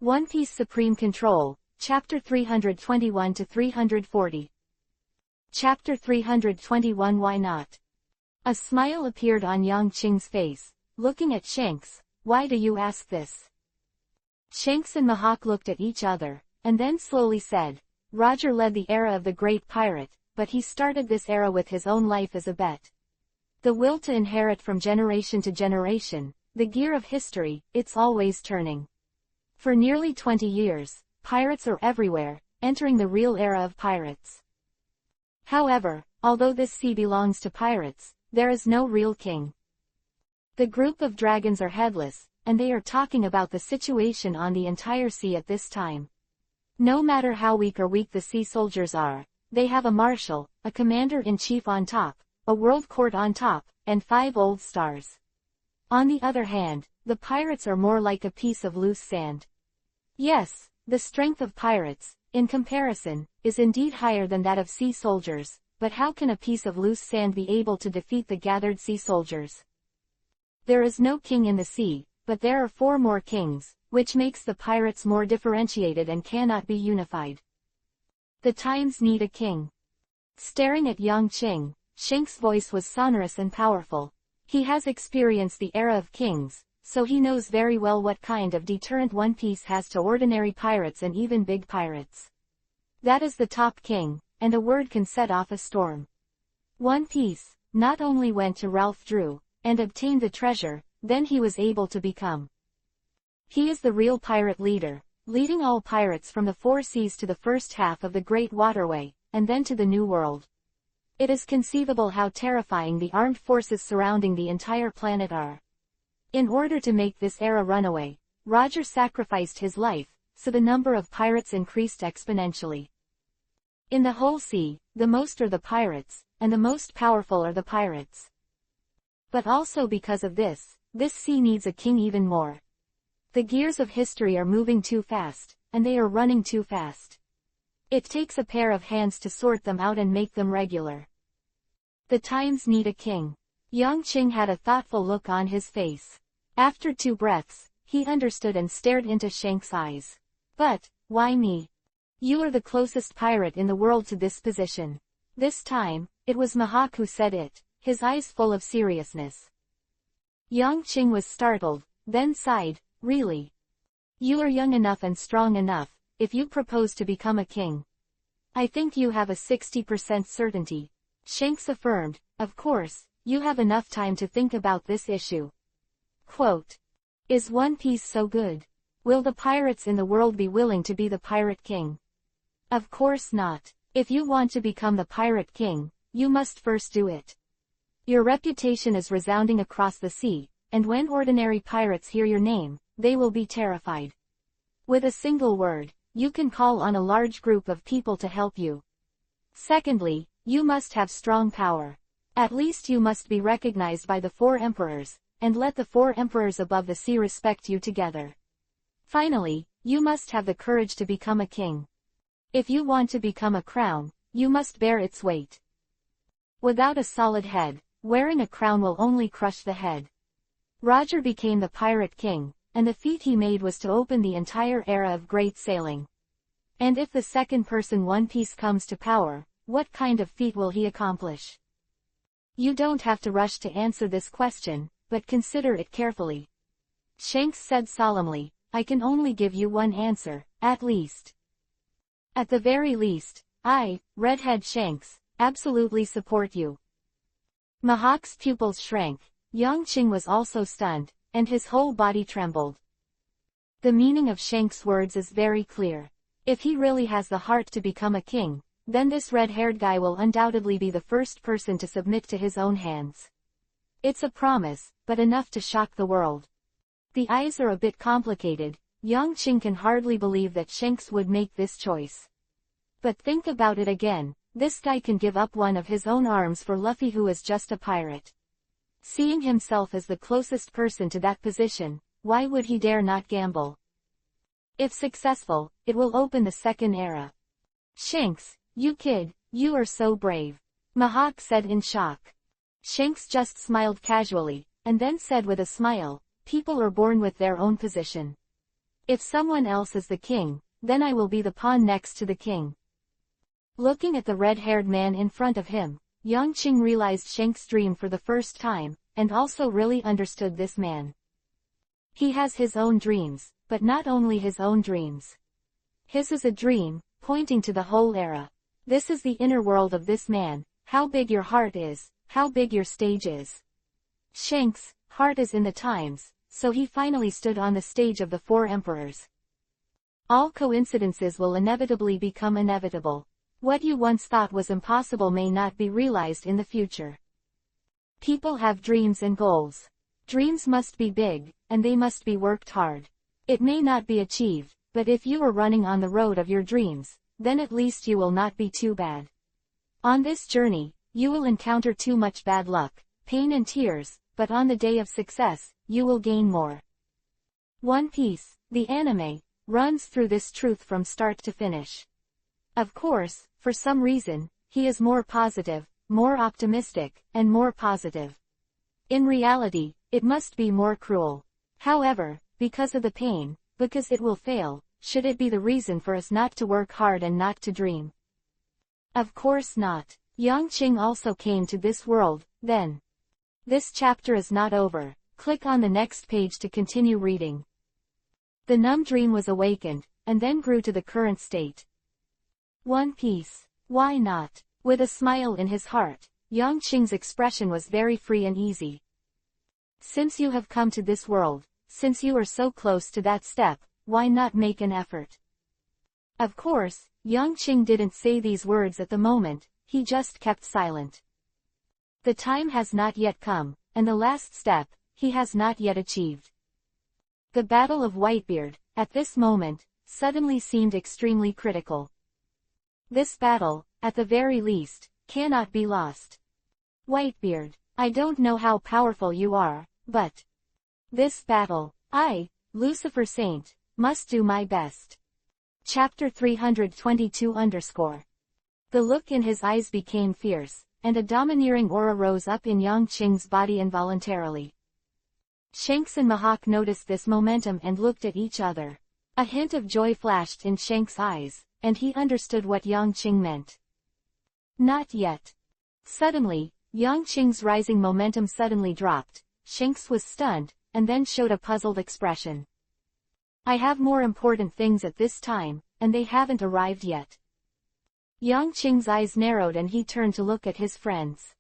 One Piece Supreme Control, Chapter 321-340. Chapter 321 Why Not? A smile appeared on Yang Qing's face, looking at Shanks. Why do you ask this? Shanks and Mihawk looked at each other, and then slowly said, Roger led the era of the great pirate, but he started this era with his own life as a bet. The will to inherit from generation to generation, the gear of history, it's always turning. For nearly 20 years, pirates are everywhere, entering the real era of pirates. However, although this sea belongs to pirates, there is no real king. The group of dragons are headless, and they are talking about the situation on the entire sea at this time. No matter how weak the sea soldiers are, they have a marshal, a commander-in-chief on top, a world court on top, and 5 old stars. On the other hand, the pirates are more like a piece of loose sand. Yes, the strength of pirates, in comparison, is indeed higher than that of sea soldiers, but how can a piece of loose sand be able to defeat the gathered sea soldiers? There is no king in the sea, but there are 4 more kings, which makes the pirates more differentiated and cannot be unified. The times need a king. Staring at Yang Qing, Shanks' voice was sonorous and powerful. He has experienced the era of kings, so he knows very well what kind of deterrent One Piece has to ordinary pirates and even big pirates. That is the top king, and a word can set off a storm. One Piece not only went to Ralph Drew and obtained the treasure, then he was able to become. He is the real pirate leader, leading all pirates from the 4 seas to the first half of the Great Waterway, and then to the New World. It is conceivable how terrifying the armed forces surrounding the entire planet are. In order to make this era runaway, Roger sacrificed his life, so the number of pirates increased exponentially. In the whole sea, the most are the pirates, and the most powerful are the pirates. But also because of this sea needs a king even more. The gears of history are moving too fast, and they are running too fast. It takes a pair of hands to sort them out and make them regular. The times need a king. Yang Qing had a thoughtful look on his face. After 2 breaths, he understood and stared into Shanks' eyes. But, why me? You are the closest pirate in the world to this position. This time, it was Mihawk who said it, his eyes full of seriousness. Yang Qing was startled, then sighed, really? You are young enough and strong enough, if you propose to become a king. I think you have a 60% certainty. Shanks affirmed, of course, you have enough time to think about this issue. Quote, is One Piece so good? Will the pirates in the world be willing to be the pirate king? Of course not. If you want to become the pirate king, you must first do it. Your reputation is resounding across the sea, and when ordinary pirates hear your name, they will be terrified. With a single word, you can call on a large group of people to help you. Secondly, you must have strong power. At least you must be recognized by the 4 emperors, and let the 4 emperors above the sea respect you together. Finally, you must have the courage to become a king. If you want to become a crown, you must bear its weight. Without a solid head, wearing a crown will only crush the head. Roger became the pirate king, and the feat he made was to open the entire era of great sailing. And if the second person One Piece comes to power, what kind of feat will he accomplish? You don't have to rush to answer this question, but consider it carefully. Shanks said solemnly, I can only give you one answer, at least. At the very least, I, Redhead Shanks, absolutely support you. Mihawk's pupils shrank. Yang Qing was also stunned, and his whole body trembled. The meaning of Shanks' words is very clear. If he really has the heart to become a king, then this red-haired guy will undoubtedly be the first person to submit to his own hands. It's a promise, but enough to shock the world. The eyes are a bit complicated. Yang Qing can hardly believe that Shanks would make this choice. But think about it again, this guy can give up one of his own arms for Luffy, who is just a pirate. Seeing himself as the closest person to that position, why would he dare not gamble? If successful, it will open the second era. Shanks, you kid, you are so brave. Mihawk said in shock. Shanks just smiled casually, and then said with a smile, people are born with their own position. If someone else is the king, then I will be the pawn next to the king. Looking at the red-haired man in front of him, Yang Qing realized Shank's dream for the first time, and also really understood this man. He has his own dreams, but not only his own dreams. His is a dream, pointing to the whole era. This is the inner world of this man, how big your heart is, how big your stage is. Shank's heart is in the times, so he finally stood on the stage of the four emperors. All coincidences will inevitably become inevitable. What you once thought was impossible may not be realized in the future. People have dreams and goals. Dreams must be big, and they must be worked hard. It may not be achieved, but if you are running on the road of your dreams, then at least you will not be too bad. On this journey, you will encounter too much bad luck, pain and tears, but on the day of success, you will gain more. One Piece, the anime, runs through this truth from start to finish. Of course, for some reason, he is more positive, more optimistic, and more positive. In reality, it must be more cruel. However, because of the pain, because it will fail, should it be the reason for us not to work hard and not to dream? Of course not. Yang Qing also came to this world, then. This chapter is not over. Click on the next page to continue reading. The numb dream was awakened, and then grew to the current state. One Piece. Why not? With a smile in his heart, Yang Qing's expression was very free and easy. Since you have come to this world, since you are so close to that step, why not make an effort? Of course, Yang Qing didn't say these words at the moment, he just kept silent. The time has not yet come, and the last step, he has not yet achieved. The Battle of Whitebeard, at this moment, suddenly seemed extremely critical. This battle, at the very least, cannot be lost. Whitebeard, I don't know how powerful you are, but this battle, I, Lucifer Saint, must do my best. Chapter 322 The look in his eyes became fierce, and a domineering aura rose up in Yang Qing's body involuntarily. Shanks and Mahawk noticed this momentum and looked at each other. A hint of joy flashed in Shank's eyes, and he understood what Yang Qing meant. Not yet. Suddenly, Yang Qing's rising momentum suddenly dropped. Shanks was stunned, and then showed a puzzled expression. I have more important things at this time, and they haven't arrived yet. Yang Qing's eyes narrowed and he turned to look at his friends.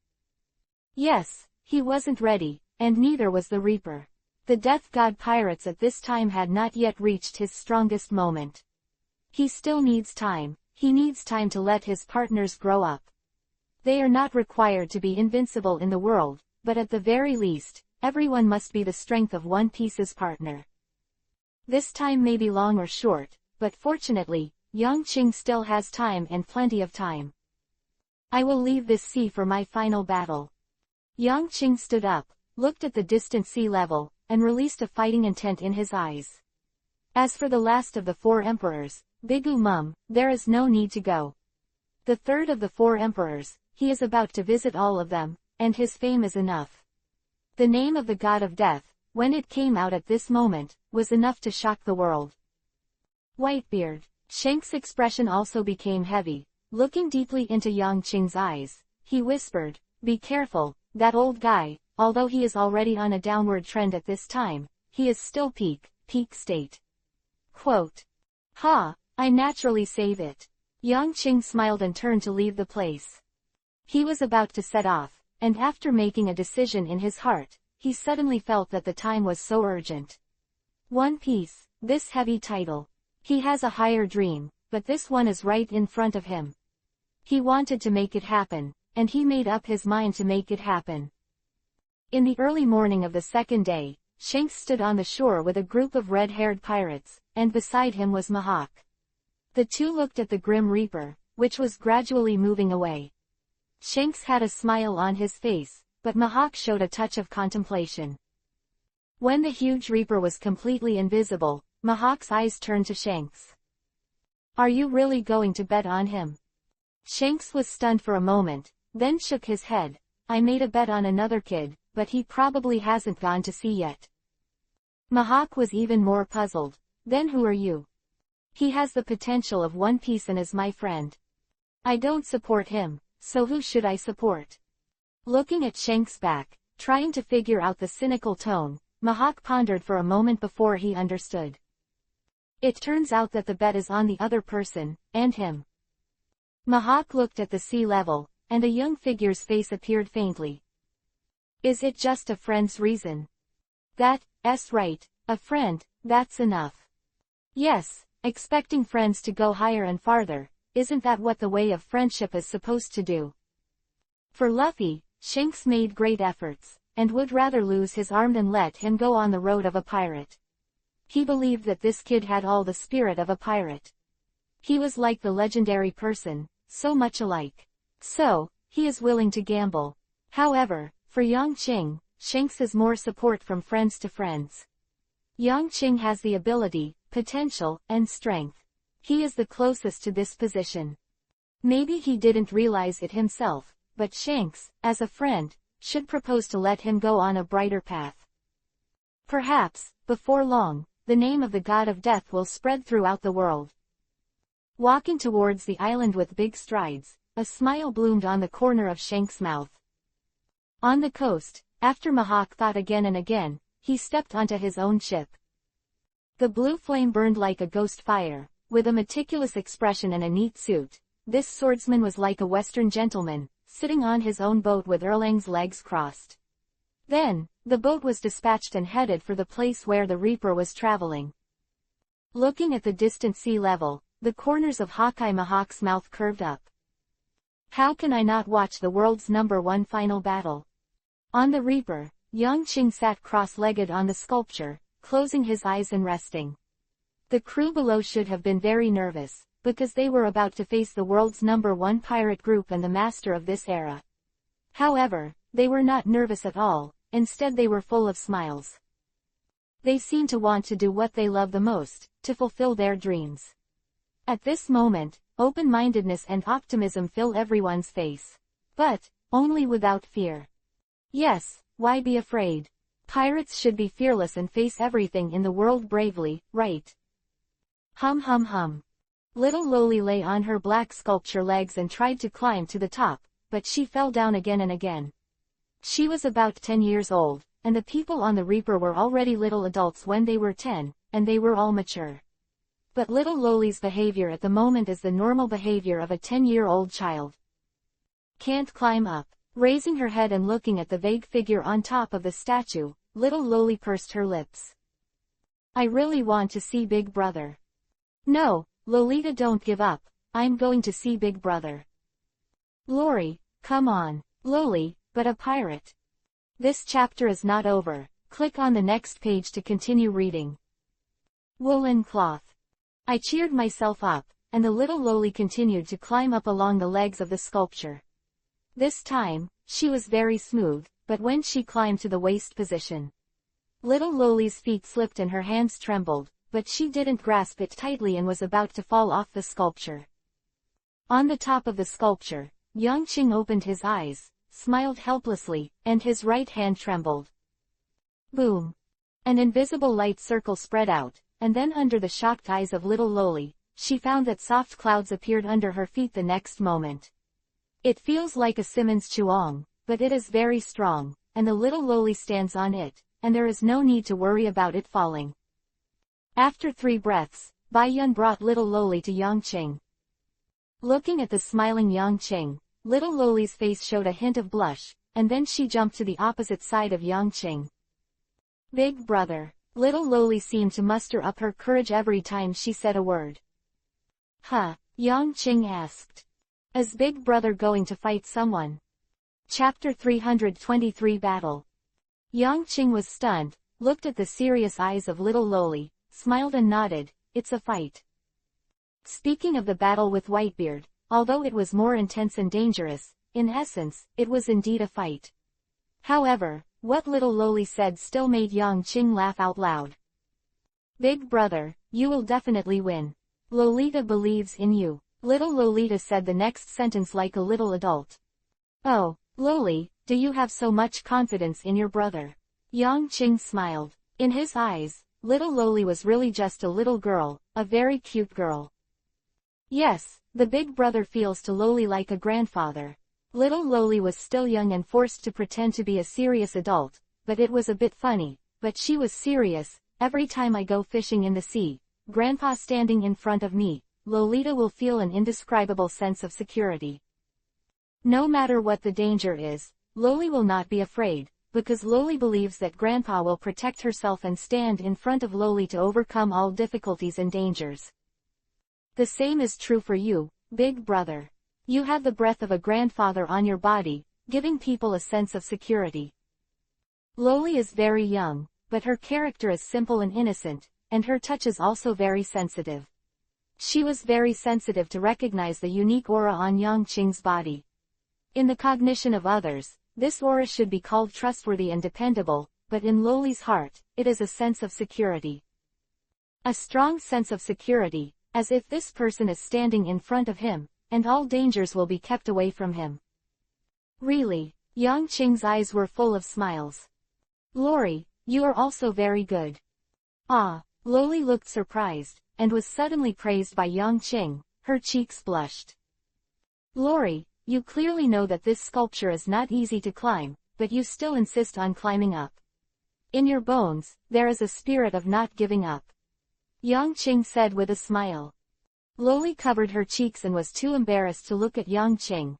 Yes, he wasn't ready, and neither was the Reaper. The Death God pirates at this time had not yet reached his strongest moment. He still needs time, he needs time to let his partners grow up. They are not required to be invincible in the world, but at the very least, everyone must be the strength of One Piece's partner. This time may be long or short, but fortunately, Yang Qing still has time and plenty of time. I will leave this sea for my final battle. Yang Qing stood up, looked at the distant sea level, and released a fighting intent in his eyes. As for the last of the four emperors, Bigu Mum, there is no need to go. The third of the four emperors, he is about to visit all of them, and his fame is enough. The name of the god of death, when it came out at this moment, was enough to shock the world. Whitebeard. Shank's expression also became heavy. Looking deeply into Yang Qing's eyes, he whispered, "Be careful, that old guy, although he is already on a downward trend at this time, he is still peak state." Quote. Ha, I naturally save it. Yang Qing smiled and turned to leave the place. He was about to set off, and after making a decision in his heart, he suddenly felt that the time was so urgent. One Piece, this heavy title. He has a higher dream, but this one is right in front of him. He wanted to make it happen, and he made up his mind to make it happen. In the early morning of the second day, Shanks stood on the shore with a group of red-haired pirates, and beside him was Mahawk. The two looked at the Grim Reaper, which was gradually moving away. Shanks had a smile on his face, but Mahawk showed a touch of contemplation. When the huge Reaper was completely invisible, Mahawk's eyes turned to Shanks. Are you really going to bet on him? Shanks was stunned for a moment, then shook his head. I made a bet on another kid, but he probably hasn't gone to sea yet. Mahawk was even more puzzled. Then who are you? He has the potential of One Piece and is my friend. I don't support him, so who should I support? Looking at Shanks' back, trying to figure out the cynical tone, Mihawk pondered for a moment before he understood. It turns out that the bet is on the other person, and him. Mihawk looked at the sea level, and a young figure's face appeared faintly. Is it just a friend's reason? That's right, a friend, that's enough. Yes, expecting friends to go higher and farther, isn't that what the way of friendship is supposed to do? For Luffy, Shanks made great efforts, and would rather lose his arm than let him go on the road of a pirate. He believed that this kid had all the spirit of a pirate. He was like the legendary person, so much alike. So, he is willing to gamble. However, for Yang Qing, Shanks is more support from friends to friends. Yang Qing has the ability, potential, and strength. He is the closest to this position. Maybe he didn't realize it himself, but Shanks, as a friend, should propose to let him go on a brighter path. Perhaps, before long, the name of the god of death will spread throughout the world. Walking towards the island with big strides, a smile bloomed on the corner of Shanks' mouth. On the coast, after Mihawk thought again and again, he stepped onto his own ship. The blue flame burned like a ghost fire, with a meticulous expression and a neat suit. This swordsman was like a Western gentleman, sitting on his own boat with Erlang's legs crossed. Then, the boat was dispatched and headed for the place where the Reaper was traveling. Looking at the distant sea level, the corners of Hawkeye Mihawk's mouth curved up. How can I not watch the world's #1 final battle? On the Reaper, Yang Qing sat cross-legged on the sculpture, closing his eyes and resting. The crew below should have been very nervous, because they were about to face the world's #1 pirate group and the master of this era. However, they were not nervous at all, instead they were full of smiles. They seemed to want to do what they love the most, to fulfill their dreams. At this moment, open-mindedness and optimism fill everyone's face. But, only without fear. Yes, why be afraid? Pirates should be fearless and face everything in the world bravely, right? Hum hum hum. Little Loli lay on her black sculpture legs and tried to climb to the top, but she fell down again and again. She was about 10 years old, and the people on the Reaper were already little adults when they were 10, and they were all mature. But little Loli's behavior at the moment is the normal behavior of a 10-year-old child. Can't climb up. Raising her head and looking at the vague figure on top of the statue, little Loli pursed her lips. I really want to see Big Brother. No, Lolita, don't give up, I'm going to see Big Brother. Lori, come on, Loli, but a pirate. This chapter is not over, click on the next page to continue reading. Woolen cloth. I cheered myself up, and the little Loli continued to climb up along the legs of the sculpture. This time, she was very smooth, but when she climbed to the waist position, little Loli's feet slipped and her hands trembled, but she didn't grasp it tightly and was about to fall off the sculpture. On the top of the sculpture, Yang Qing opened his eyes, smiled helplessly, and his right hand trembled. Boom! An invisible light circle spread out, and then under the shocked eyes of little Loli, she found that soft clouds appeared under her feet the next moment. It feels like a Simmons Chuang, but it is very strong, and the little Loli stands on it, and there is no need to worry about it falling. After 3 breaths, Bai Yun brought little Loli to Yang Qing. Looking at the smiling Yang Qing, little Loli's face showed a hint of blush, and then she jumped to the opposite side of Yang Qing. Big Brother. Little Loli seemed to muster up her courage every time she said a word. Huh? Yang Qing asked. Is Big Brother going to fight someone? Chapter 323 Battle. Yang Qing was stunned, looked at the serious eyes of little Loli, smiled and nodded, it's a fight. Speaking of the battle with Whitebeard, although it was more intense and dangerous, in essence, it was indeed a fight. However, what little Loli said still made Yang Qing laugh out loud. Big Brother, you will definitely win. Lolita believes in you. Little Lolita said the next sentence like a little adult. Oh, Loli, do you have so much confidence in your brother? Yang Qing smiled. In his eyes, little Loli was really just a little girl, a very cute girl. Yes, the big brother feels to Loli like a grandfather. Little Loli was still young and forced to pretend to be a serious adult, but it was a bit funny, but she was serious. Every time I go fishing in the sea, Grandpa standing in front of me, Lolita will feel an indescribable sense of security. No matter what the danger is, Loli will not be afraid, because Loli believes that Grandpa will protect herself and stand in front of Loli to overcome all difficulties and dangers. The same is true for you, big brother. You have the breath of a grandfather on your body, giving people a sense of security. Loli is very young, but her character is simple and innocent, and her touch is also very sensitive. She was very sensitive to recognize the unique aura on Yangqing's body. In the cognition of others, this aura should be called trustworthy and dependable, but in Loli's heart, it is a sense of security. A strong sense of security, as if this person is standing in front of him, and all dangers will be kept away from him. Really, Yangqing's eyes were full of smiles. Lori, you are also very good. Ah, Loli looked surprised, and was suddenly praised by Yangqing. Her cheeks blushed. Lori, you clearly know that this sculpture is not easy to climb, but you still insist on climbing up. In your bones, there is a spirit of not giving up. Yangqing said with a smile. Loli covered her cheeks and was too embarrassed to look at Yangqing.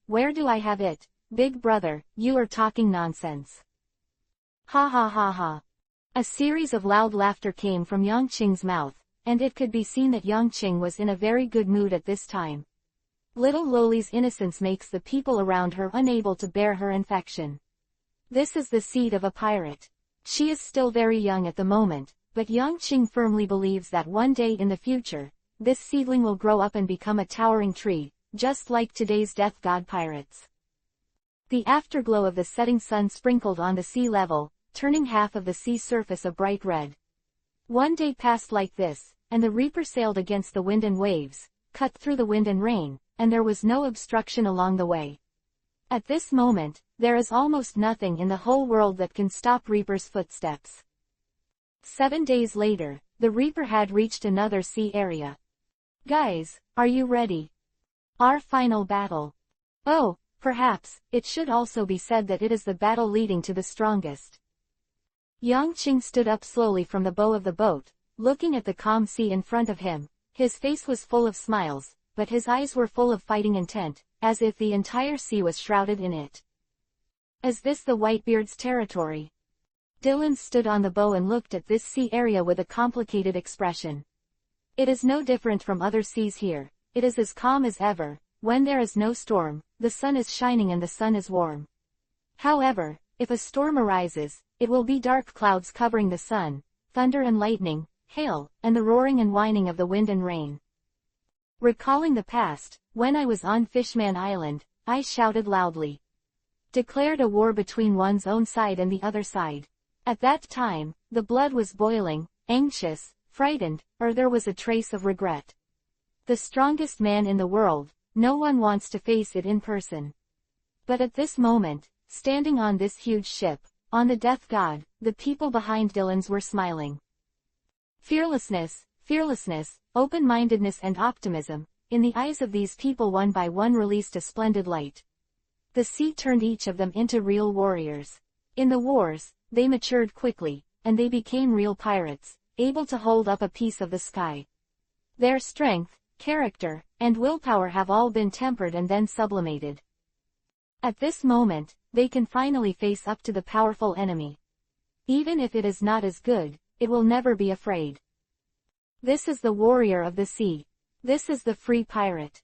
Where do I have it? Big brother, you are talking nonsense. Ha ha ha ha. A series of loud laughter came from Yangqing's mouth, and it could be seen that Yangqing was in a very good mood at this time. Little Loli's innocence makes the people around her unable to bear her infection. This is the seed of a pirate. She is still very young at the moment, but Yangqing firmly believes that one day in the future, this seedling will grow up and become a towering tree, just like today's death god pirates. The afterglow of the setting sun sprinkled on the sea level, turning half of the sea surface a bright red. One day passed like this, and the reaper sailed against the wind and waves, cut through the wind and rain, and there was no obstruction along the way. At this moment, there is almost nothing in the whole world that can stop Reaper's footsteps. 7 days later, the Reaper had reached another sea area. Guys, are you ready? Our final battle. Oh, perhaps, it should also be said that it is the battle leading to the strongest. Yangqing stood up slowly from the bow of the boat, looking at the calm sea in front of him. His face was full of smiles, but his eyes were full of fighting intent, as if the entire sea was shrouded in it. Is this the Whitebeard's territory? Dylan stood on the bow and looked at this sea area with a complicated expression. It is no different from other seas here. It is as calm as ever. When there is no storm, the sun is shining and the sun is warm. However, if a storm arises, it will be dark clouds covering the sun, thunder and lightning, hail, and the roaring and whining of the wind and rain. Recalling the past, when I was on Fishman Island, I shouted loudly. Declared a war between one's own side and the other side. At that time, the blood was boiling, anxious, frightened, or there was a trace of regret. The strongest man in the world, no one wants to face it in person. But at this moment, standing on this huge ship, on the Death God, the people behind Dylan's were smiling. Fearlessness, open-mindedness and optimism, in the eyes of these people one by one released a splendid light. The sea turned each of them into real warriors. In the wars, they matured quickly, and they became real pirates, able to hold up a piece of the sky. Their strength, character, and willpower have all been tempered and then sublimated. At this moment, they can finally face up to the powerful enemy. Even if it is not as good, it will never be afraid. This is the warrior of the sea. This is the free pirate.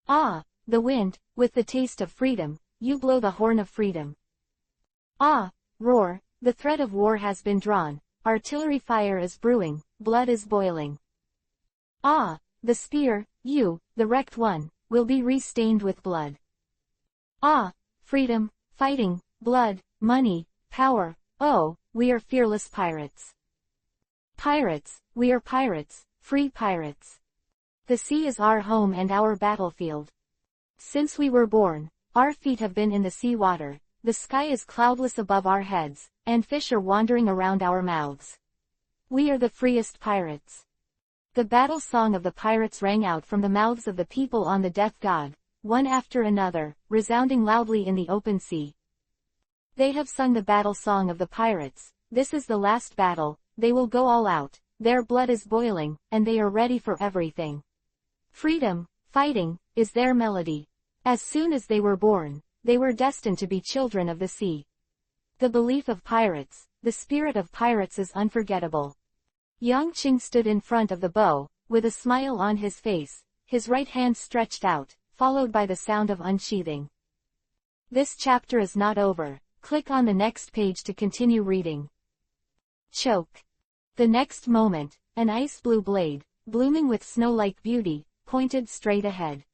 Ah, the wind, with the taste of freedom, you blow the horn of freedom. Ah, roar, the thread of war has been drawn, artillery fire is brewing, blood is boiling. Ah, the spear, you, the wrecked one, will be re-stained with blood. Ah, freedom, fighting, blood, money, power, oh, we are fearless pirates. Pirates, we are pirates, free pirates. The sea is our home and our battlefield. Since we were born, our feet have been in the sea water, the sky is cloudless above our heads, and fish are wandering around our mouths. We are the freest pirates. The battle song of the pirates rang out from the mouths of the people on the death god, one after another, resounding loudly in the open sea. They have sung the battle song of the pirates. This is the last battle, they will go all out, their blood is boiling, and they are ready for everything. Freedom, fighting, is their melody. As soon as they were born, they were destined to be children of the sea. The belief of pirates, the spirit of pirates is unforgettable. Yang Qing stood in front of the bow, with a smile on his face, his right hand stretched out, followed by the sound of unsheathing. This chapter is not over. Click on the next page to continue reading. Choke. The next moment, an ice blue blade, blooming with snow-like beauty, pointed straight ahead.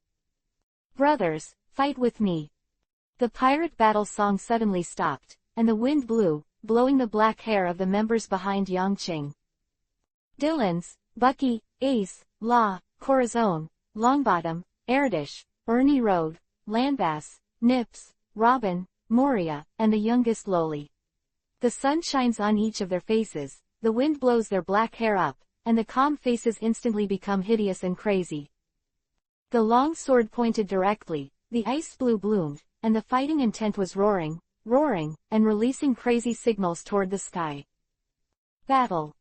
Brothers, fight with me. The pirate battle song suddenly stopped, and the wind blew, blowing the black hair of the members behind Yang Qing. Dillons, Bucky, Ace, Law, Corazon, Longbottom, Erdish, Ernie Road, Landbass, Nips, Robin, Moria, and the youngest Loli. The sun shines on each of their faces, the wind blows their black hair up, and the calm faces instantly become hideous and crazy. The long sword pointed directly, the ice blue bloomed, and the fighting intent was roaring, and releasing crazy signals toward the sky. Battle.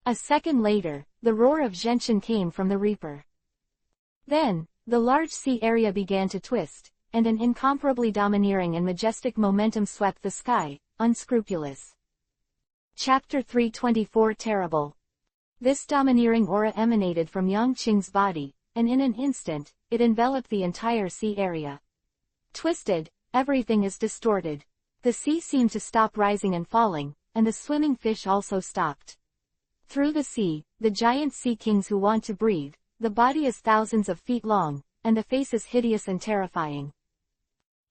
A second later, the roar of Genshin came from the Reaper. Then, the large sea area began to twist, and an incomparably domineering and majestic momentum swept the sky, unscrupulous. Chapter 324 Terrible. This domineering aura emanated from Yang Qing's body, and in an instant, it enveloped the entire sea area. Twisted, everything is distorted. The sea seemed to stop rising and falling, and the swimming fish also stopped. Through the sea, the giant sea kings who want to breathe, the body is thousands of feet long, and the face is hideous and terrifying.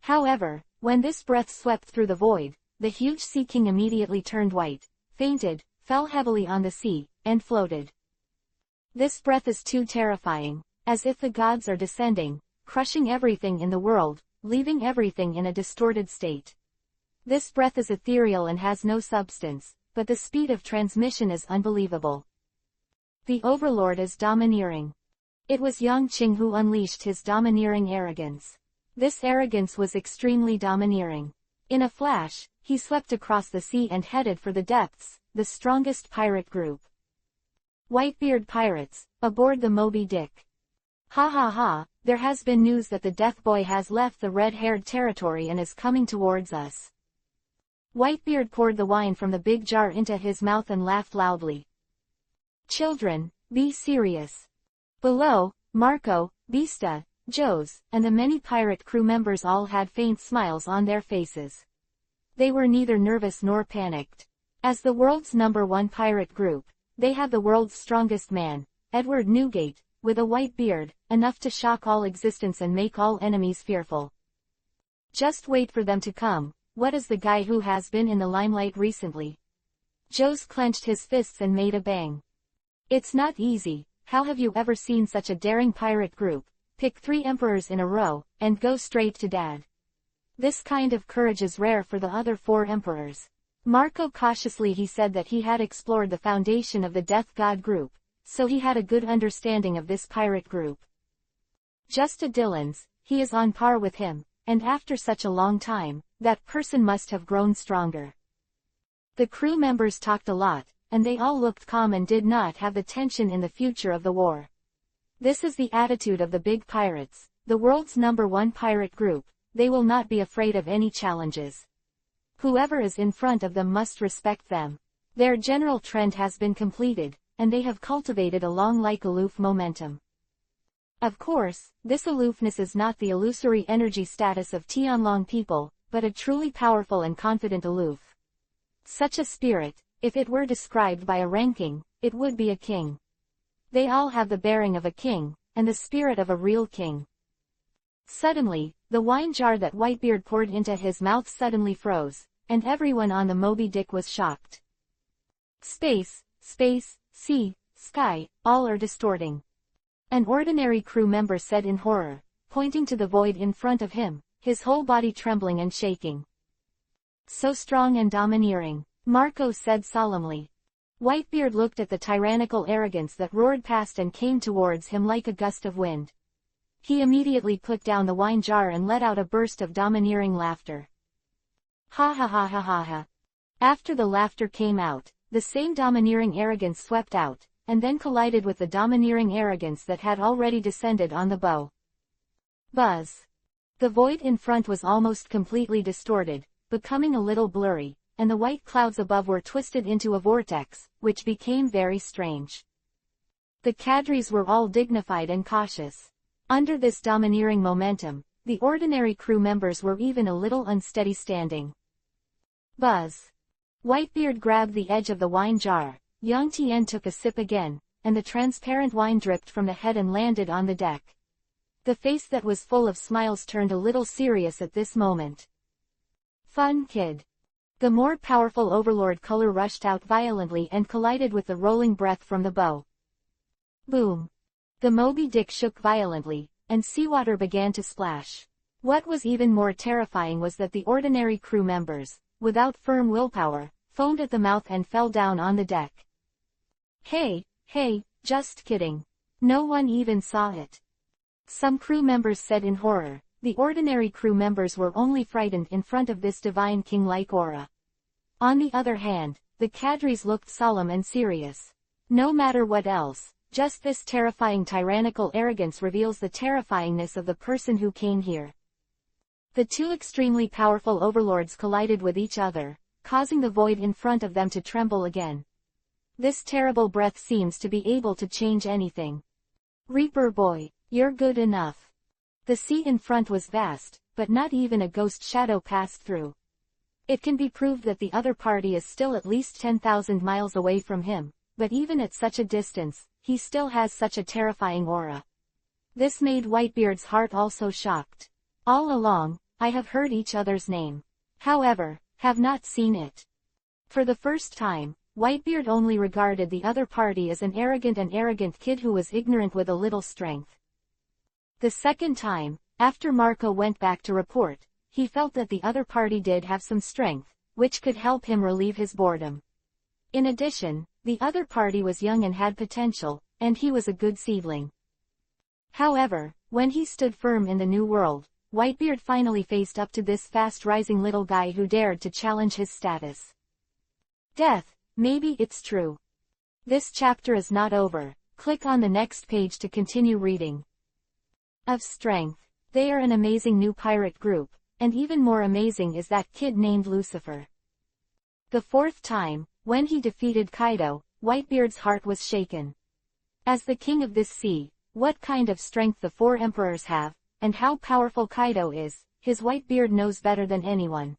However, when this breath swept through the void, the huge sea king immediately turned white, fainted, fell heavily on the sea, and floated. This breath is too terrifying, as if the gods are descending, crushing everything in the world, leaving everything in a distorted state. This breath is ethereal and has no substance, but the speed of transmission is unbelievable. The Overlord is domineering. It was Yang Qing who unleashed his domineering arrogance. This arrogance was extremely domineering. In a flash, he swept across the sea and headed for the depths, the strongest pirate group. Whitebeard pirates, aboard the Moby Dick. Ha ha ha, there has been news that the Death Boy has left the red-haired territory and is coming towards us. Whitebeard poured the wine from the big jar into his mouth and laughed loudly. Children, be serious. Below, Marco, Bista, Joes, and the many pirate crew members all had faint smiles on their faces. They were neither nervous nor panicked. As the world's #1 pirate group, they had the world's strongest man, Edward Newgate, with a white beard, enough to shock all existence and make all enemies fearful. Just wait for them to come. What is the guy who has been in the limelight recently? Joes clenched his fists and made a bang. It's not easy. How have you ever seen such a daring pirate group? Pick 3 emperors in a row, and go straight to Dad. This kind of courage is rare for the other 4 emperors. Marco cautiously he said that he had explored the foundation of the Death God group, so he had a good understanding of this pirate group. Just a Dillon's, he is on par with him, and after such a long time, that person must have grown stronger. The crew members talked a lot, and they all looked calm and did not have the tension in the future of the war. This is the attitude of the big pirates, the world's #1 pirate group. They will not be afraid of any challenges. Whoever is in front of them must respect them. Their general trend has been completed, and they have cultivated a long-like aloof momentum. Of course, this aloofness is not the illusory energy status of Tianlong people, but a truly powerful and confident aloof. Such a spirit, if it were described by a ranking, it would be a king. They all have the bearing of a king, and the spirit of a real king. Suddenly, the wine jar that Whitebeard poured into his mouth suddenly froze, and everyone on the Moby Dick was shocked. Space, sea, sky, all are distorting. An ordinary crew member said in horror, pointing to the void in front of him, his whole body trembling and shaking. So strong and domineering, Marco said solemnly. Whitebeard looked at the tyrannical arrogance that roared past and came towards him like a gust of wind. He immediately put down the wine jar and let out a burst of domineering laughter. Ha ha ha ha ha ha. After the laughter came out, the same domineering arrogance swept out, and then collided with the domineering arrogance that had already descended on the bow. Buzz. The void in front was almost completely distorted, becoming a little blurry, and the white clouds above were twisted into a vortex, which became very strange. The cadres were all dignified and cautious. Under this domineering momentum, the ordinary crew members were even a little unsteady standing. Buzz. Whitebeard grabbed the edge of the wine jar, Yang Tian took a sip again, and the transparent wine dripped from the head and landed on the deck. The face that was full of smiles turned a little serious at this moment. Fun kid. The more powerful overlord color rushed out violently and collided with the rolling breath from the bow. Boom. The Moby Dick shook violently, and seawater began to splash. What was even more terrifying was that the ordinary crew members, without firm willpower, foamed at the mouth and fell down on the deck. Hey, just kidding. No one even saw it. Some crew members said in horror. The ordinary crew members were only frightened in front of this divine king-like aura. On the other hand, the cadres looked solemn and serious. No matter what else, just this terrifying tyrannical arrogance reveals the terrifyingness of the person who came here. The two extremely powerful overlords collided with each other, causing the void in front of them to tremble again. This terrible breath seems to be able to change anything. Reaper boy, you're good enough. The sea in front was vast, but not even a ghost shadow passed through. It can be proved that the other party is still at least 10,000 miles away from him, but even at such a distance, he still has such a terrifying aura. This made Whitebeard's heart also shocked. All along, I have heard each other's name. However, have not seen it. For the first time, Whitebeard only regarded the other party as an arrogant kid who was ignorant with a little strength. The second time, after Marco went back to report, he felt that the other party did have some strength, which could help him relieve his boredom. In addition, the other party was young and had potential, and he was a good seedling. However, when he stood firm in the new world, Whitebeard finally faced up to this fast-rising little guy who dared to challenge his status. Death, maybe it's true. This chapter is not over. Click on the next page to continue reading. Of strength. They are an amazing new pirate group, and even more amazing is that kid named Lucifer. The fourth time, when he defeated Kaido, Whitebeard's heart was shaken. As the king of this sea, what kind of strength the four emperors have, and how powerful Kaido is, his Whitebeard knows better than anyone.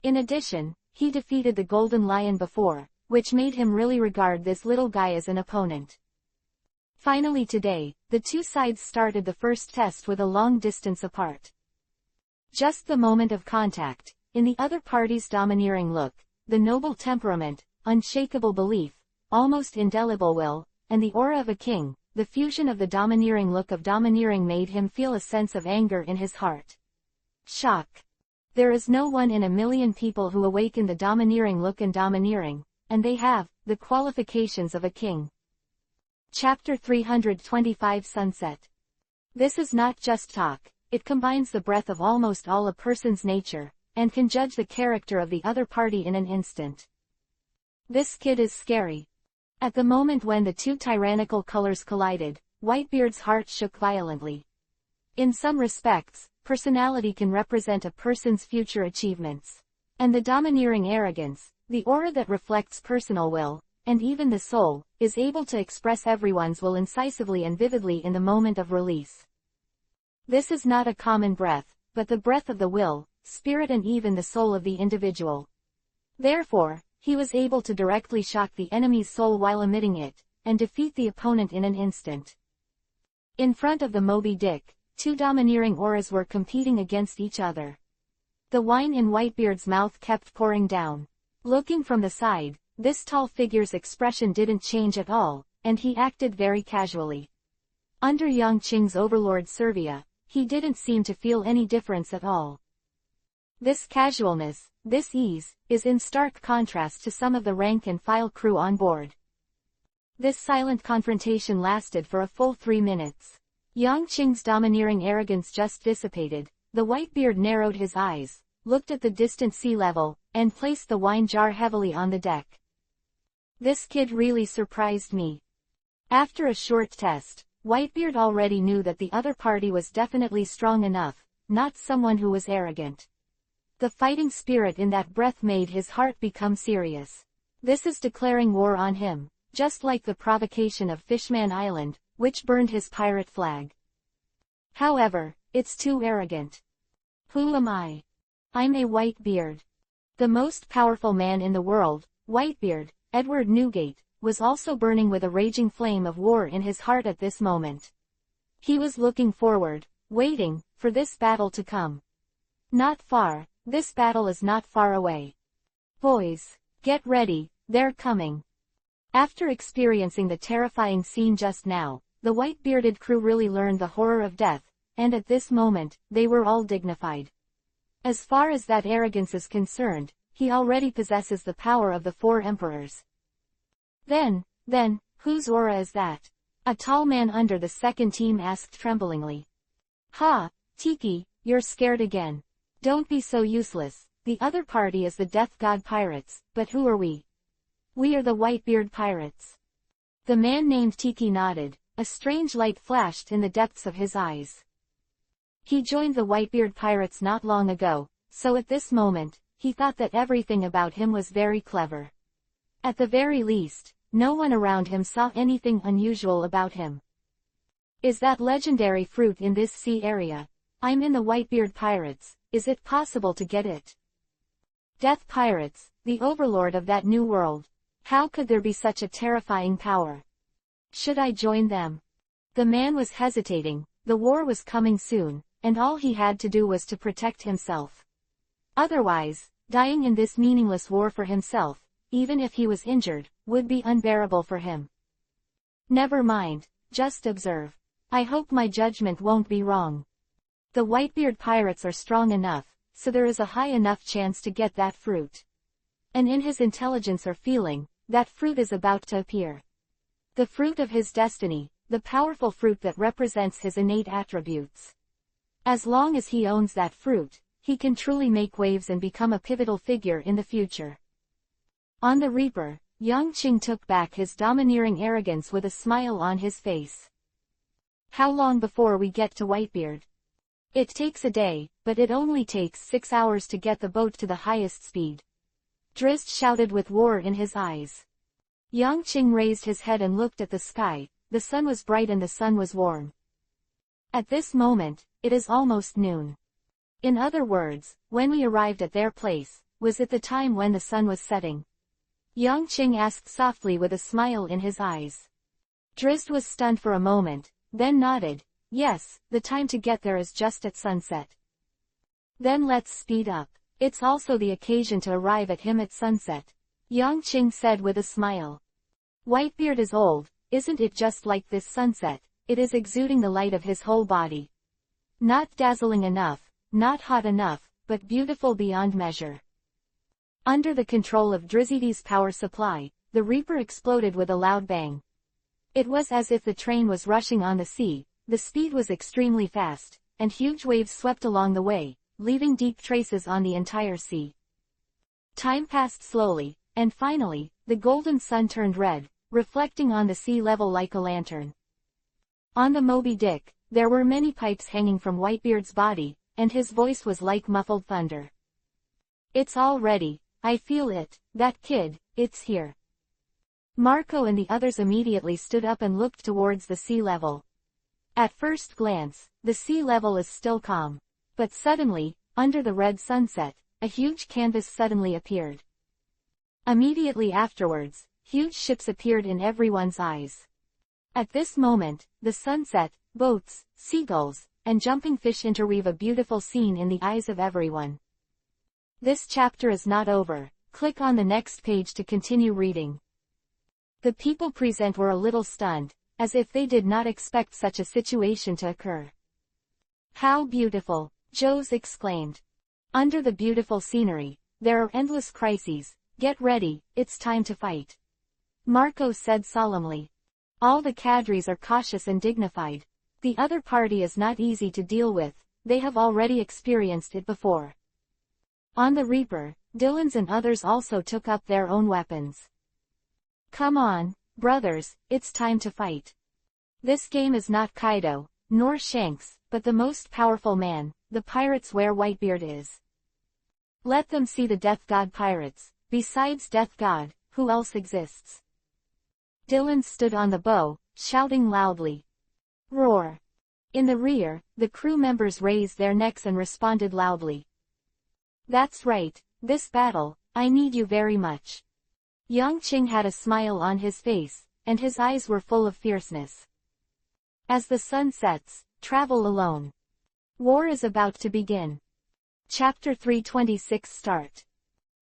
In addition, he defeated the Golden Lion before, which made him really regard this little guy as an opponent. Finally today, the two sides started the first test with a long distance apart. Just the moment of contact, in the other party's domineering look, the noble temperament, unshakable belief, almost indelible will, and the aura of a king, the fusion of the domineering look of domineering made him feel a sense of anger in his heart. Shock. There is no one in a million people who awaken the domineering look and domineering, and they have, the qualifications of a king. Chapter 325 Sunset. This is not just talk, it combines the breadth of almost all a person's nature, and can judge the character of the other party in an instant. This kid is scary. At the moment when the two tyrannical colors collided, Whitebeard's heart shook violently. In some respects, personality can represent a person's future achievements. And the domineering arrogance, the aura that reflects personal will, and even the soul, is able to express everyone's will incisively and vividly in the moment of release. This is not a common breath, but the breath of the will, spirit and even the soul of the individual. Therefore, he was able to directly shock the enemy's soul while emitting it, and defeat the opponent in an instant. In front of the Moby Dick, two domineering auras were competing against each other. The wine in Whitebeard's mouth kept pouring down. Looking from the side, this tall figure's expression didn't change at all, and he acted very casually. Under Yang Qing's overlord Servia, he didn't seem to feel any difference at all. This casualness, this ease, is in stark contrast to some of the rank-and-file crew on board. This silent confrontation lasted for a full 3 minutes. Yang Qing's domineering arrogance just dissipated. The Whitebeard narrowed his eyes, looked at the distant sea level, and placed the wine jar heavily on the deck. This kid really surprised me. After a short test, Whitebeard already knew that the other party was definitely strong enough, not someone who was arrogant. The fighting spirit in that breath made his heart become serious. This is declaring war on him, just like the provocation of Fishman Island, which burned his pirate flag. However, it's too arrogant. Who am I? I'm a Whitebeard. The most powerful man in the world, Whitebeard, Edward Newgate, was also burning with a raging flame of war in his heart at this moment. He was looking forward, waiting, for this battle to come. Not far, this battle is not far away. Boys, get ready, they're coming. After experiencing the terrifying scene just now, the white-bearded crew really learned the horror of death, and at this moment, they were all dignified. As far as that arrogance is concerned, he already possesses the power of the 4 emperors. Then, whose aura is that? A tall man under the second team asked tremblingly. Ha, Tiki, you're scared again. Don't be so useless. The other party is the Death God Pirates, but who are we? We are the Whitebeard Pirates. The man named Tiki nodded, a strange light flashed in the depths of his eyes. He joined the Whitebeard Pirates not long ago, so at this moment, he thought that everything about him was very clever. At the very least, no one around him saw anything unusual about him. Is that legendary fruit in this sea area? I'm in the Whitebeard Pirates, is it possible to get it? Death Pirates, the overlord of that new world. How could there be such a terrifying power? Should I join them? The man was hesitating, the war was coming soon, and all he had to do was to protect himself. Otherwise, dying in this meaningless war for himself, even if he was injured, would be unbearable for him. Never mind, just observe. I hope my judgment won't be wrong. The Whitebeard Pirates are strong enough, so there is a high enough chance to get that fruit. And in his intelligence or feeling, that fruit is about to appear. The fruit of his destiny, the powerful fruit that represents his innate attributes. As long as he owns that fruit, he can truly make waves and become a pivotal figure in the future. On the Reaper, Yang Qing took back his domineering arrogance with a smile on his face. How long before we get to Whitebeard? It takes a day, but it only takes 6 hours to get the boat to the highest speed. Drizzt shouted with war in his eyes. Yang Qing raised his head and looked at the sky. The sun was bright and the sun was warm. At this moment, it is almost noon. In other words, when we arrived at their place, was it the time when the sun was setting? Yang Qing asked softly with a smile in his eyes. Drizzt was stunned for a moment, then nodded. Yes, the time to get there is just at sunset. Then let's speed up. It's also the occasion to arrive at him at sunset. Yang Qing said with a smile. Whitebeard is old, isn't it just like this sunset? It is exuding the light of his whole body. Not dazzling enough, not hot enough, but beautiful beyond measure. Under the control of Drizzy's power supply, the Reaper exploded with a loud bang. It was as if the train was rushing on the sea, the speed was extremely fast, and huge waves swept along the way, leaving deep traces on the entire sea. Time passed slowly, and finally, the golden sun turned red, reflecting on the sea level like a lantern. On the Moby Dick, there were many pipes hanging from Whitebeard's body, and his voice was like muffled thunder. It's all ready, I feel it, that kid, it's here. Marco and the others immediately stood up and looked towards the sea level. At first glance, the sea level is still calm. But suddenly, under the red sunset, a huge canvas suddenly appeared. Immediately afterwards, huge ships appeared in everyone's eyes. At this moment, the sunset, boats, seagulls, and jumping fish interweave a beautiful scene in the eyes of everyone. This chapter is not over. Click on the next page to continue reading. The people present were a little stunned, as if they did not expect such a situation to occur. How beautiful, Jose exclaimed. Under the beautiful scenery, there are endless crises. Get ready, it's time to fight. Marco said solemnly. All the cadres are cautious and dignified. The other party is not easy to deal with, they have already experienced it before. On the Reaper, Dylan's and others also took up their own weapons. Come on, brothers, it's time to fight. This game is not Kaido, nor Shanks, but the most powerful man, the pirates where Whitebeard is. Let them see the Death God pirates, besides Death God, who else exists? Dylan stood on the bow, shouting loudly. Roar! In the rear, the crew members raised their necks and responded loudly. That's right, this battle, I need you very much. Yang Qing had a smile on his face, and his eyes were full of fierceness. As the sun sets, travel alone. War is about to begin. Chapter 326 Start.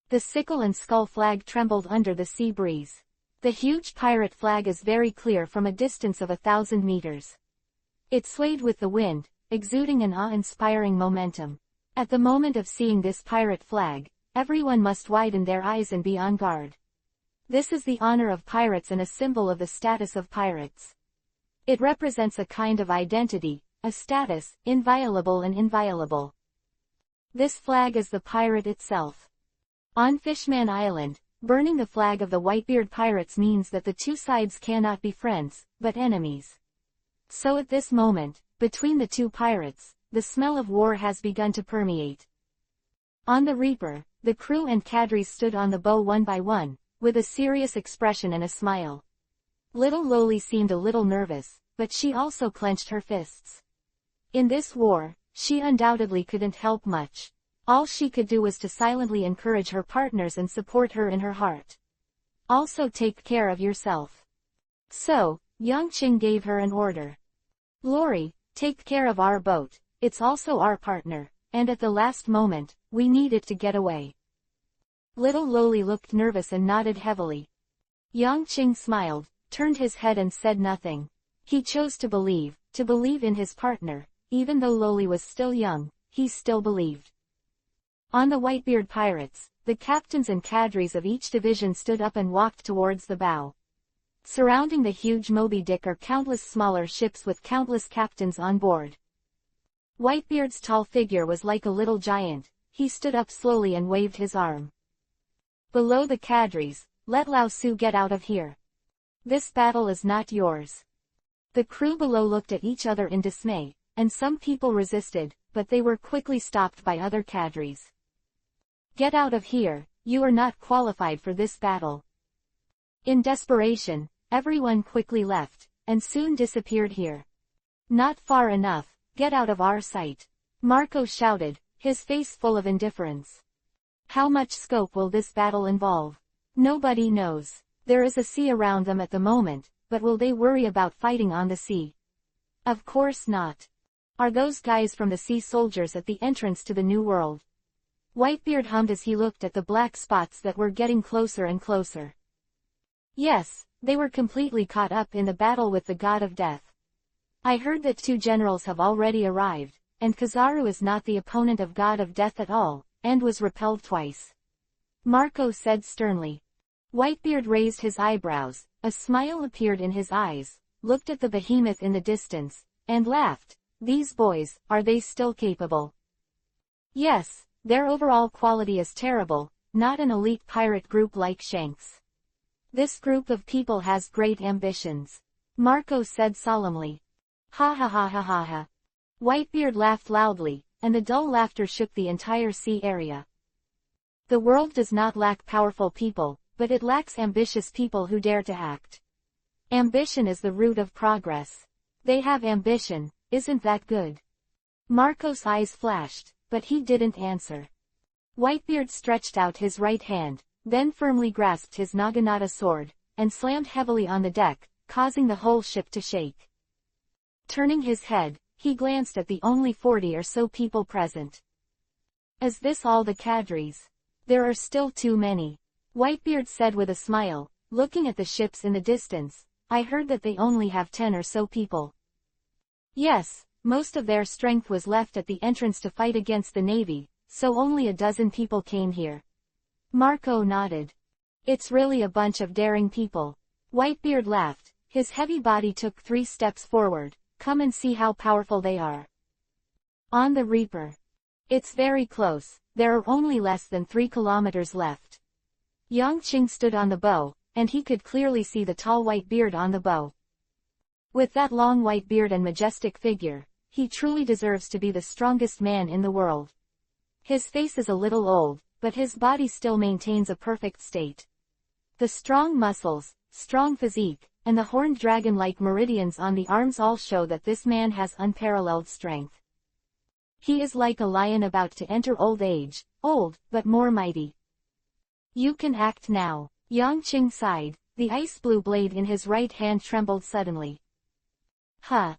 The sickle and skull flag trembled under the sea breeze. The huge pirate flag is very clear from a distance of 1,000 meters. It swayed with the wind, exuding an awe-inspiring momentum. At the moment of seeing this pirate flag, everyone must widen their eyes and be on guard. This is the honor of pirates and a symbol of the status of pirates. It represents a kind of identity, a status, inviolable and inviolable. This flag is the pirate itself. On Fishman Island, burning the flag of the Whitebeard pirates means that the two sides cannot be friends, but enemies. So at this moment, between the two pirates, the smell of war has begun to permeate. On the Reaper, the crew and cadres stood on the bow one by one, with a serious expression and a smile. Little Loli seemed a little nervous, but she also clenched her fists. In this war, she undoubtedly couldn't help much. All she could do was to silently encourage her partners and support her in her heart. Also take care of yourself. So, Yang Qing gave her an order. Lori, take care of our boat, it's also our partner, and at the last moment, we need it to get away. Little Loli looked nervous and nodded heavily. Yang Qing smiled, turned his head and said nothing. He chose to believe in his partner, even though Loli was still young, he still believed. On the Whitebeard pirates, the captains and cadres of each division stood up and walked towards the bow. Surrounding the huge Moby Dick are countless smaller ships with countless captains on board. Whitebeard's tall figure was like a little giant, he stood up slowly and waved his arm. Below the cadres, let Lao Su get out of here. This battle is not yours. The crew below looked at each other in dismay, and some people resisted, but they were quickly stopped by other cadres. Get out of here, you are not qualified for this battle. In desperation, everyone quickly left, and soon disappeared here. Not far enough, get out of our sight. Marco shouted, his face full of indifference. How much scope will this battle involve? Nobody knows. There is a sea around them at the moment, but will they worry about fighting on the sea? Of course not. Are those guys from the sea soldiers at the entrance to the New World? Whitebeard hummed as he looked at the black spots that were getting closer and closer. Yes, they were completely caught up in the battle with the God of Death. I heard that 2 generals have already arrived, and Kizaru is not the opponent of God of Death at all, and was repelled twice. Marco said sternly. Whitebeard raised his eyebrows, a smile appeared in his eyes, looked at the behemoth in the distance, and laughed. These boys, are they still capable? Yes. Their overall quality is terrible, not an elite pirate group like Shanks. This group of people has great ambitions. Marco said solemnly. Ha ha ha ha ha ha. Whitebeard laughed loudly, and the dull laughter shook the entire sea area. The world does not lack powerful people, but it lacks ambitious people who dare to act. Ambition is the root of progress. They have ambition, isn't that good? Marco's eyes flashed, but he didn't answer. Whitebeard stretched out his right hand, then firmly grasped his Naginata sword, and slammed heavily on the deck, causing the whole ship to shake. Turning his head, he glanced at the only 40 or so people present. Is this all the cadres? There are still too many. Whitebeard said with a smile, looking at the ships in the distance. I heard that they only have 10 or so people. Yes. Most of their strength was left at the entrance to fight against the Navy, so only a dozen people came here. Marco nodded. It's really a bunch of daring people. Whitebeard laughed. His heavy body took 3 steps forward. Come and see how powerful they are. On the Reaper. It's very close. There are only less than 3 kilometers left. Yang Qing stood on the bow, and he could clearly see the tall white beard on the bow. With that long white beard and majestic figure, he truly deserves to be the strongest man in the world. His face is a little old, but his body still maintains a perfect state. The strong muscles, strong physique, and the horned dragon-like meridians on the arms all show that this man has unparalleled strength. He is like a lion about to enter old age, old, but more mighty. You can act now. Yang Qing sighed. The ice blue blade in his right hand trembled suddenly. Huh!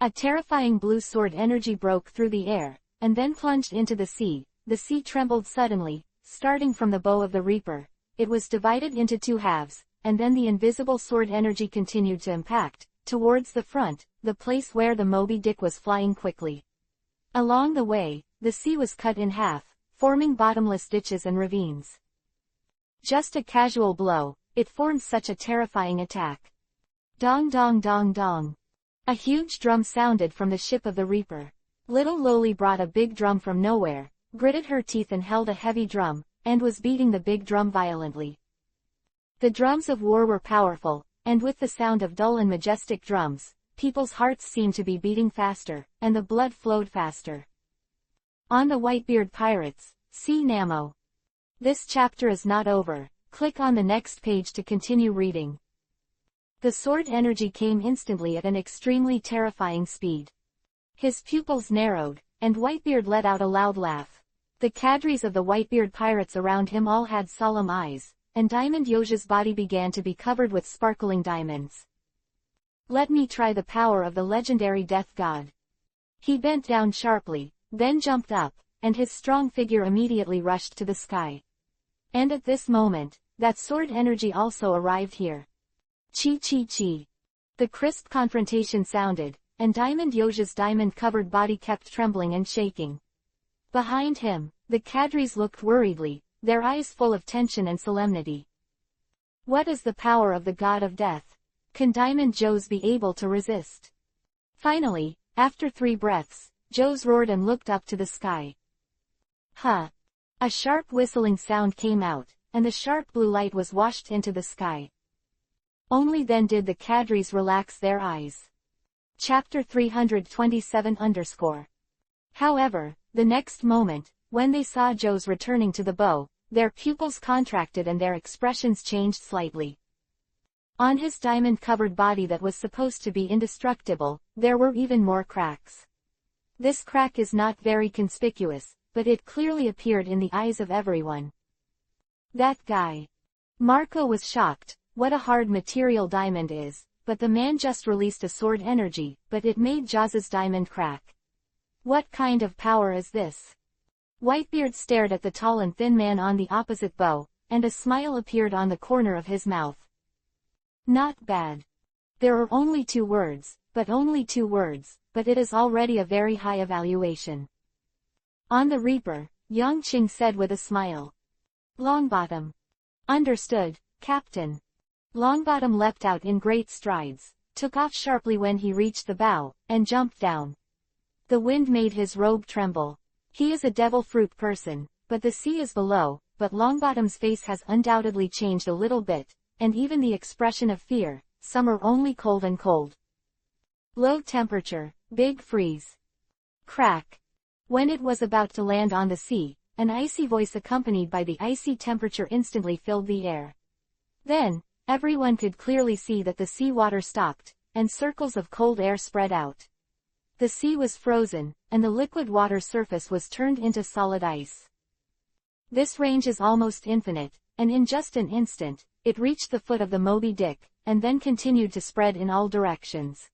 A terrifying blue sword energy broke through the air, and then plunged into the sea. The sea trembled suddenly, starting from the bow of the Reaper. It was divided into 2 halves, and then the invisible sword energy continued to impact, towards the front, the place where the Moby Dick was flying quickly. Along the way, the sea was cut in half, forming bottomless ditches and ravines. Just a casual blow, it formed such a terrifying attack. Dong dong dong dong. A huge drum sounded from the ship of the Reaper. Little Loli brought a big drum from nowhere, gritted her teeth and held a heavy drum, and was beating the big drum violently. The drums of war were powerful, and with the sound of dull and majestic drums, people's hearts seemed to be beating faster, and the blood flowed faster. On the Whitebeard Pirates, see Namo. This chapter is not over. Click on the next page to continue reading. The sword energy came instantly at an extremely terrifying speed. His pupils narrowed, and Whitebeard let out a loud laugh. The cadres of the Whitebeard pirates around him all had solemn eyes, and Diamond Yoja's body began to be covered with sparkling diamonds. Let me try the power of the legendary death god. He bent down sharply, then jumped up, and his strong figure immediately rushed to the sky. And at this moment, that sword energy also arrived here. Chi chi chi. The crisp confrontation sounded, and Diamond Yoja's diamond-covered body kept trembling and shaking. Behind him, the cadres looked worriedly, their eyes full of tension and solemnity. What is the power of the god of death? Can Diamond Joes be able to resist? Finally, after 3 breaths, Joes roared and looked up to the sky. Huh! A sharp whistling sound came out, and the sharp blue light was washed into the sky. Only then did the cadres relax their eyes. Chapter 327 _. However, the next moment, when they saw Joes returning to the bow, their pupils contracted and their expressions changed slightly. On his diamond-covered body that was supposed to be indestructible, there were even more cracks. This crack is not very conspicuous, but it clearly appeared in the eyes of everyone. That guy. Marco was shocked. What a hard material diamond is, but the man just released a sword energy, but it made Jaws's diamond crack. What kind of power is this? Whitebeard stared at the tall and thin man on the opposite bow, and a smile appeared on the corner of his mouth. Not bad. There are only 2 words, but only 2 words, but it is already a very high evaluation. On the Reaper, Yang Qing said with a smile. Longbottom. Understood, Captain. Longbottom leapt out in great strides, took off sharply when he reached the bow, and jumped down. The wind made his robe tremble. He is a devil fruit person, but the sea is below, but Longbottom's face has undoubtedly changed a little bit, and even the expression of fear. Some are only cold and cold. Low temperature, big freeze. Crack. When it was about to land on the sea, an icy voice accompanied by the icy temperature instantly filled the air. Then, everyone could clearly see that the sea water stopped, and circles of cold air spread out. The sea was frozen, and the liquid water surface was turned into solid ice. This range is almost infinite, and in just an instant, it reached the foot of the Moby Dick, and then continued to spread in all directions.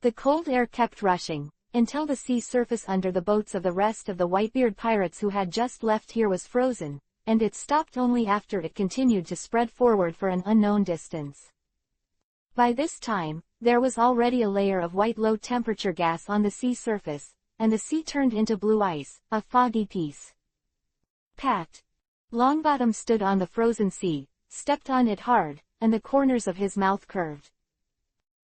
The cold air kept rushing, until the sea surface under the boats of the rest of the Whitebeard pirates who had just left here was frozen, and it stopped only after it continued to spread forward for an unknown distance. By this time, there was already a layer of white low-temperature gas on the sea surface, and the sea turned into blue ice, a foggy piece. Pat. Longbottom stood on the frozen sea, stepped on it hard, and the corners of his mouth curved.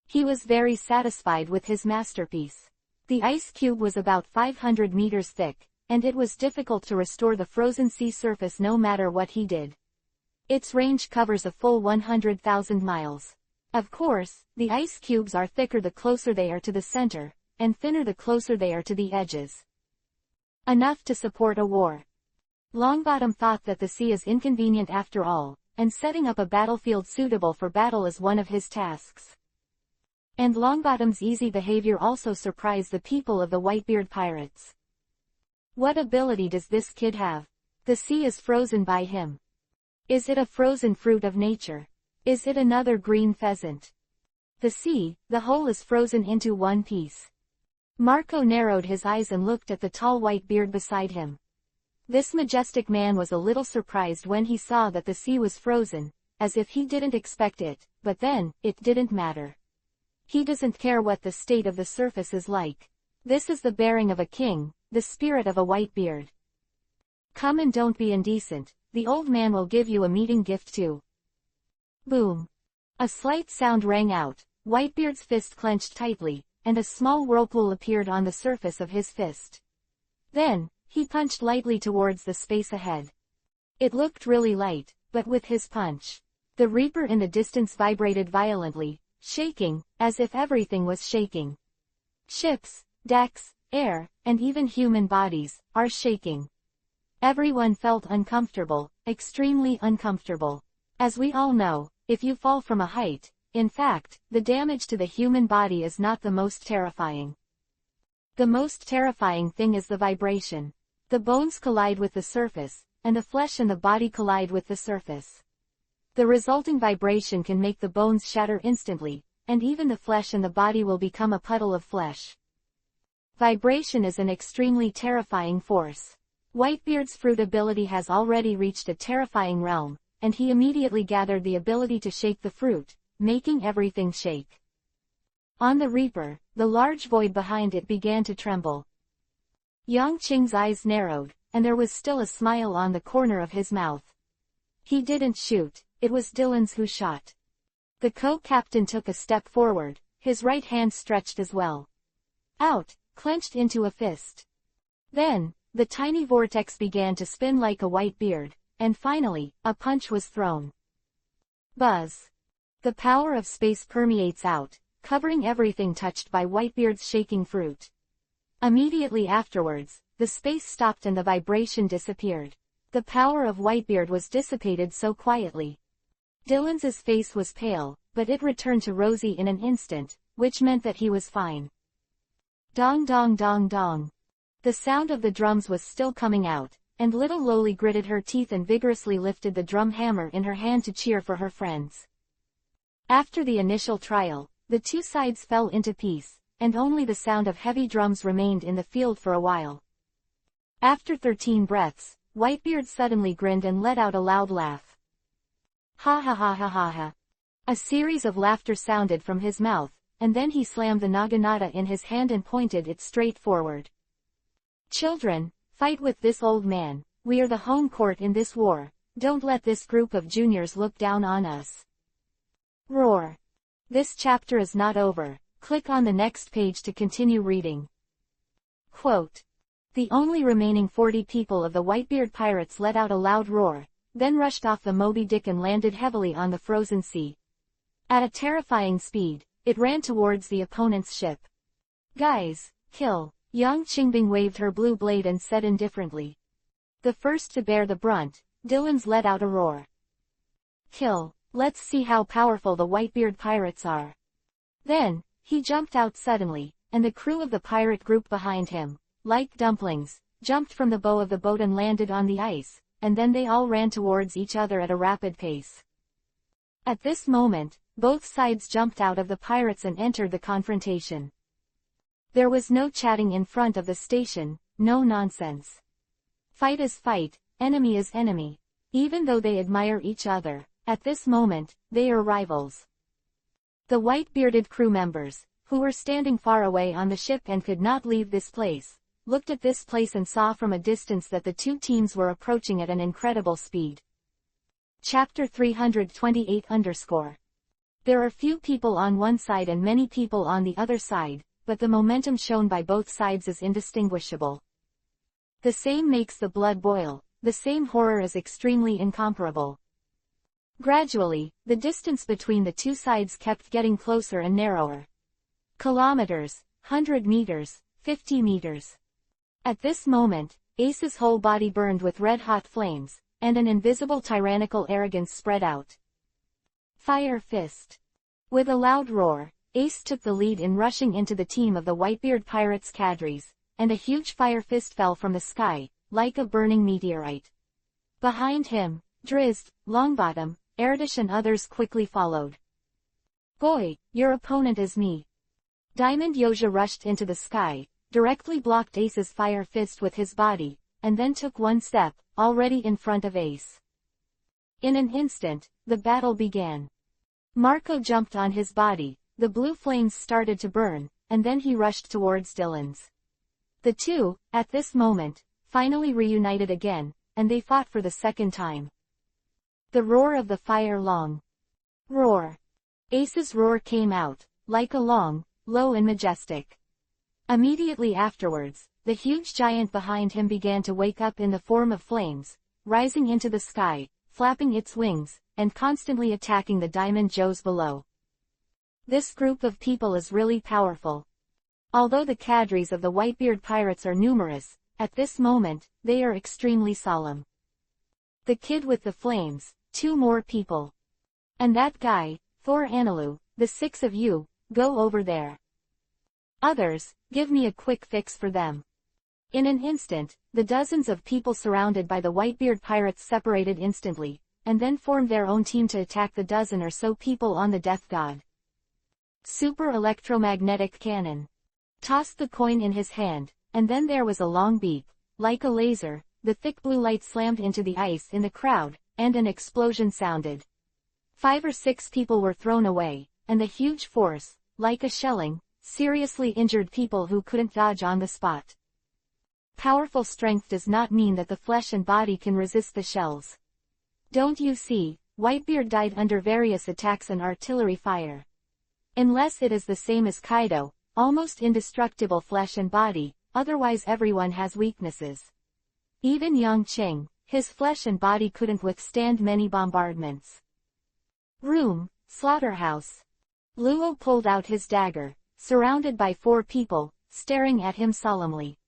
He was very satisfied with his masterpiece. The ice cube was about 500 meters thick, and it was difficult to restore the frozen sea surface no matter what he did. Its range covers a full 100,000 miles. Of course, the ice cubes are thicker the closer they are to the center, and thinner the closer they are to the edges. Enough to support a war. Longbottom thought that the sea is inconvenient after all, and setting up a battlefield suitable for battle is one of his tasks. And Longbottom's easy behavior also surprised the people of the Whitebeard pirates. What ability does this kid have? The sea is frozen by him. Is it a frozen fruit of nature? Is it another green pheasant? The sea, the whole is frozen into one piece. Marco narrowed his eyes and looked at the tall Whitebeard beside him. This majestic man was a little surprised when he saw that the sea was frozen, as if he didn't expect it, but then, it didn't matter. He doesn't care what the state of the surface is like. This is the bearing of a king, the spirit of a Whitebeard. Come and don't be indecent, the old man will give you a meeting gift too. Boom. A slight sound rang out, Whitebeard's fist clenched tightly, and a small whirlpool appeared on the surface of his fist. Then, he punched lightly towards the space ahead. It looked really light, but with his punch, the reaper in the distance vibrated violently, shaking, as if everything was shaking. Ships, decks, air, and even human bodies, are shaking. Everyone felt uncomfortable, extremely uncomfortable. As we all know, if you fall from a height, in fact, the damage to the human body is not the most terrifying. The most terrifying thing is the vibration. The bones collide with the surface, and the flesh and the body collide with the surface. The resulting vibration can make the bones shatter instantly, and even the flesh and the body will become a puddle of flesh. Vibration is an extremely terrifying force. Whitebeard's fruit ability has already reached a terrifying realm, and he immediately gathered the ability to shake the fruit, making everything shake. On the reaper, the large void behind it began to tremble. Yang Qing's eyes narrowed, and there was still a smile on the corner of his mouth. He didn't shoot, it was Dylan's who shot. The co-captain took a step forward, his right hand stretched as well. Out, clenched into a fist. Then, the tiny vortex began to spin like a Whitebeard, and finally, a punch was thrown. Buzz. The power of space permeates out, covering everything touched by Whitebeard's shaking fruit. Immediately afterwards, the space stopped and the vibration disappeared. The power of Whitebeard was dissipated so quietly. Dylan's face was pale, but it returned to rosy in an instant, which meant that he was fine. Dong dong dong dong. The sound of the drums was still coming out, and little Loli gritted her teeth and vigorously lifted the drum hammer in her hand to cheer for her friends. After the initial trial, the two sides fell into peace, and only the sound of heavy drums remained in the field for a while. After 13 breaths, Whitebeard suddenly grinned and let out a loud laugh. Ha ha ha ha ha ha. A series of laughter sounded from his mouth, and then he slammed the naginata in his hand and pointed it straight forward. Children, fight with this old man, we are the home court in this war, don't let this group of juniors look down on us. Roar. This chapter is not over. Click on the next page to continue reading. Quote. The only remaining 40 people of the Whitebeard pirates let out a loud roar, then rushed off the Moby Dick and landed heavily on the frozen sea. At a terrifying speed, it ran towards the opponent's ship. Guys, kill. Yang Qingbing waved her blue blade and said indifferently. The first to bear the brunt, Dylan's let out a roar. Kill. Let's see how powerful the Whitebeard pirates are. Then, he jumped out suddenly, and the crew of the pirate group behind him, like dumplings, jumped from the bow of the boat and landed on the ice, and then they all ran towards each other at a rapid pace. At this moment, both sides jumped out of the pirates and entered the confrontation. There was no chatting in front of the station, no nonsense. Fight is fight, enemy is enemy. Even though they admire each other, at this moment, they are rivals. The white-bearded crew members, who were standing far away on the ship and could not leave this place, looked at this place and saw from a distance that the two teams were approaching at an incredible speed. Chapter 328 _ There are few people on one side and many people on the other side, but the momentum shown by both sides is indistinguishable. The same makes the blood boil, the same horror is extremely incomparable. Gradually, the distance between the two sides kept getting closer and narrower. Kilometers, 100 meters, 50 meters. At this moment, Ace's whole body burned with red-hot flames, and an invisible tyrannical arrogance spread out. Fire Fist. With a loud roar, Ace took the lead in rushing into the team of the Whitebeard pirates' cadres, and a huge fire fist fell from the sky, like a burning meteorite. Behind him, Drizzt, Longbottom, Erdish and others quickly followed. Boy, your opponent is me. Diamond Yoja rushed into the sky, directly blocked Ace's fire fist with his body, and then took one step, already in front of Ace. In an instant, the battle began. Marco jumped on his body, the blue flames started to burn, and then he rushed towards Dylan's. The two, at this moment, finally reunited again, and they fought for the second time. The roar of the fire long. Roar. Ace's roar came out, like a long, low and majestic. Immediately afterwards, the huge giant behind him began to wake up in the form of flames, rising into the sky, flapping its wings, and constantly attacking the Diamond Joes below. This group of people is really powerful. Although the cadres of the Whitebeard pirates are numerous, at this moment, they are extremely solemn. The kid with the flames, 2 more people. And that guy, Thor Anilu, the 6 of you, go over there. Others, give me a quick fix for them. In an instant, the dozens of people surrounded by the Whitebeard pirates separated instantly, and then formed their own team to attack the dozen or so people on the Death God. Super electromagnetic cannon. Tossed the coin in his hand, and then there was a long beep. Like a laser, the thick blue light slammed into the ice in the crowd, and an explosion sounded. 5 or 6 people were thrown away, and the huge force, like a shelling, seriously injured people who couldn't dodge on the spot. Powerful strength does not mean that the flesh and body can resist the shells. Don't you see, Whitebeard died under various attacks and artillery fire. Unless it is the same as Kaido, almost indestructible flesh and body, otherwise everyone has weaknesses. Even Yongqing, his flesh and body couldn't withstand many bombardments. Room, slaughterhouse. Luo pulled out his dagger, surrounded by 4 people, staring at him solemnly.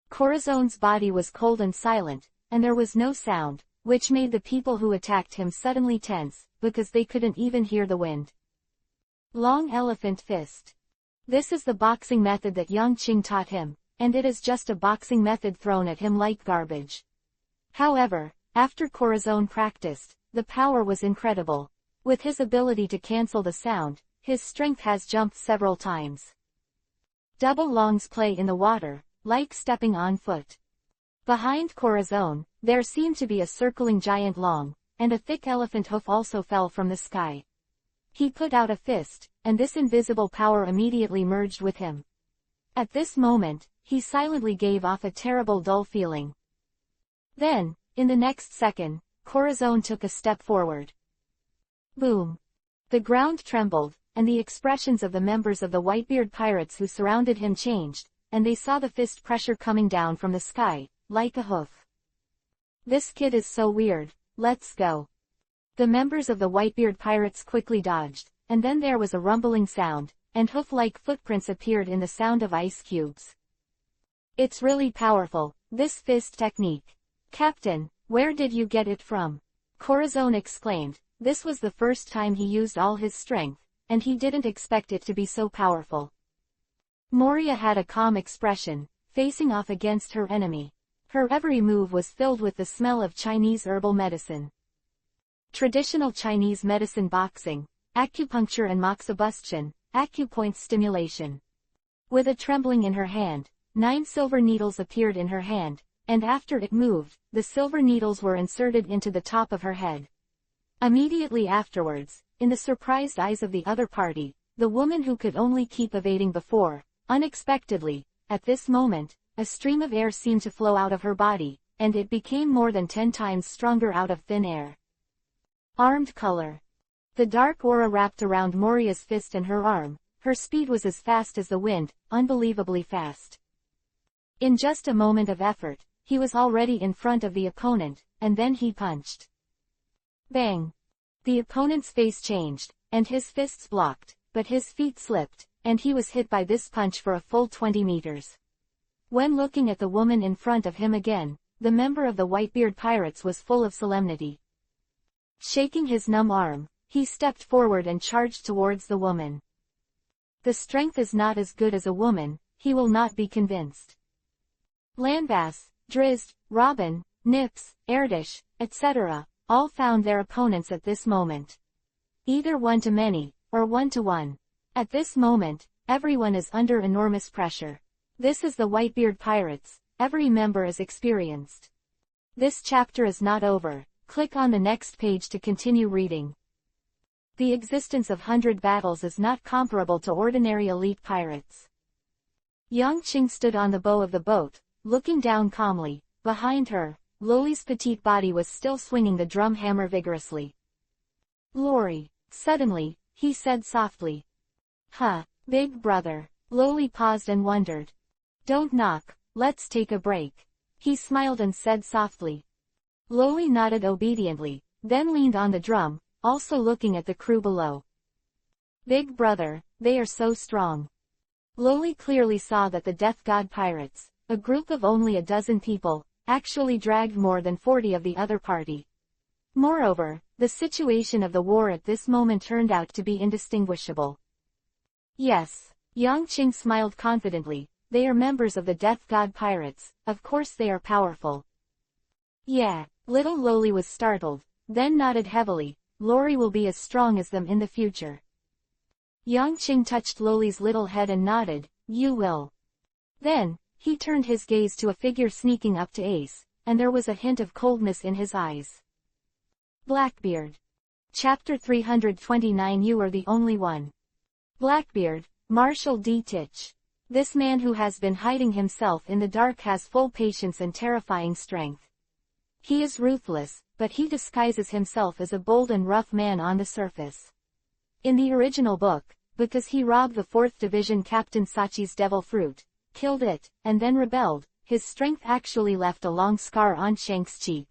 Corazone's body was cold and silent, and there was no sound, which made the people who attacked him suddenly tense, because they couldn't even hear the wind. Long Elephant Fist. This is the boxing method that Yongqing taught him, and it is just a boxing method thrown at him like garbage. However, after Corazon practiced, the power was incredible. With his ability to cancel the sound, his strength has jumped several times. Double Long's play in the water, like stepping on foot. Behind Corazon, there seemed to be a circling giant Long, and a thick elephant hoof also fell from the sky. He put out a fist, and this invisible power immediately merged with him. At this moment, he silently gave off a terrible dull feeling. Then, in the next second, Corazon took a step forward. Boom! The ground trembled, and the expressions of the members of the Whitebeard pirates who surrounded him changed, and they saw the fist pressure coming down from the sky, like a hoof. This kid is so weird, let's go. The members of the Whitebeard pirates quickly dodged, and then there was a rumbling sound, and hoof-like footprints appeared in the sound of ice cubes. It's really powerful, this fist technique. Captain, where did you get it from? Corazon exclaimed. This was the first time he used all his strength, and he didn't expect it to be so powerful. Moria had a calm expression, facing off against her enemy. Her every move was filled with the smell of Chinese herbal medicine. Traditional Chinese medicine boxing, acupuncture and moxibustion, acupoint stimulation. With a trembling in her hand, 9 silver needles appeared in her hand, and after it moved, the silver needles were inserted into the top of her head. Immediately afterwards, in the surprised eyes of the other party, the woman who could only keep evading before, unexpectedly, at this moment, a stream of air seemed to flow out of her body, and it became more than 10 times stronger out of thin air. Armed color. The dark aura wrapped around Moria's fist and her arm. Her speed was as fast as the wind, unbelievably fast. In just a moment of effort, he was already in front of the opponent, and then he punched. Bang! The opponent's face changed, and his fists blocked, but his feet slipped, and he was hit by this punch for a full 20 meters. When looking at the woman in front of him again, the member of the Whitebeard Pirates was full of solemnity. Shaking his numb arm, he stepped forward and charged towards the woman. The strength is not as good as a woman, he will not be convinced. Landbass, Drizzt, Robin, Nips, Erdish, etc., all found their opponents at this moment. Either 1-to-many, or 1-to-1. At this moment, everyone is under enormous pressure. This is the Whitebeard Pirates, every member is experienced. This chapter is not over, click on the next page to continue reading. The existence of 100 battles is not comparable to ordinary elite pirates. Yang Qing stood on the bow of the boat, looking down calmly. Behind her, Loli's petite body was still swinging the drum hammer vigorously. Lori. Suddenly, he said softly. Huh, big brother. Loli paused and wondered. Don't knock, let's take a break. He smiled and said softly. Loli nodded obediently, then leaned on the drum, also looking at the crew below. Big brother, they are so strong. Loli clearly saw that the Death God Pirates, a group of only a dozen people, actually dragged more than 40 of the other party. Moreover, the situation of the war at this moment turned out to be indistinguishable. Yes, Yang Qing smiled confidently, they are members of the Death God Pirates, of course they are powerful. Yeah, little Loli was startled, then nodded heavily, Lori will be as strong as them in the future. Yang Qing touched Loli's little head and nodded, you will. Then, he turned his gaze to a figure sneaking up to Ace, and there was a hint of coldness in his eyes. Blackbeard. Chapter 329 You are the only one. Blackbeard, Marshall D. Titch. This man who has been hiding himself in the dark has full patience and terrifying strength. He is ruthless, but he disguises himself as a bold and rough man on the surface. In the original book, because he robbed the 4th Division Captain Sachi's devil fruit, killed it, and then rebelled, his strength actually left a long scar on Shank's cheek.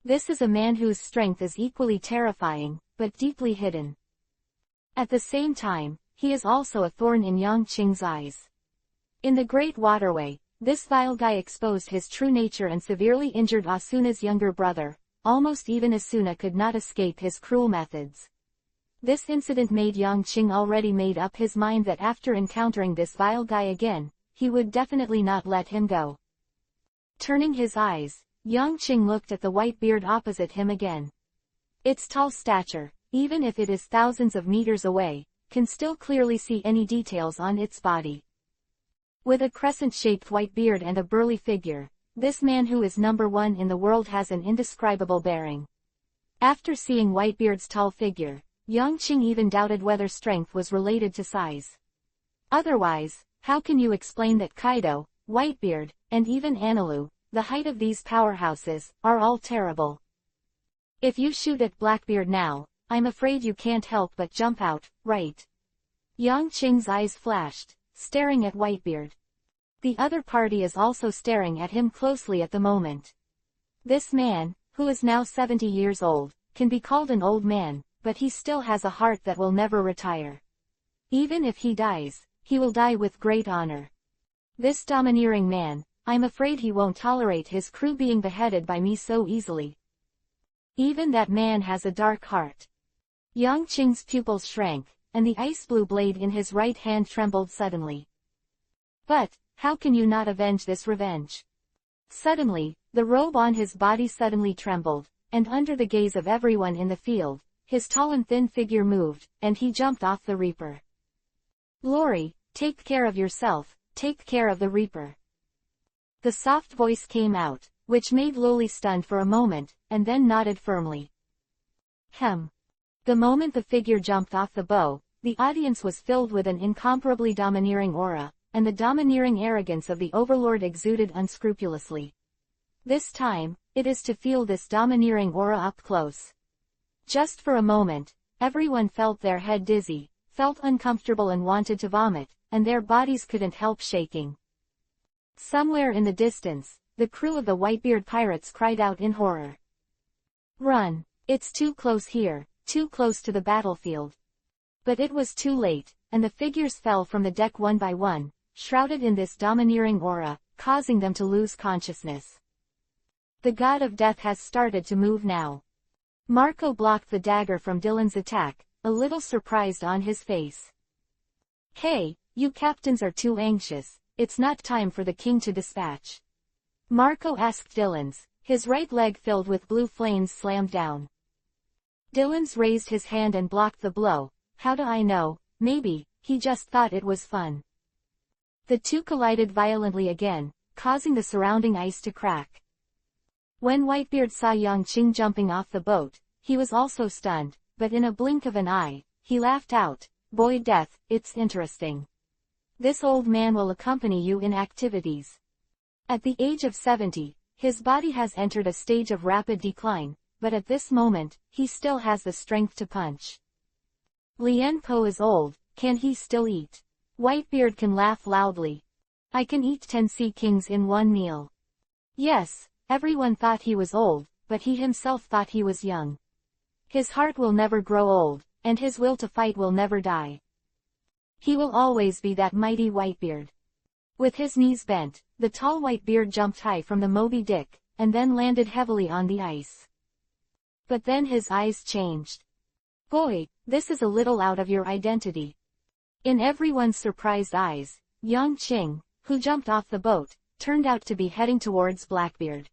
This is a man whose strength is equally terrifying, but deeply hidden. At the same time, he is also a thorn in Yang Qing's eyes. In the Great Waterway, this vile guy exposed his true nature and severely injured Asuna's younger brother. Almost even Asuna could not escape his cruel methods. This incident made Yang Qing already made up his mind that after encountering this vile guy again, he would definitely not let him go. Turning his eyes, Yang Qing looked at the white beard opposite him again. Its tall stature, even if it is thousands of meters away, can still clearly see any details on its body. With a crescent-shaped white beard and a burly figure, this man who is number 1 in the world has an indescribable bearing. After seeing Whitebeard's tall figure, Yang Qing even doubted whether strength was related to size. Otherwise, how can you explain that Kaido, Whitebeard, and even Anilu, the height of these powerhouses, are all terrible? If you shoot at Blackbeard now, I'm afraid you can't help but jump out, right? Yang Qing's eyes flashed, staring at Whitebeard. The other party is also staring at him closely at the moment. This man, who is now 70 years old, can be called an old man, but he still has a heart that will never retire. Even if he dies, he will die with great honor. This domineering man, I'm afraid he won't tolerate his crew being beheaded by me so easily. Even that man has a dark heart. Yang Qing's pupils shrank, and the ice blue blade in his right hand trembled suddenly. But, how can you not avenge this revenge? Suddenly, the robe on his body suddenly trembled, and under the gaze of everyone in the field, his tall and thin figure moved, and he jumped off the Reaper. Lori, take care of yourself, take care of the Reaper. The soft voice came out, which made Loli stunned for a moment, and then nodded firmly. Hem. The moment the figure jumped off the bow, the audience was filled with an incomparably domineering aura, and the domineering arrogance of the overlord exuded unscrupulously. This time, it is to feel this domineering aura up close. Just for a moment, everyone felt their head dizzy, felt uncomfortable and wanted to vomit, and their bodies couldn't help shaking. Somewhere in the distance, the crew of the Whitebeard pirates cried out in horror. "Run! It's too close here, too close to the battlefield." But it was too late, and the figures fell from the deck one by one, shrouded in this domineering aura, causing them to lose consciousness. The god of death has started to move now. Marco blocked the dagger from Dylan's attack, a little surprised on his face. "Hey, you captains are too anxious, it's not time for the king to dispatch." Marco asked Dylan's, his right leg filled with blue flames slammed down. Dylan's raised his hand and blocked the blow. "How do I know? Maybe, he just thought it was fun." The two collided violently again, causing the surrounding ice to crack. When Whitebeard saw Yangqing jumping off the boat, he was also stunned, but in a blink of an eye, he laughed out, "Boy Death, it's interesting. This old man will accompany you in activities." At the age of 70, his body has entered a stage of rapid decline, but at this moment, he still has the strength to punch. Lian Po is old, can he still eat? Whitebeard can laugh loudly. "I can eat 10 sea kings in one meal." Yes, everyone thought he was old, but he himself thought he was young. His heart will never grow old, and his will to fight will never die. He will always be that mighty Whitebeard. With his knees bent, the tall Whitebeard jumped high from the Moby Dick, and then landed heavily on the ice. But then his eyes changed. "Boy, this is a little out of your identity." In everyone's surprised eyes, Yangqing, who jumped off the boat, turned out to be heading towards Blackbeard.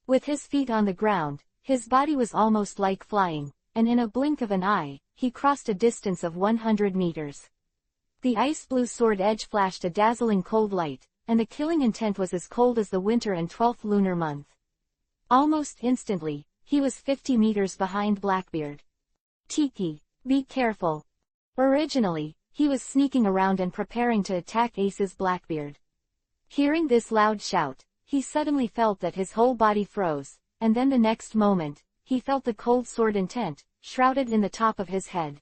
With his feet on the ground, his body was almost like flying, and in a blink of an eye, he crossed a distance of 100 meters. The ice-blue sword edge flashed a dazzling cold light, and the killing intent was as cold as the winter and 12th lunar month. Almost instantly, he was 50 meters behind Blackbeard. "Tiki, be careful." Originally, he was sneaking around and preparing to attack Ace's Blackbeard. Hearing this loud shout, he suddenly felt that his whole body froze, and then the next moment, he felt the cold sword intent, shrouded in the top of his head.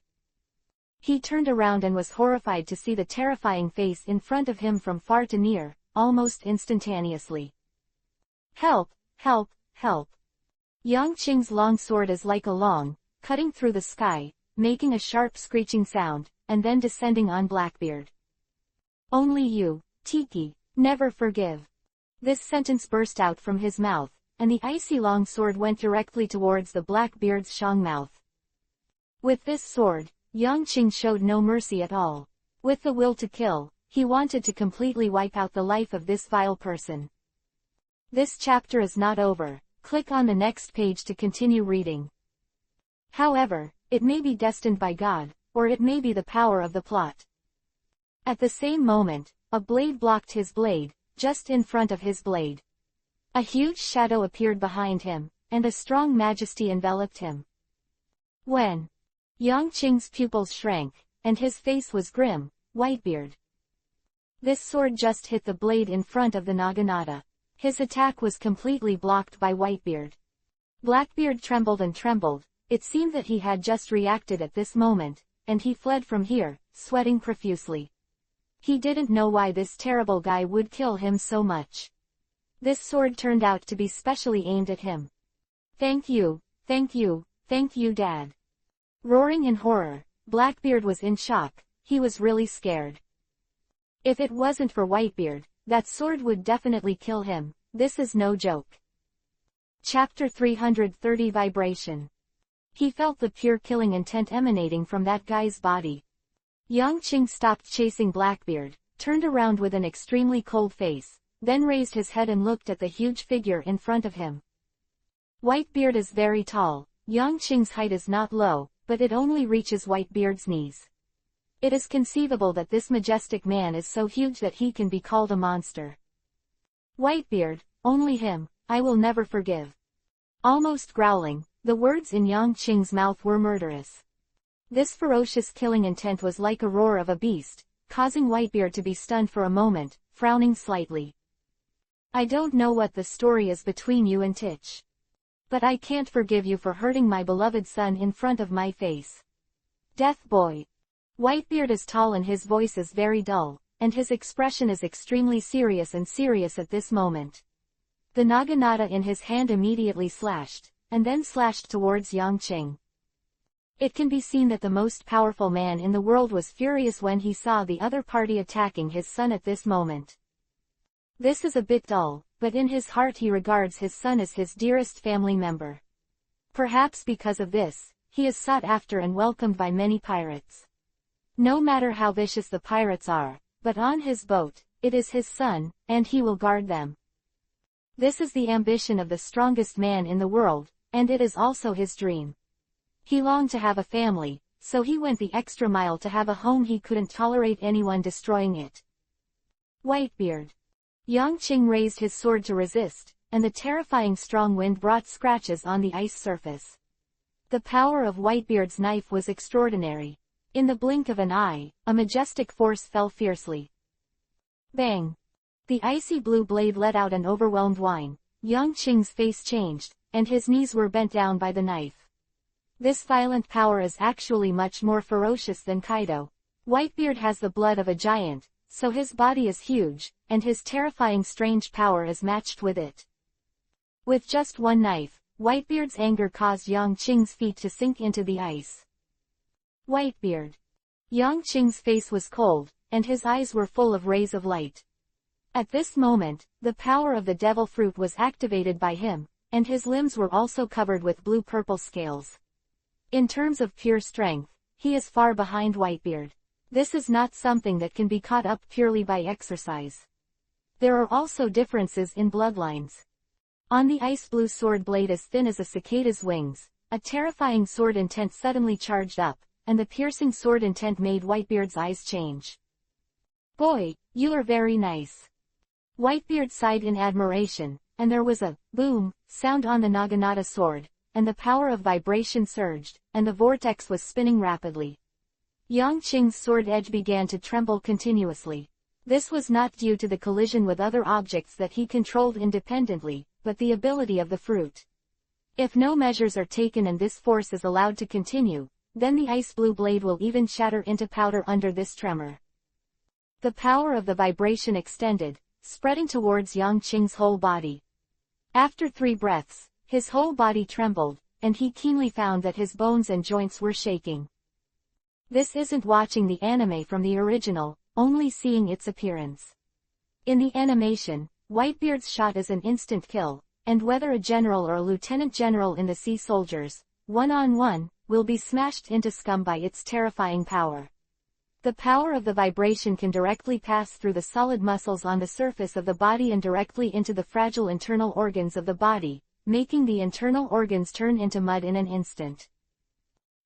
He turned around and was horrified to see the terrifying face in front of him from far to near, almost instantaneously. "Help, help, help." Yangqing's long sword is like a long, cutting through the sky, making a sharp screeching sound, and then descending on Blackbeard. "Only you, Tiki, never forgive." This sentence burst out from his mouth, and the icy long sword went directly towards the Blackbeard's shang mouth. With this sword, Yangqing showed no mercy at all. With the will to kill, he wanted to completely wipe out the life of this vile person. This chapter is not over. Click on the next page to continue reading. However, it may be destined by God, or it may be the power of the plot. At the same moment, a blade blocked his blade, just in front of his blade. A huge shadow appeared behind him, and a strong majesty enveloped him. When Yangqing's pupils shrank, and his face was grim, Whitebeard. This sword just hit the blade in front of the Naginata. His attack was completely blocked by Whitebeard. Blackbeard trembled and trembled. It seemed that he had just reacted at this moment, and he fled from here, sweating profusely. He didn't know why this terrible guy would kill him so much. This sword turned out to be specially aimed at him. "Thank you, thank you, thank you, Dad." Roaring in horror, Blackbeard was in shock. He was really scared. If it wasn't for Whitebeard, that sword would definitely kill him. This is no joke. Chapter 330 Vibration. He felt the pure killing intent emanating from that guy's body. Yangqing stopped chasing Blackbeard, turned around with an extremely cold face, then raised his head and looked at the huge figure in front of him. Whitebeard is very tall. Yangqing's height is not low, but it only reaches Whitebeard's knees. It is conceivable that this majestic man is so huge that he can be called a monster. "Whitebeard, only him, I will never forgive." Almost growling, the words in Yangqing's mouth were murderous. This ferocious killing intent was like a roar of a beast, causing Whitebeard to be stunned for a moment, frowning slightly. I don't know what the story is between you and Titch. But I can't forgive you for hurting my beloved son in front of my face. Death boy. Whitebeard is tall and his voice is very dull, and his expression is extremely serious at this moment. The naginata in his hand immediately slashed, and then slashed towards Yang Qing. It can be seen that the most powerful man in the world was furious when he saw the other party attacking his son at this moment. This is a bit dull, but in his heart he regards his son as his dearest family member. Perhaps because of this, he is sought after and welcomed by many pirates. No matter how vicious the pirates are, but on his boat, it is his son, and he will guard them. This is the ambition of the strongest man in the world, and it is also his dream. He longed to have a family, so he went the extra mile to have a home. He couldn't tolerate anyone destroying it. Whitebeard. Yang Qing raised his sword to resist, and the terrifying strong wind brought scratches on the ice surface. The power of Whitebeard's knife was extraordinary. In the blink of an eye, a majestic force fell fiercely. Bang! The icy blue blade let out an overwhelmed whine. Yang Qing's face changed, and his knees were bent down by the knife. This violent power is actually much more ferocious than Kaido. Whitebeard has the blood of a giant, so his body is huge, and his terrifying strange power is matched with it. With just one knife, Whitebeard's anger caused Yang Qing's feet to sink into the ice. Whitebeard. Yang Qing's face was cold, and his eyes were full of rays of light. At this moment, the power of the devil fruit was activated by him, and his limbs were also covered with blue-purple scales. In terms of pure strength, he is far behind Whitebeard. This is not something that can be caught up purely by exercise. There are also differences in bloodlines. On the ice-blue sword blade as thin as a cicada's wings, a terrifying sword intent suddenly charged up, and the piercing sword intent made Whitebeard's eyes change. Boy, you are very nice. Whitebeard sighed in admiration, and there was a boom sound on the naginata sword, and the power of vibration surged, and the vortex was spinning rapidly. Yang Qing's sword edge began to tremble continuously. This was not due to the collision with other objects that he controlled independently, but the ability of the fruit. If no measures are taken and this force is allowed to continue, then the ice-blue blade will even shatter into powder under this tremor. The power of the vibration extended, spreading towards Yang Qing's whole body. After 3 breaths, his whole body trembled, and he keenly found that his bones and joints were shaking. This isn't watching the anime from the original, only seeing its appearance. In the animation, Whitebeard's shot is an instant kill, and whether a general or a lieutenant general in the sea soldiers, one-on-one, will be smashed into scum by its terrifying power. The power of the vibration can directly pass through the solid muscles on the surface of the body and directly into the fragile internal organs of the body, making the internal organs turn into mud in an instant.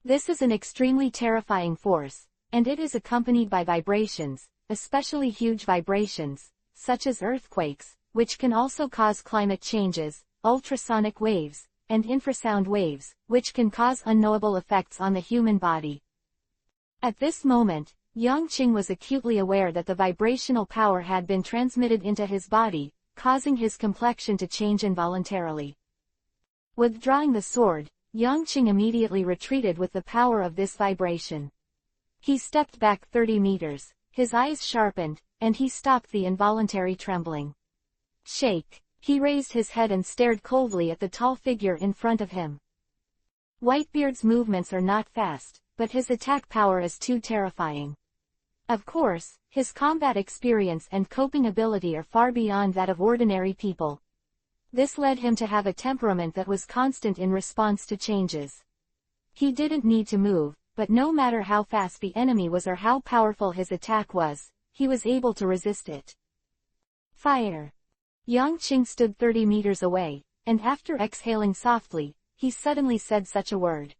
This is an extremely terrifying force, and it is accompanied by vibrations, especially huge vibrations, such as earthquakes, which can also cause climate changes, ultrasonic waves, and infrasound waves, which can cause unknowable effects on the human body. At this moment, Yang Qing was acutely aware that the vibrational power had been transmitted into his body, causing his complexion to change involuntarily. Withdrawing the sword, Yang Qing immediately retreated with the power of this vibration. He stepped back 30 meters, his eyes sharpened, and he stopped the involuntary trembling. Shake! He raised his head and stared coldly at the tall figure in front of him. Whitebeard's movements are not fast, but his attack power is too terrifying. Of course, his combat experience and coping ability are far beyond that of ordinary people. This led him to have a temperament that was constant in response to changes. He didn't need to move, but no matter how fast the enemy was or how powerful his attack was, he was able to resist it. Fire! Yang Qing stood 30 meters away, and after exhaling softly, he suddenly said such a word.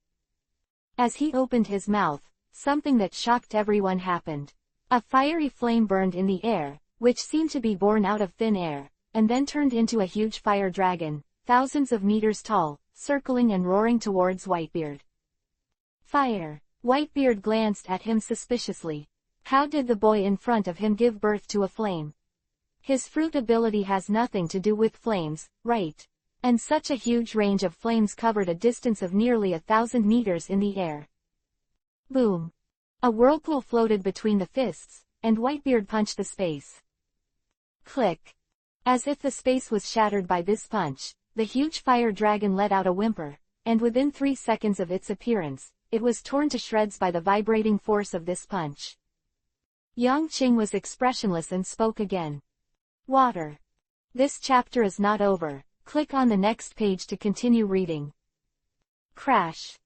As he opened his mouth, something that shocked everyone happened. A fiery flame burned in the air, which seemed to be born out of thin air, and then turned into a huge fire dragon, thousands of meters tall, circling and roaring towards Whitebeard. Fire! Whitebeard glanced at him suspiciously. How did the boy in front of him give birth to a flame? His fruit ability has nothing to do with flames, right? And such a huge range of flames covered a distance of nearly 1,000 meters in the air. Boom! A whirlpool floated between the fists, and Whitebeard punched the space. Click! As if the space was shattered by this punch, the huge fire dragon let out a whimper, and within 3 seconds of its appearance, it was torn to shreds by the vibrating force of this punch. Yang Qing was expressionless and spoke again. Water. This chapter is not over. Click on the next page to continue reading. Crash.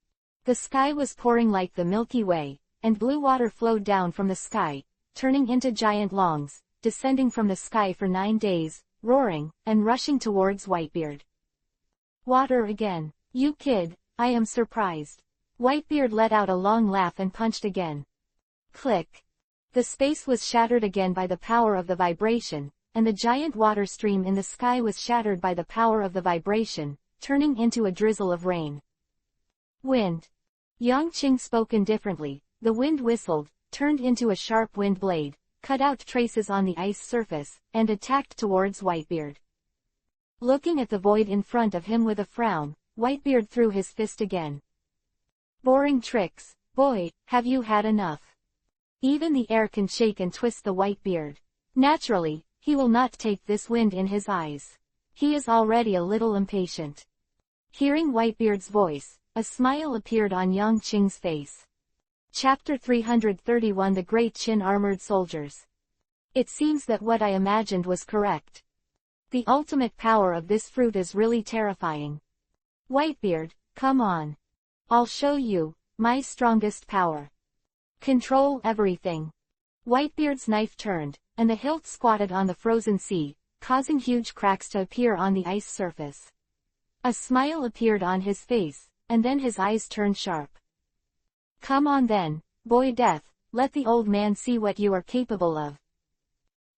The sky was pouring like the Milky Way, and blue water flowed down from the sky, turning into giant longs, descending from the sky for 9 days, roaring, and rushing towards Whitebeard. Water again. You kid, I am surprised. Whitebeard let out a long laugh and punched again. Click. The space was shattered again by the power of the vibration, and the giant water stream in the sky was shattered by the power of the vibration, turning into a drizzle of rain. Wind. Yang Qing spoke indifferently. The wind whistled, turned into a sharp wind blade, cut out traces on the ice surface, and attacked towards Whitebeard. Looking at the void in front of him with a frown, Whitebeard threw his fist again. Boring tricks, boy, have you had enough? Even the air can shake and twist the Whitebeard. Naturally, he will not take this wind in his eyes. He is already a little impatient. Hearing Whitebeard's voice, a smile appeared on Yang Qing's face. Chapter 331 The Great Qin Armored Soldiers. It seems that what I imagined was correct. The ultimate power of this fruit is really terrifying. Whitebeard, come on. I'll show you, my strongest power. Control everything. Whitebeard's knife turned, and the hilt squatted on the frozen sea, causing huge cracks to appear on the ice surface. A smile appeared on his face, and then his eyes turned sharp. Come on then, boy Death, let the old man see what you are capable of.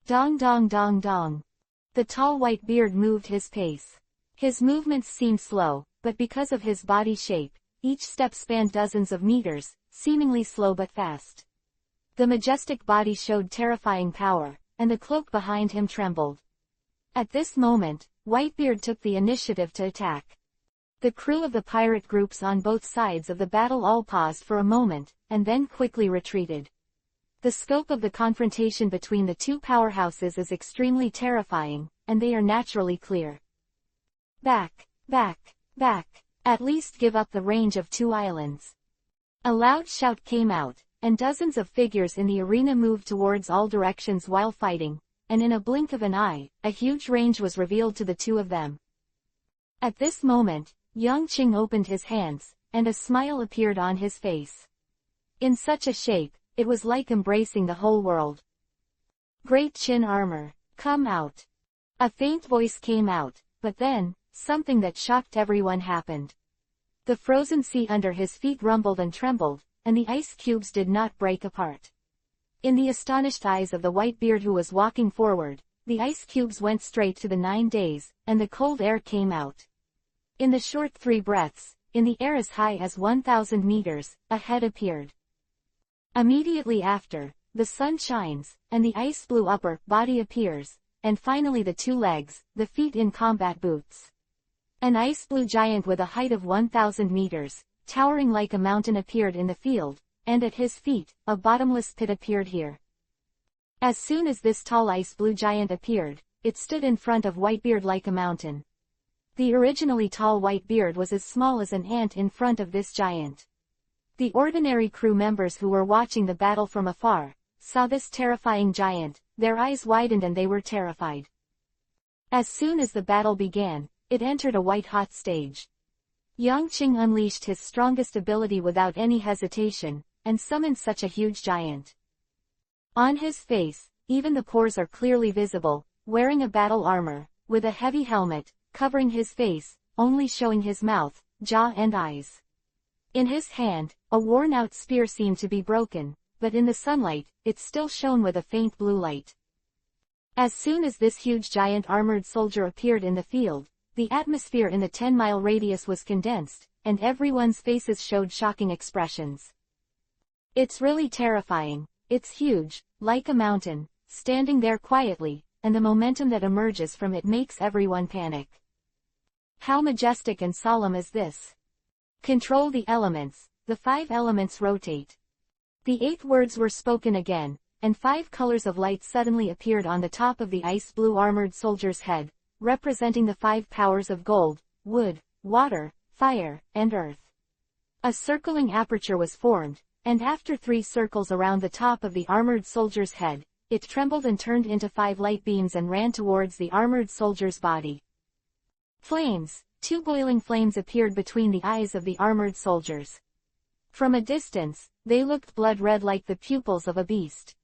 Dong dong dong dong. The tall Whitebeard moved his pace. His movements seemed slow, but because of his body shape, each step spanned dozens of meters, seemingly slow but fast. The majestic body showed terrifying power, and the cloak behind him trembled. At this moment, Whitebeard took the initiative to attack. The crew of the pirate groups on both sides of the battle all paused for a moment, and then quickly retreated. The scope of the confrontation between the two powerhouses is extremely terrifying, and they are naturally clear. Back, back, back, at least give up the range of 2 islands. A loud shout came out, and dozens of figures in the arena moved towards all directions while fighting, and in a blink of an eye, a huge range was revealed to the two of them. At this moment, Yang Qing opened his hands, and a smile appeared on his face. In such a shape, it was like embracing the whole world. Great Qin armor, come out. A faint voice came out, but then, something that shocked everyone happened. The frozen sea under his feet rumbled and trembled, and the ice cubes did not break apart. In the astonished eyes of the Whitebeard who was walking forward, the ice cubes went straight to the 9 days, and the cold air came out. In the short 3 breaths, in the air as high as 1,000 meters, a head appeared. Immediately after, the sun shines, and the ice blue upper body appears, and finally the 2 legs, the feet in combat boots. An ice blue giant with a height of 1,000 meters, towering like a mountain appeared in the field, and at his feet, a bottomless pit appeared here. As soon as this tall ice blue giant appeared, it stood in front of Whitebeard like a mountain. The originally tall Whitebeard was as small as an ant in front of this giant. The ordinary crew members who were watching the battle from afar, saw this terrifying giant, their eyes widened and they were terrified. As soon as the battle began, it entered a white-hot stage. Yang Qing unleashed his strongest ability without any hesitation, and summoned such a huge giant. On his face, even the pores are clearly visible, wearing a battle armor, with a heavy helmet, covering his face, only showing his mouth, jaw and eyes. In his hand, a worn-out spear seemed to be broken, but in the sunlight, it still shone with a faint blue light. As soon as this huge giant armored soldier appeared in the field, the atmosphere in the 10-mile radius was condensed, and everyone's faces showed shocking expressions. It's really terrifying. It's huge, like a mountain, standing there quietly, and the momentum that emerges from it makes everyone panic. How majestic and solemn is this? Control the elements. The 5 elements rotate. The 8 words were spoken again, and 5 colors of light suddenly appeared on the top of the ice blue armored soldier's head, representing the 5 powers of gold, wood, water, fire, and earth. A circling aperture was formed, and after 3 circles around the top of the armored soldier's head, it trembled and turned into 5 light beams and ran towards the armored soldier's body. Flames. 2 boiling flames appeared between the eyes of the armored soldiers. From a distance, they looked blood-red like the pupils of a beast.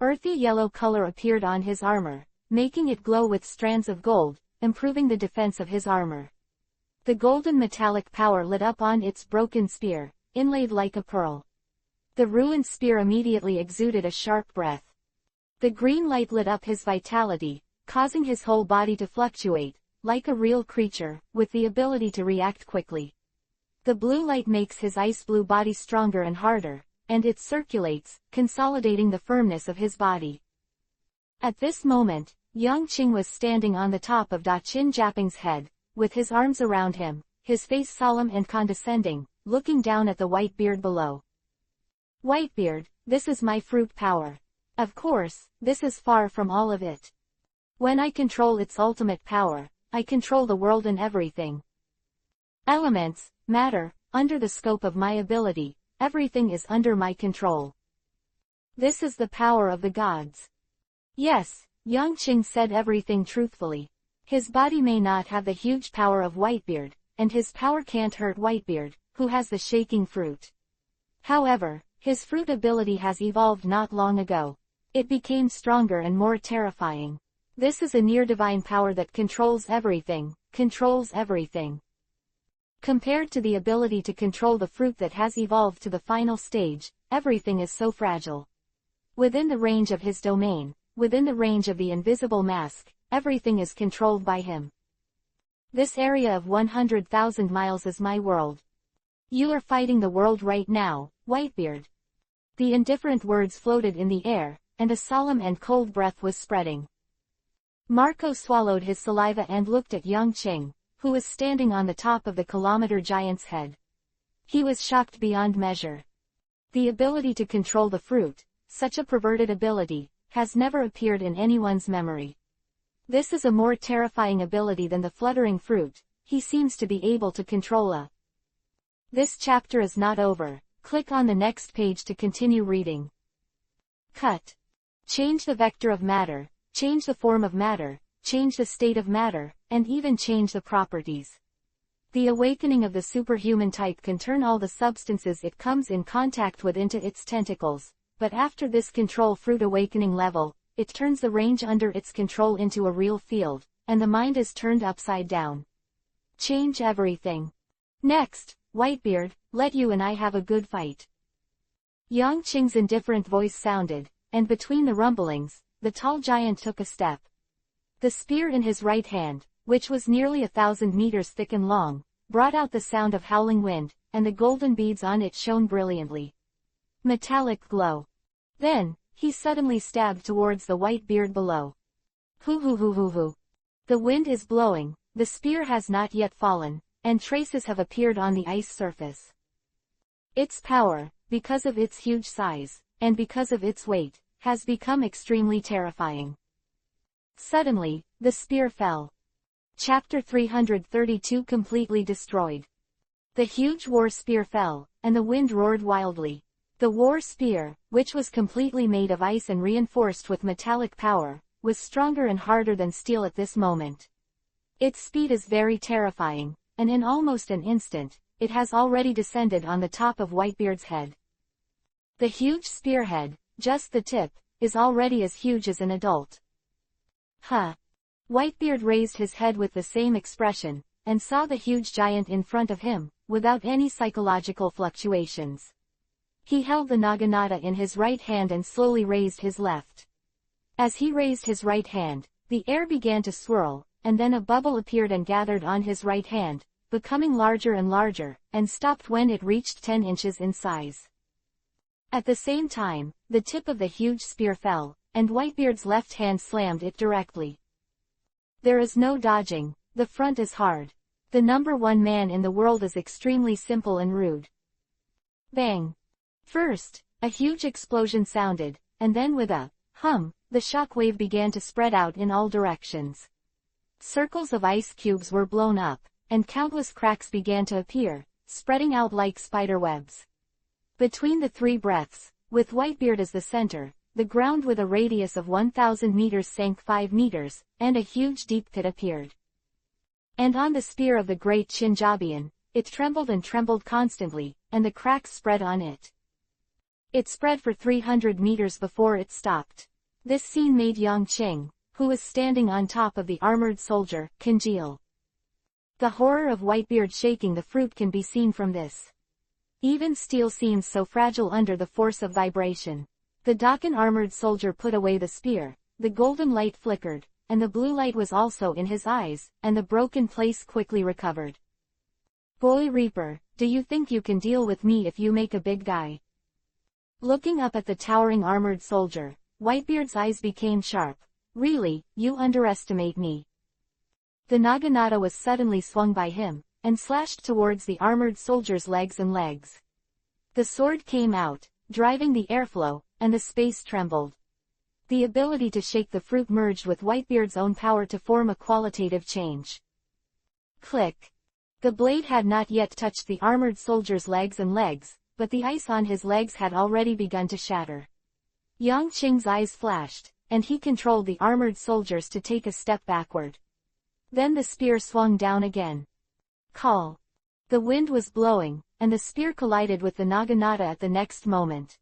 Earthy yellow color appeared on his armor, making it glow with strands of gold, improving the defense of his armor. The golden metallic power lit up on its broken spear, inlaid like a pearl. The ruined spear immediately exuded a sharp breath. The green light lit up his vitality, causing his whole body to fluctuate, like a real creature, with the ability to react quickly. The blue light makes his ice blue body stronger and harder, and it circulates, consolidating the firmness of his body. At this moment, Yang Qing was standing on the top of Da Qin Japing's head, with his arms around him, his face solemn and condescending, looking down at the white beard below. Whitebeard, this is my fruit power. Of course, this is far from all of it. When I control its ultimate power, I control the world and everything. Elements, matter, under the scope of my ability, everything is under my control. This is the power of the gods. Yes, Yang Qing said everything truthfully. His body may not have the huge power of Whitebeard, and his power can't hurt Whitebeard, who has the shaking fruit. However, his fruit ability has evolved not long ago. It became stronger and more terrifying. This is a near-divine power that controls everything, Compared to the ability to control the fruit that has evolved to the final stage, everything is so fragile. Within the range of his domain, within the range of the invisible mask, everything is controlled by him. This area of 100,000 miles is my world. You are fighting the world right now, Whitebeard. The indifferent words floated in the air, and a solemn and cold breath was spreading. Marco swallowed his saliva and looked at Yang Qing, who was standing on the top of the kilometer giant's head. He was shocked beyond measure. The ability to control the fruit, such a perverted ability, has never appeared in anyone's memory. This is a more terrifying ability than the fluttering fruit. He seems to be able to control a. This chapter is not over. Click on the next page to continue reading. Cut. Change the vector of matter, change the form of matter, change the state of matter, and even change the properties. The awakening of the superhuman type can turn all the substances it comes in contact with into its tentacles, but after this control fruit awakening level, it turns the range under its control into a real field, and the mind is turned upside down. Change everything. Next, Whitebeard, let you and I have a good fight. Yang Qing's indifferent voice sounded, and between the rumblings, the tall giant took a step. The spear in his right hand, which was nearly 1,000 meters thick and long, brought out the sound of howling wind, and the golden beads on it shone brilliantly. Metallic glow. Then, he suddenly stabbed towards the white beard below. Hoo hoo hoo hoo hoo. The wind is blowing, the spear has not yet fallen, and traces have appeared on the ice surface. Its power, because of its huge size, and because of its weight, has become extremely terrifying. Suddenly, the spear fell. Chapter 332 completely destroyed. The huge war spear fell, and the wind roared wildly. The war spear, which was completely made of ice and reinforced with metallic power, was stronger and harder than steel at this moment. Its speed is very terrifying, and in almost an instant, it has already descended on the top of Whitebeard's head. The huge spearhead, just the tip, is already as huge as an adult. Huh. Whitebeard raised his head with the same expression, and saw the huge giant in front of him, without any psychological fluctuations. He held the naginata in his right hand and slowly raised his left. As he raised his right hand, the air began to swirl, and then a bubble appeared and gathered on his right hand, becoming larger and larger, and stopped when it reached 10 inches in size. At the same time, the tip of the huge spear fell, and Whitebeard's left hand slammed it directly. There is no dodging, the front is hard. The number one man in the world is extremely simple and rude. Bang! First, a huge explosion sounded, and then with a hum, the shock wave began to spread out in all directions. Circles of ice cubes were blown up, and countless cracks began to appear, spreading out like spider webs. Between the three breaths, with Whitebeard as the center, the ground with a radius of 1,000 meters sank 5 meters, and a huge deep pit appeared. And on the spear of the great Chinjabian, it trembled and trembled constantly, and the cracks spread on it. It spread for 300 meters before it stopped. This scene made Yang Qing, who was standing on top of the armored soldier, congeal. The horror of Whitebeard shaking the fruit can be seen from this. Even steel seems so fragile under the force of vibration. The Dakan armored soldier put away the spear, the golden light flickered, and the blue light was also in his eyes, and the broken place quickly recovered. Boy Reaper, do you think you can deal with me if you make a big guy? Looking up at the towering armored soldier, Whitebeard's eyes became sharp. Really, you underestimate me. The naginata was suddenly swung by him, and slashed towards the armored soldier's legs and legs. The sword came out, driving the airflow, and the space trembled. The ability to shake the fruit merged with Whitebeard's own power to form a qualitative change. Click. The blade had not yet touched the armored soldier's legs, but the ice on his legs had already begun to shatter. Yang Qing's eyes flashed, and he controlled the armored soldiers to take a step backward. Then the spear swung down again. Call. The wind was blowing, and the spear collided with the naginata at the next moment.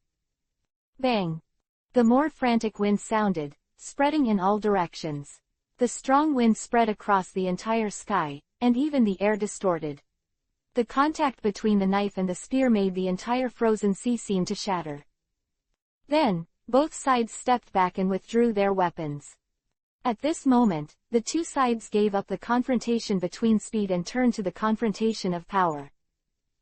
Bang! The more frantic wind sounded, spreading in all directions. The strong wind spread across the entire sky, and even the air distorted. The contact between the knife and the spear made the entire frozen sea seem to shatter. Then, both sides stepped back and withdrew their weapons. At this moment, the two sides gave up the confrontation between speed and turned to the confrontation of power.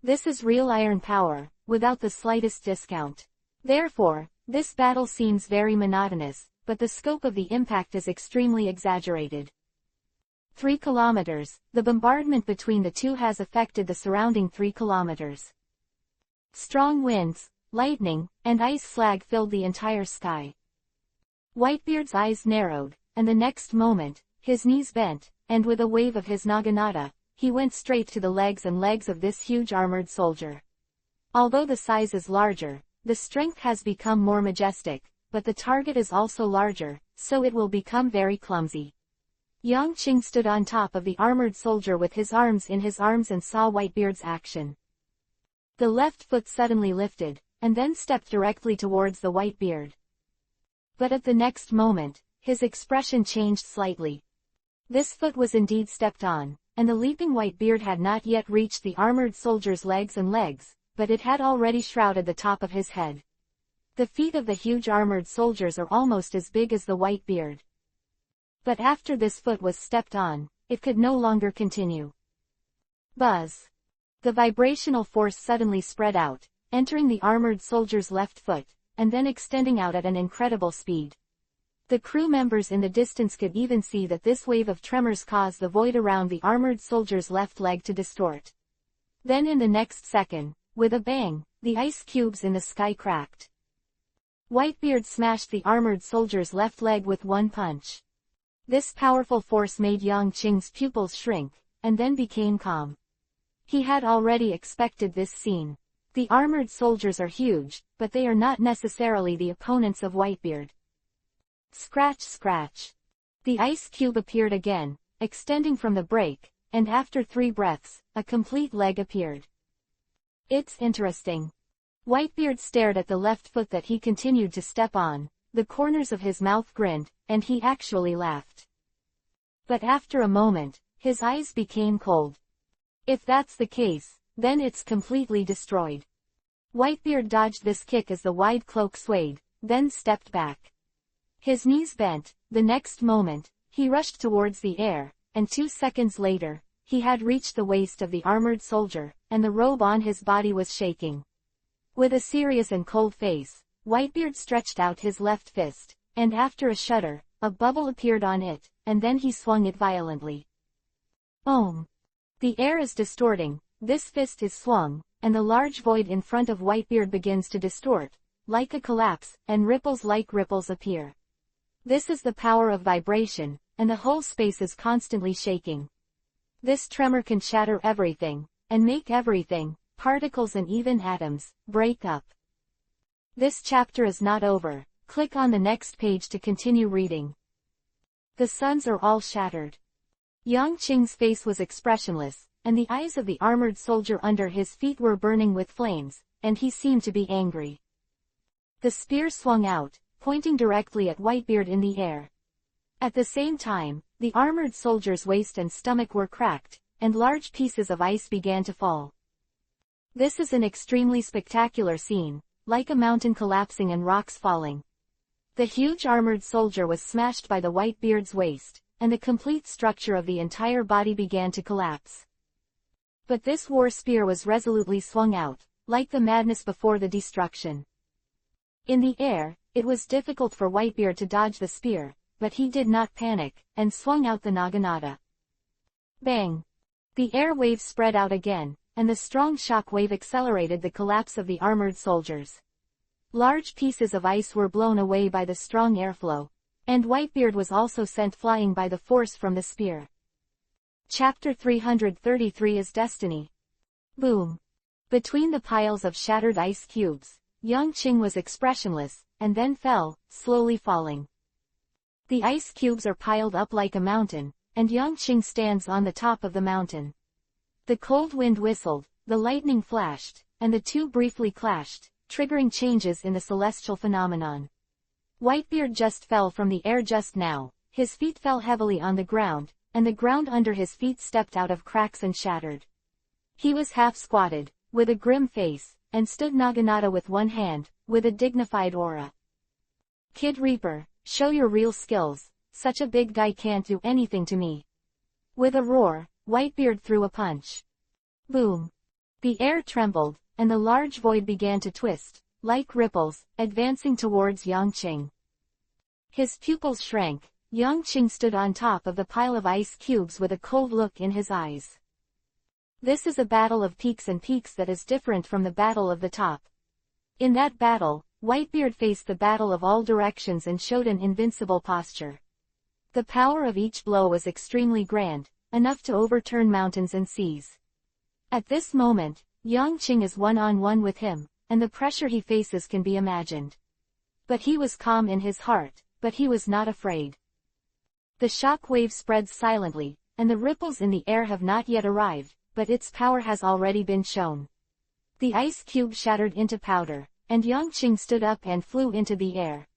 This is real iron power, without the slightest discount. Therefore, this battle seems very monotonous, but the scope of the impact is extremely exaggerated. 3 kilometers, the bombardment between the two has affected the surrounding 3 kilometers. Strong winds, lightning, and ice slag filled the entire sky. Whitebeard's eyes narrowed, and the next moment, his knees bent, and with a wave of his naginata, he went straight to the legs of this huge armored soldier. Although the size is larger, the strength has become more majestic, but the target is also larger, so it will become very clumsy. Yang Qing stood on top of the armored soldier with his arms in his arms and saw Whitebeard's action. The left foot suddenly lifted, and then stepped directly towards the Whitebeard. But at the next moment, his expression changed slightly. This foot was indeed stepped on, and the leaping Whitebeard had not yet reached the armored soldier's legs, but it had already shrouded the top of his head. The feet of the huge armored soldiers are almost as big as the Whitebeard. But after this foot was stepped on, it could no longer continue. Buzz! The vibrational force suddenly spread out, entering the armored soldier's left foot, and then extending out at an incredible speed. The crew members in the distance could even see that this wave of tremors caused the void around the armored soldier's left leg to distort. Then in the next second, with a bang, the ice cubes in the sky cracked. Whitebeard smashed the armored soldier's left leg with one punch. This powerful force made Yang Qing's pupils shrink, and then became calm. He had already expected this scene. The armored soldiers are huge, but they are not necessarily the opponents of Whitebeard. Scratch, scratch. The ice cube appeared again, extending from the break, and after 3 breaths, a complete leg appeared. It's interesting. Whitebeard stared at the left foot that he continued to step on, the corners of his mouth grinned, and he actually laughed. But after a moment, his eyes became cold. If that's the case, then it's completely destroyed. Whitebeard dodged this kick as the wide cloak swayed, then stepped back. His knees bent. The next moment, he rushed towards the air, and 2 seconds later, he had reached the waist of the armored soldier, and the robe on his body was shaking. With a serious and cold face, Whitebeard stretched out his left fist, and after a shudder, a bubble appeared on it, and then he swung it violently. Ohm! The air is distorting, this fist is swung, and the large void in front of Whitebeard begins to distort, like a collapse, and ripples like ripples appear. This is the power of vibration, and the whole space is constantly shaking. This tremor can shatter everything, and make everything, particles and even atoms, break up. This chapter is not over. Click on the next page to continue reading. The suns are all shattered. Yang Qing's face was expressionless, and the eyes of the armored soldier under his feet were burning with flames, and he seemed to be angry. The spear swung out, pointing directly at Whitebeard in the air. At the same time, the armored soldier's waist and stomach were cracked, and large pieces of ice began to fall. This is an extremely spectacular scene, like a mountain collapsing and rocks falling. The huge armored soldier was smashed by the Whitebeard's waist, and the complete structure of the entire body began to collapse. But this war spear was resolutely swung out, like the madness before the destruction. In the air, it was difficult for Whitebeard to dodge the spear, but he did not panic, and swung out the naginata. Bang! The air waves spread out again, and the strong shock wave accelerated the collapse of the armored soldiers. Large pieces of ice were blown away by the strong airflow, and Whitebeard was also sent flying by the force from the spear. Chapter 333 is Destiny. Boom! Between the piles of shattered ice cubes, Yang Qing was expressionless, and then fell, slowly falling. The ice cubes are piled up like a mountain, and Yang Qing stands on the top of the mountain. The cold wind whistled, the lightning flashed, and the two briefly clashed, triggering changes in the celestial phenomenon. Whitebeard just fell from the air just now, his feet fell heavily on the ground, and the ground under his feet stepped out of cracks and shattered. He was half squatted, with a grim face, and stood naginata with one hand, with a dignified aura. Kid Reaper, show your real skills, such a big guy can't do anything to me. With a roar, Whitebeard threw a punch. Boom! The air trembled, and the large void began to twist, like ripples, advancing towards Yang Qing. His pupils shrank. Yang Qing stood on top of the pile of ice cubes with a cold look in his eyes. This is a battle of peaks and peaks that is different from the battle of the top. In that battle, Whitebeard faced the battle of all directions and showed an invincible posture. The power of each blow was extremely grand, enough to overturn mountains and seas. At this moment, Yang Qing is one-on-one with him, and the pressure he faces can be imagined. But he was calm in his heart, but he was not afraid. The shock wave spreads silently, and the ripples in the air have not yet arrived, but its power has already been shown. The ice cube shattered into powder, and Yang Qing stood up and flew into the air.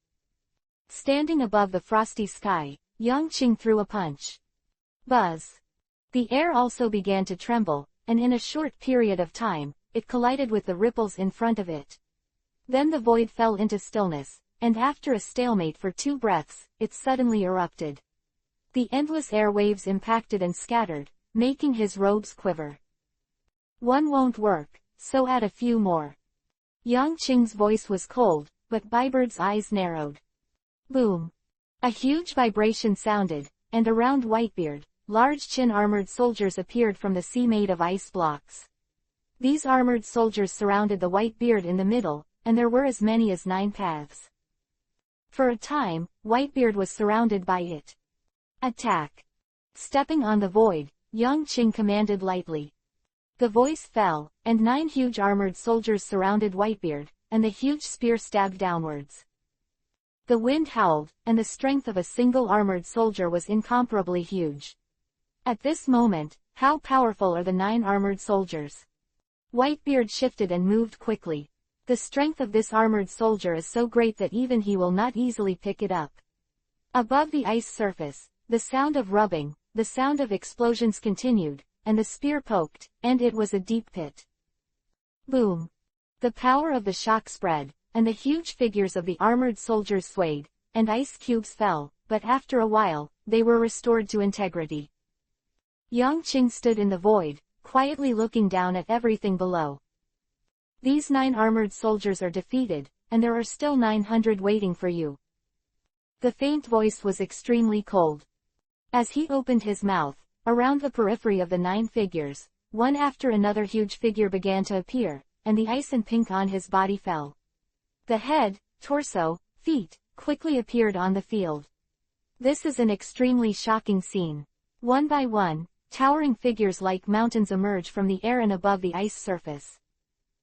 Standing above the frosty sky, Yang Qing threw a punch. Buzz! The air also began to tremble, and in a short period of time, it collided with the ripples in front of it. Then the void fell into stillness, and after a stalemate for 2 breaths, it suddenly erupted. The endless air waves impacted and scattered, making his robes quiver. One won't work, so add a few more. Yang Qing's voice was cold, but Bybird's eyes narrowed. Boom! A huge vibration sounded, and around Whitebeard, large chin-armored soldiers appeared from the sea made of ice blocks. These armored soldiers surrounded the Whitebeard in the middle, and there were as many as 9 paths. For a time, Whitebeard was surrounded by it. Attack! Stepping on the void, Yang Qing commanded lightly. The voice fell, and 9 huge armored soldiers surrounded Whitebeard, and the huge spear stabbed downwards. The wind howled, and the strength of a single armored soldier was incomparably huge. At this moment, how powerful are the 9 armored soldiers? Whitebeard shifted and moved quickly. The strength of this armored soldier is so great that even he will not easily pick it up. Above the ice surface, the sound of rubbing, the sound of explosions continued, and the spear poked, and it was a deep pit. Boom! The power of the shock spread, and the huge figures of the armored soldiers swayed, and ice cubes fell, but after a while, they were restored to integrity. Yang Qing stood in the void, quietly looking down at everything below. These 9 armored soldiers are defeated, and there are still 900 waiting for you. The faint voice was extremely cold. As he opened his mouth, around the periphery of the 9 figures, one after another huge figure began to appear, and the ice and pink on his body fell. The head, torso, feet, quickly appeared on the field. This is an extremely shocking scene. One by one, towering figures like mountains emerge from the air and above the ice surface.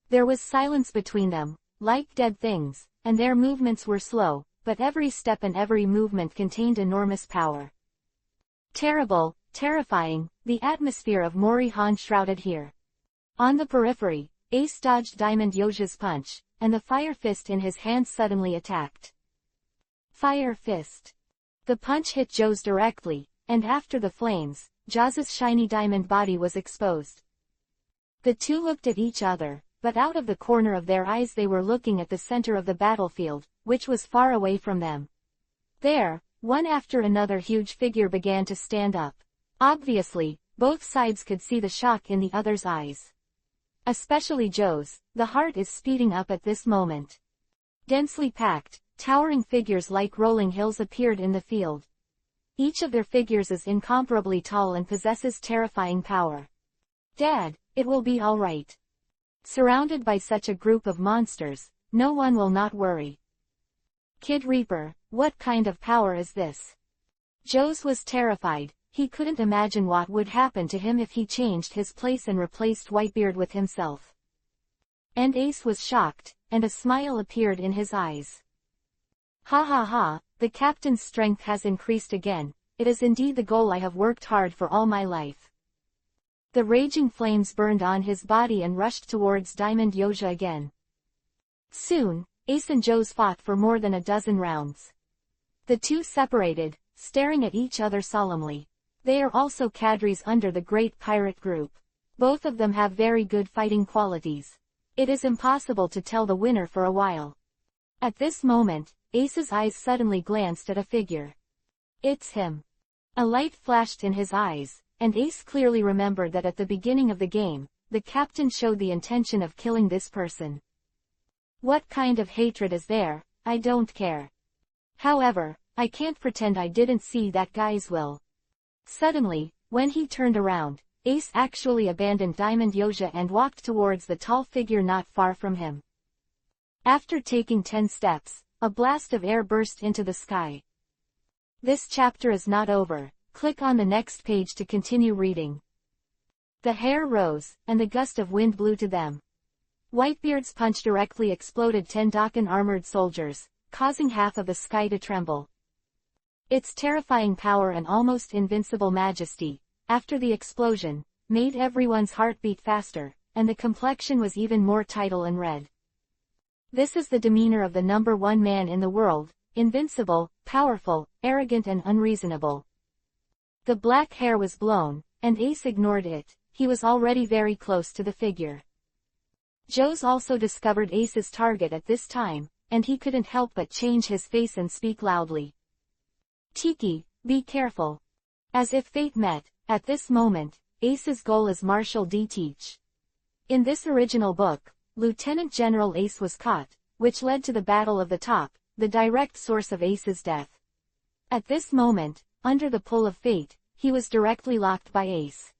There was silence between them, like dead things, and their movements were slow, but every step and every movement contained enormous power. Terrible, terrifying, the atmosphere of Morihan shrouded here. On the periphery, Ace dodged Diamond Yoja's punch, and the fire fist in his hand suddenly attacked. Fire fist. The punch hit Joe's directly, and after the flames, Jaws' shiny diamond body was exposed. The two looked at each other, but out of the corner of their eyes they were looking at the center of the battlefield, which was far away from them. There, one after another huge figure began to stand up. Obviously, both sides could see the shock in the other's eyes. Especially Joe's, the heart is speeding up at this moment. Densely packed, towering figures like rolling hills appeared in the field. Each of their figures is incomparably tall and possesses terrifying power. Dad, it will be all right. Surrounded by such a group of monsters, no one will not worry. Kid Reaper, what kind of power is this? Joe's was terrified. He couldn't imagine what would happen to him if he changed his place and replaced Whitebeard with himself. And Ace was shocked, and a smile appeared in his eyes. Ha ha ha, the captain's strength has increased again. It is indeed the goal I have worked hard for all my life. The raging flames burned on his body and rushed towards Diamond Yoja again. Soon, Ace and Joe's fought for more than a dozen rounds. The two separated, staring at each other solemnly. They are also cadres under the Great Pirate Group. Both of them have very good fighting qualities. It is impossible to tell the winner for a while. At this moment, Ace's eyes suddenly glanced at a figure. It's him. A light flashed in his eyes, and Ace clearly remembered that at the beginning of the game, the captain showed the intention of killing this person. What kind of hatred is there? I don't care. However, I can't pretend I didn't see that guy's will. Suddenly, when he turned around, Ace actually abandoned Diamond Yoja and walked towards the tall figure not far from him. After taking 10 steps, a blast of air burst into the sky. This chapter is not over. Click on the next page to continue reading. The hair rose, and the gust of wind blew to them. Whitebeard's punch directly exploded 10 Dakan armored soldiers, causing half of the sky to tremble. Its terrifying power and almost invincible majesty, after the explosion, made everyone's heart beat faster, and the complexion was even more tidal and red. This is the demeanor of the #1 man in the world, invincible, powerful, arrogant and unreasonable. The black hair was blown, and Ace ignored it. He was already very close to the figure. Joe's also discovered Ace's target at this time, and he couldn't help but change his face and speak loudly. Tiki, be careful. As if fate met, at this moment, Ace's goal is Marshal D. Teach. In this original book, Lieutenant General Ace was caught, which led to the Battle of the Top, the direct source of Ace's death. At this moment, under the pull of fate, he was directly locked by Ace.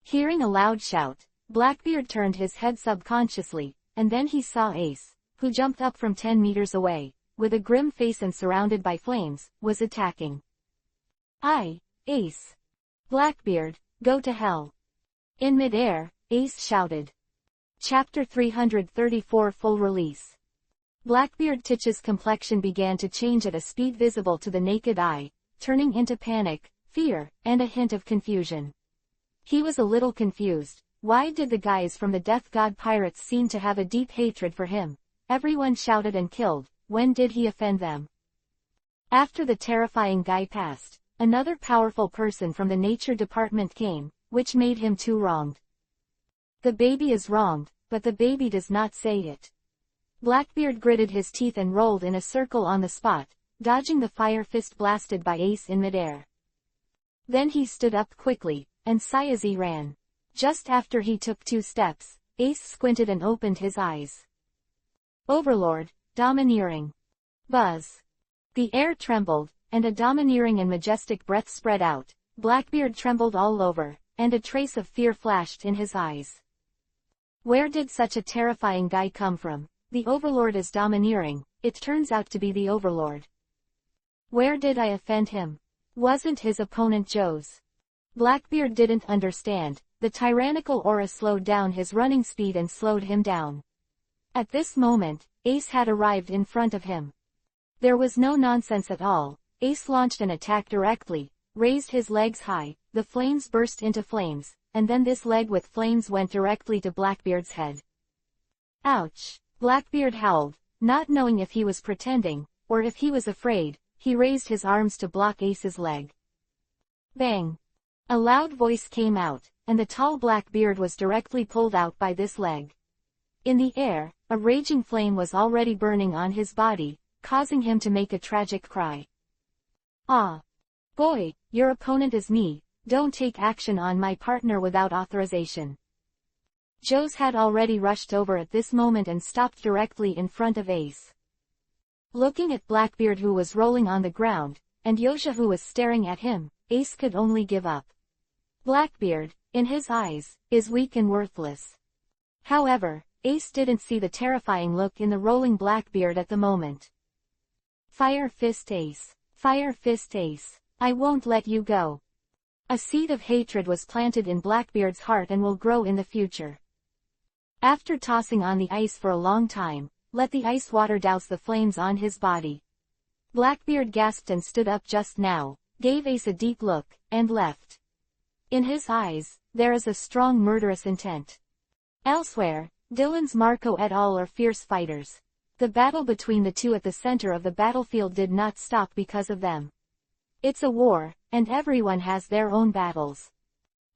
Hearing a loud shout, Blackbeard turned his head subconsciously, and then he saw Ace, who jumped up from 10 meters away, with a grim face and surrounded by flames, was attacking. Ace. Blackbeard, go to hell. In midair, Ace shouted. Chapter 334 Full Release. Blackbeard Teach's complexion began to change at a speed visible to the naked eye, turning into panic, fear, and a hint of confusion. He was a little confused. Why did the guys from the Death God Pirates seem to have a deep hatred for him? Everyone shouted and killed. When did he offend them? After the terrifying guy passed, another powerful person from the nature department came, which made him too wronged. The baby is wronged, but the baby does not say it. Blackbeard gritted his teeth and rolled in a circle on the spot, dodging the fire fist blasted by Ace in midair. Then he stood up quickly, and sighed as he ran. Just after he took 2 steps, Ace squinted and opened his eyes. Overlord, domineering. Buzz. The air trembled, and a domineering and majestic breath spread out. Blackbeard trembled all over, and a trace of fear flashed in his eyes. Where did such a terrifying guy come from? The Overlord is domineering, it turns out to be the Overlord. Where did I offend him? Wasn't his opponent Joe's? Blackbeard didn't understand. The tyrannical aura slowed down his running speed and slowed him down. At this moment, Ace had arrived in front of him. There was no nonsense at all. Ace launched an attack directly, raised his legs high, the flames burst into flames, and then this leg with flames went directly to Blackbeard's head. Ouch! Blackbeard howled, not knowing if he was pretending, or if he was afraid. He raised his arms to block Ace's leg. Bang! A loud voice came out, and the tall black beard was directly pulled out by this leg. In the air, a raging flame was already burning on his body, causing him to make a tragic cry. Ah! Boy, your opponent is me, don't take action on my partner without authorization. Joe's had already rushed over at this moment and stopped directly in front of Ace. Looking at Blackbeard who was rolling on the ground, and Yosha who was staring at him, Ace could only give up. Blackbeard, in his eyes, is weak and worthless. However, Ace didn't see the terrifying look in the rolling Blackbeard at the moment. Fire Fist Ace. Fire Fist Ace. I won't let you go. A seed of hatred was planted in Blackbeard's heart and will grow in the future. After tossing on the ice for a long time, let the ice water douse the flames on his body. Blackbeard gasped and stood up just now, gave Ace a deep look, and left. In his eyes, there is a strong murderous intent. Elsewhere, Dylan's Marco et al. Are fierce fighters. The battle between the two at the center of the battlefield did not stop because of them. It's a war, and everyone has their own battles.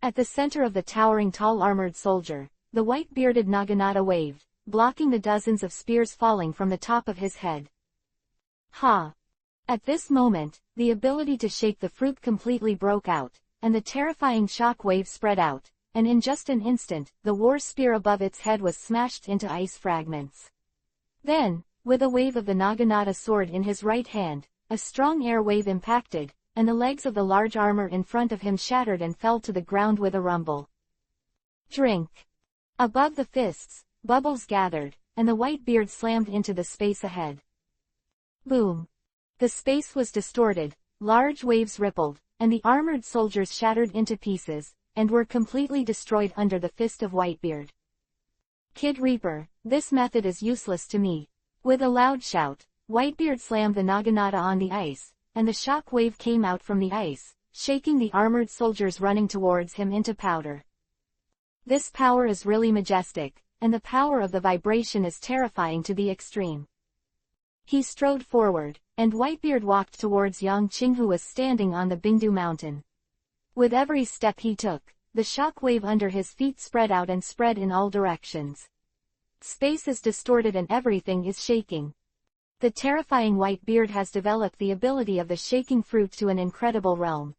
At the center of the towering tall armored soldier, the white-bearded Naginata waved, blocking the dozens of spears falling from the top of his head. Ha! At this moment, the ability to shake the fruit completely broke out, and the terrifying shock wave spread out, and in just an instant, the war spear above its head was smashed into ice fragments. Then, with a wave of the Naginata sword in his right hand, a strong air wave impacted, and the legs of the large armor in front of him shattered and fell to the ground with a rumble. Drink! Above the fists, bubbles gathered, and the white beard slammed into the space ahead. Boom! The space was distorted, large waves rippled, and the armored soldiers shattered into pieces, and were completely destroyed under the fist of Whitebeard. Kid Reaper, this method is useless to me. With a loud shout, Whitebeard slammed the Naginata on the ice, and the shock wave came out from the ice, shaking the armored soldiers running towards him into powder. This power is really majestic, and the power of the vibration is terrifying to the extreme. He strode forward, and Whitebeard walked towards Yangqing who was standing on the Bingdu mountain. With every step he took, the shock wave under his feet spread out and spread in all directions. Space is distorted and everything is shaking. The terrifying Whitebeard has developed the ability of the shaking fruit to an incredible realm.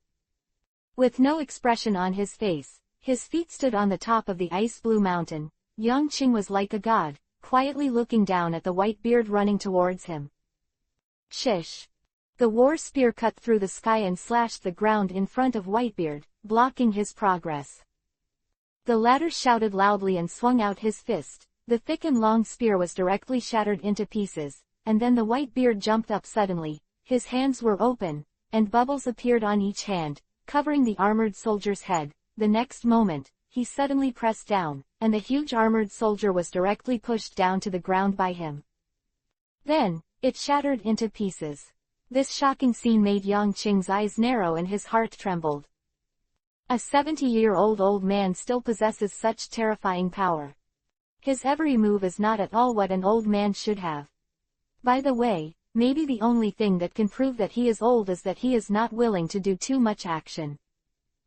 With no expression on his face, his feet stood on the top of the ice-blue mountain. Yangqing was like a god, quietly looking down at the Whitebeard running towards him. Shish! The war spear cut through the sky and slashed the ground in front of Whitebeard, blocking his progress. The latter shouted loudly and swung out his fist. The thick and long spear was directly shattered into pieces, and then the Whitebeard jumped up suddenly. His hands were open, and bubbles appeared on each hand, covering the armored soldier's head. The next moment, he suddenly pressed down, and the huge armored soldier was directly pushed down to the ground by him. Then, it shattered into pieces. This shocking scene made Yangqing's eyes narrow and his heart trembled. A 70-year-old old man still possesses such terrifying power. His every move is not at all what an old man should have. By the way, maybe the only thing that can prove that he is old is that he is not willing to do too much action.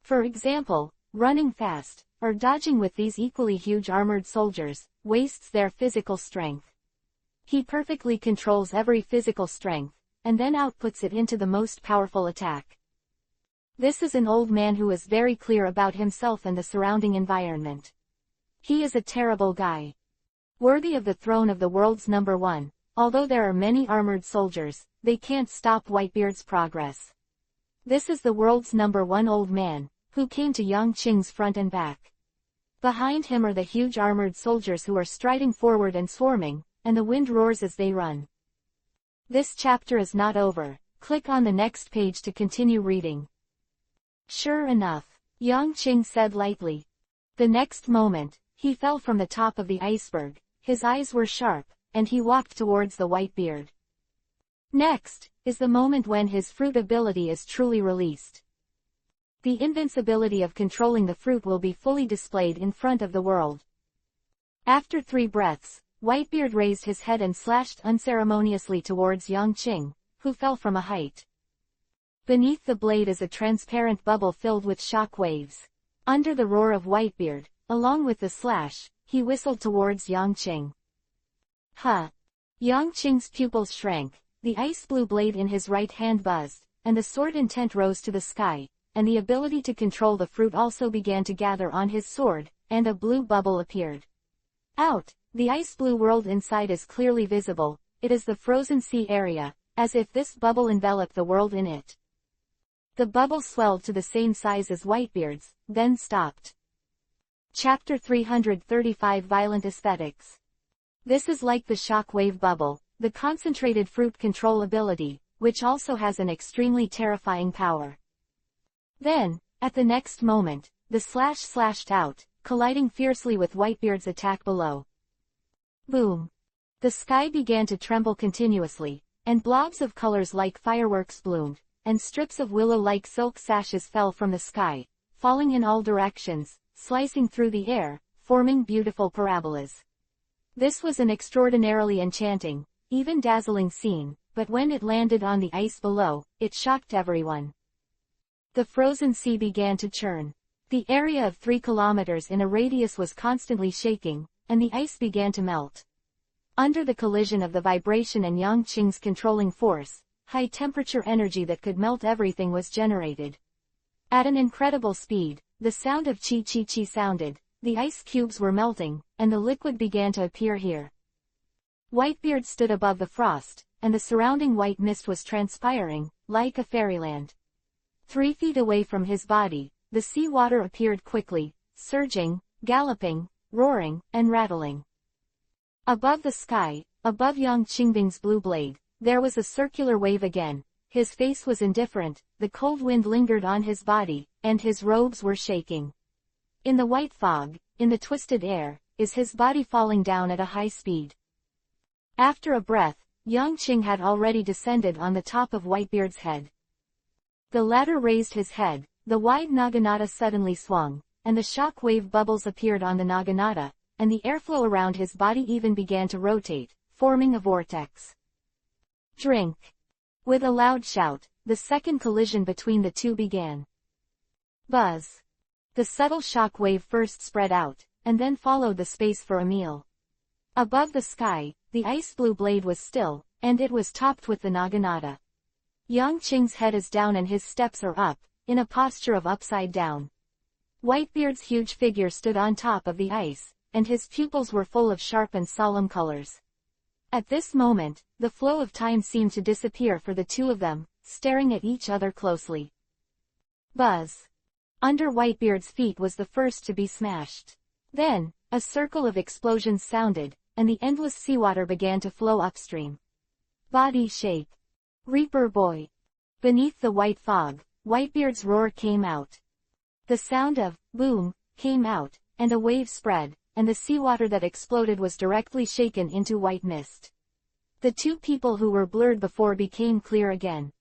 For example, running fast, or dodging with these equally huge armored soldiers, wastes their physical strength. He perfectly controls every physical strength, and then outputs it into the most powerful attack. This is an old man who is very clear about himself and the surrounding environment. He is a terrible guy. Worthy of the throne of the world's #1, although there are many armored soldiers, they can't stop Whitebeard's progress. This is the world's #1 old man, who came to Yang Qing's front and back. Behind him are the huge armored soldiers who are striding forward and swarming, and the wind roars as they run. This chapter is not over. Click on the next page to continue reading. Sure enough, Yang Qing said lightly. The next moment, he fell from the top of the iceberg, his eyes were sharp, and he walked towards the Whitebeard. Next, is the moment when his fruit ability is truly released. The invincibility of controlling the fruit will be fully displayed in front of the world. After 3 breaths, Whitebeard raised his head and slashed unceremoniously towards Yang Qing, who fell from a height. Beneath the blade is a transparent bubble filled with shock waves. Under the roar of Whitebeard, along with the slash, he whistled towards Yang Qing. Huh! Yang Qing's pupils shrank, the ice blue blade in his right hand buzzed, and the sword intent rose to the sky, and the ability to control the fruit also began to gather on his sword, and a blue bubble appeared. Out! The ice blue world inside is clearly visible, it is the frozen sea area, as if this bubble enveloped the world in it. The bubble swelled to the same size as Whitebeard's, then stopped. Chapter 335 Violent Aesthetics. This is like the shock wave bubble, the concentrated fruit control ability, which also has an extremely terrifying power. Then, at the next moment, the slash slashed out, colliding fiercely with Whitebeard's attack below. Boom! The sky began to tremble continuously, and blobs of colors like fireworks bloomed, and strips of willow-like silk sashes fell from the sky, falling in all directions, slicing through the air, forming beautiful parabolas. This was an extraordinarily enchanting, even dazzling scene, but when it landed on the ice below, it shocked everyone. The frozen sea began to churn. The area of 3 kilometers in a radius was constantly shaking, and the ice began to melt. Under the collision of the vibration and Yang Qing's controlling force, high-temperature energy that could melt everything was generated. At an incredible speed, the sound of chi-chi-chi sounded, the ice cubes were melting, and the liquid began to appear here. Whitebeard stood above the frost, and the surrounding white mist was transpiring, like a fairyland. 3 feet away from his body, the sea water appeared quickly, surging, galloping, roaring, and rattling. Above the sky, above Yang Qingbing's blue blade, there was a circular wave again. His face was indifferent, the cold wind lingered on his body, and his robes were shaking. In the white fog, in the twisted air, is his body falling down at a high speed. After a breath, Yang Qing had already descended on the top of Whitebeard's head. The latter raised his head, the wide naginata suddenly swung, and the shock wave bubbles appeared on the naginata, and the airflow around his body even began to rotate, forming a vortex. Drink! With a loud shout, the second collision between the two began. Buzz! The subtle shock wave first spread out, and then followed the space for a meal. Above the sky, the ice blue blade was still, and it was topped with the naginata. Yang Qing's head is down and his steps are up, in a posture of upside down. Whitebeard's huge figure stood on top of the ice, and his pupils were full of sharp and solemn colors. At this moment, the flow of time seemed to disappear for the two of them, staring at each other closely. Buzz! Under Whitebeard's feet was the first to be smashed. Then, a circle of explosions sounded, and the endless seawater began to flow upstream. Body shape. Reaper boy. Beneath the white fog, Whitebeard's roar came out. The sound of boom came out, and a wave spread, and the seawater that exploded was directly shaken into white mist. The two people who were blurred before became clear again.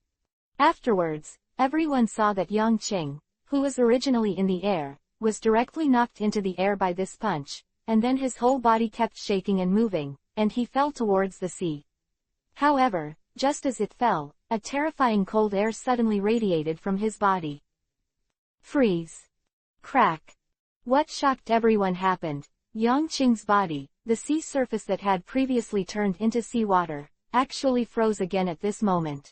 Afterwards, everyone saw that Yang Qing, who was originally in the air, was directly knocked into the air by this punch, and then his whole body kept shaking and moving, and he fell towards the sea. However, just as it fell, a terrifying cold air suddenly radiated from his body. Freeze! Crack! What shocked everyone happened. Yang Qing's body, the sea surface that had previously turned into seawater, actually froze again at this moment.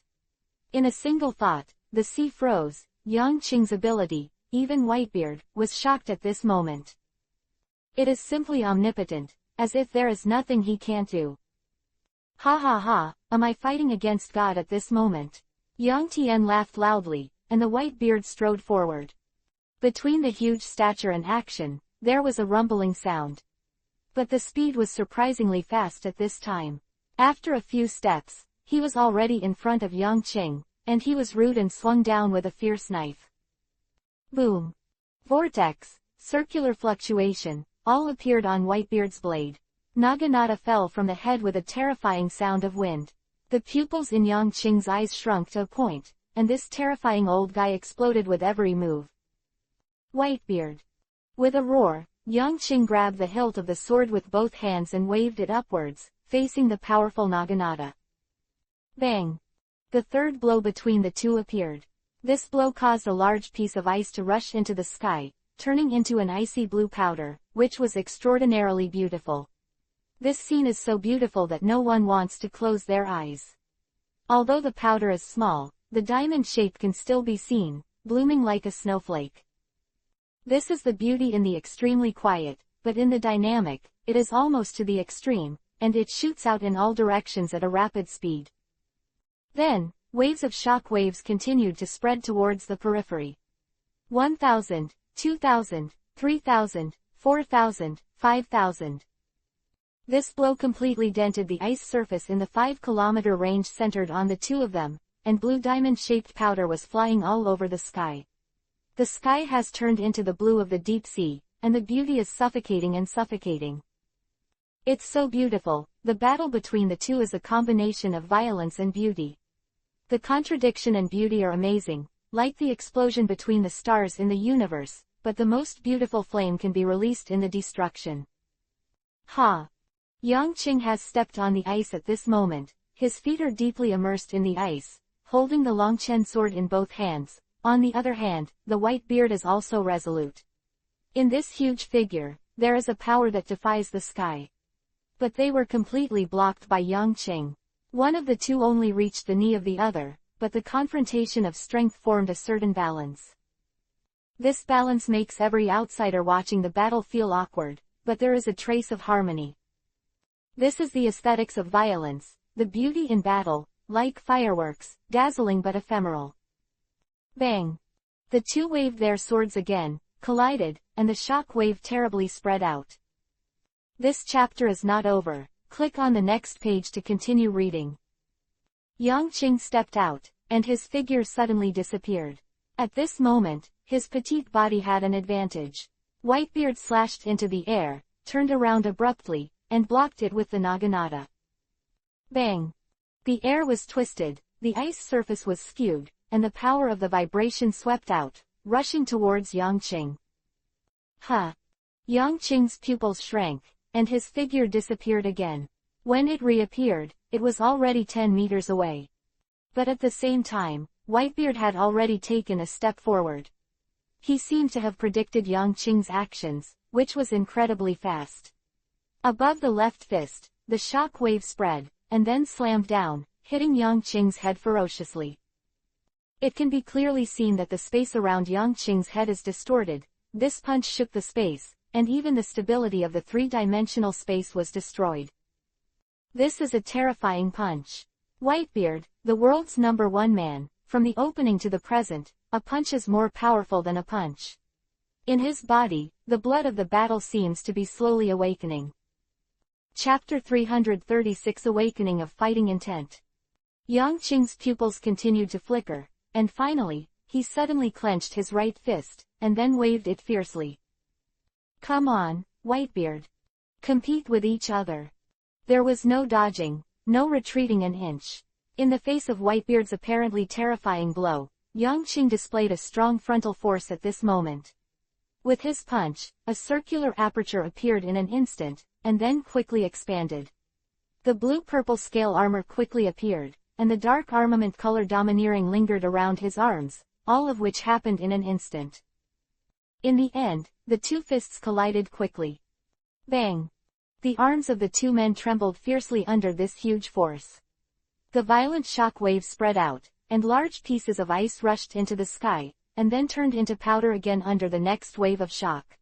In a single thought, the sea froze. Yang Qing's ability, even Whitebeard, was shocked at this moment. It is simply omnipotent, as if there is nothing he can't do. Ha ha ha, am I fighting against God at this moment? Yang Tian laughed loudly, and the white beard strode forward. Between the huge stature and action, there was a rumbling sound. But the speed was surprisingly fast at this time. After a few steps, he was already in front of Yang Qing, and he was rude and swung down with a fierce knife. Boom! Vortex, circular fluctuation, all appeared on Whitebeard's blade. Naginata fell from the head with a terrifying sound of wind. The pupils in Yang Qing's eyes shrunk to a point, and this terrifying old guy exploded with every move. Whitebeard. With a roar, Yang Qing grabbed the hilt of the sword with both hands and waved it upwards, facing the powerful Naginata. Bang! The third blow between the two appeared. This blow caused a large piece of ice to rush into the sky, turning into an icy blue powder, which was extraordinarily beautiful. This scene is so beautiful that no one wants to close their eyes. Although the powder is small, the diamond shape can still be seen, blooming like a snowflake. This is the beauty in the extremely quiet, but in the dynamic, it is almost to the extreme, and it shoots out in all directions at a rapid speed. Then, waves of shock waves continued to spread towards the periphery. 1,000, 2,000, 3,000, 4,000, 5,000. This blow completely dented the ice surface in the 5-kilometer range centered on the two of them, and blue diamond-shaped powder was flying all over the sky. The sky has turned into the blue of the deep sea, and the beauty is suffocating and suffocating. It's so beautiful, the battle between the two is a combination of violence and beauty. The contradiction and beauty are amazing, like the explosion between the stars in the universe, but the most beautiful flame can be released in the destruction. Ha! Yang Qing has stepped on the ice at this moment, his feet are deeply immersed in the ice, holding the Longchen sword in both hands. On the other hand, the white beard is also resolute. In this huge figure, there is a power that defies the sky. But they were completely blocked by Yang Qing. One of the two only reached the knee of the other, but the confrontation of strength formed a certain balance. This balance makes every outsider watching the battle feel awkward, but there is a trace of harmony. This is the aesthetics of violence, the beauty in battle, like fireworks, dazzling but ephemeral. Bang! The two waved their swords again, collided, and the shock wave terribly spread out. This chapter is not over. Click on the next page to continue reading. Yang Qing stepped out, and his figure suddenly disappeared. At this moment, his petite body had an advantage. Whitebeard slashed into the air, turned around abruptly, and blocked it with the Naginata. Bang! The air was twisted, the ice surface was skewed, and the power of the vibration swept out, rushing towards Yang Qing. Ha! Yang Qing's pupils shrank, and his figure disappeared again. When it reappeared, it was already 10 meters away. But at the same time, Whitebeard had already taken a step forward. He seemed to have predicted Yang Qing's actions, which was incredibly fast. Above the left fist, the shock wave spread, and then slammed down, hitting Yang Qing's head ferociously. It can be clearly seen that the space around Yang Qing's head is distorted. This punch shook the space, and even the stability of the three-dimensional space was destroyed. This is a terrifying punch. Whitebeard, the world's #1 man, from the opening to the present, a punch is more powerful than a punch. In his body, the blood of the battle seems to be slowly awakening. Chapter 336 Awakening of Fighting Intent. Yang Qing's pupils continued to flicker, and finally, he suddenly clenched his right fist, and then waved it fiercely. Come on, Whitebeard. Compete with each other. There was no dodging, no retreating an inch. In the face of Whitebeard's apparently terrifying blow, Yang Qing displayed a strong frontal force at this moment. With his punch, a circular aperture appeared in an instant, and then quickly expanded. The blue-purple scale armor quickly appeared, and the dark armament color domineering lingered around his arms, all of which happened in an instant. In the end, the two fists collided quickly. Bang! The arms of the two men trembled fiercely under this huge force. The violent shock wave spread out, and large pieces of ice rushed into the sky, and then turned into powder again under the next wave of shock.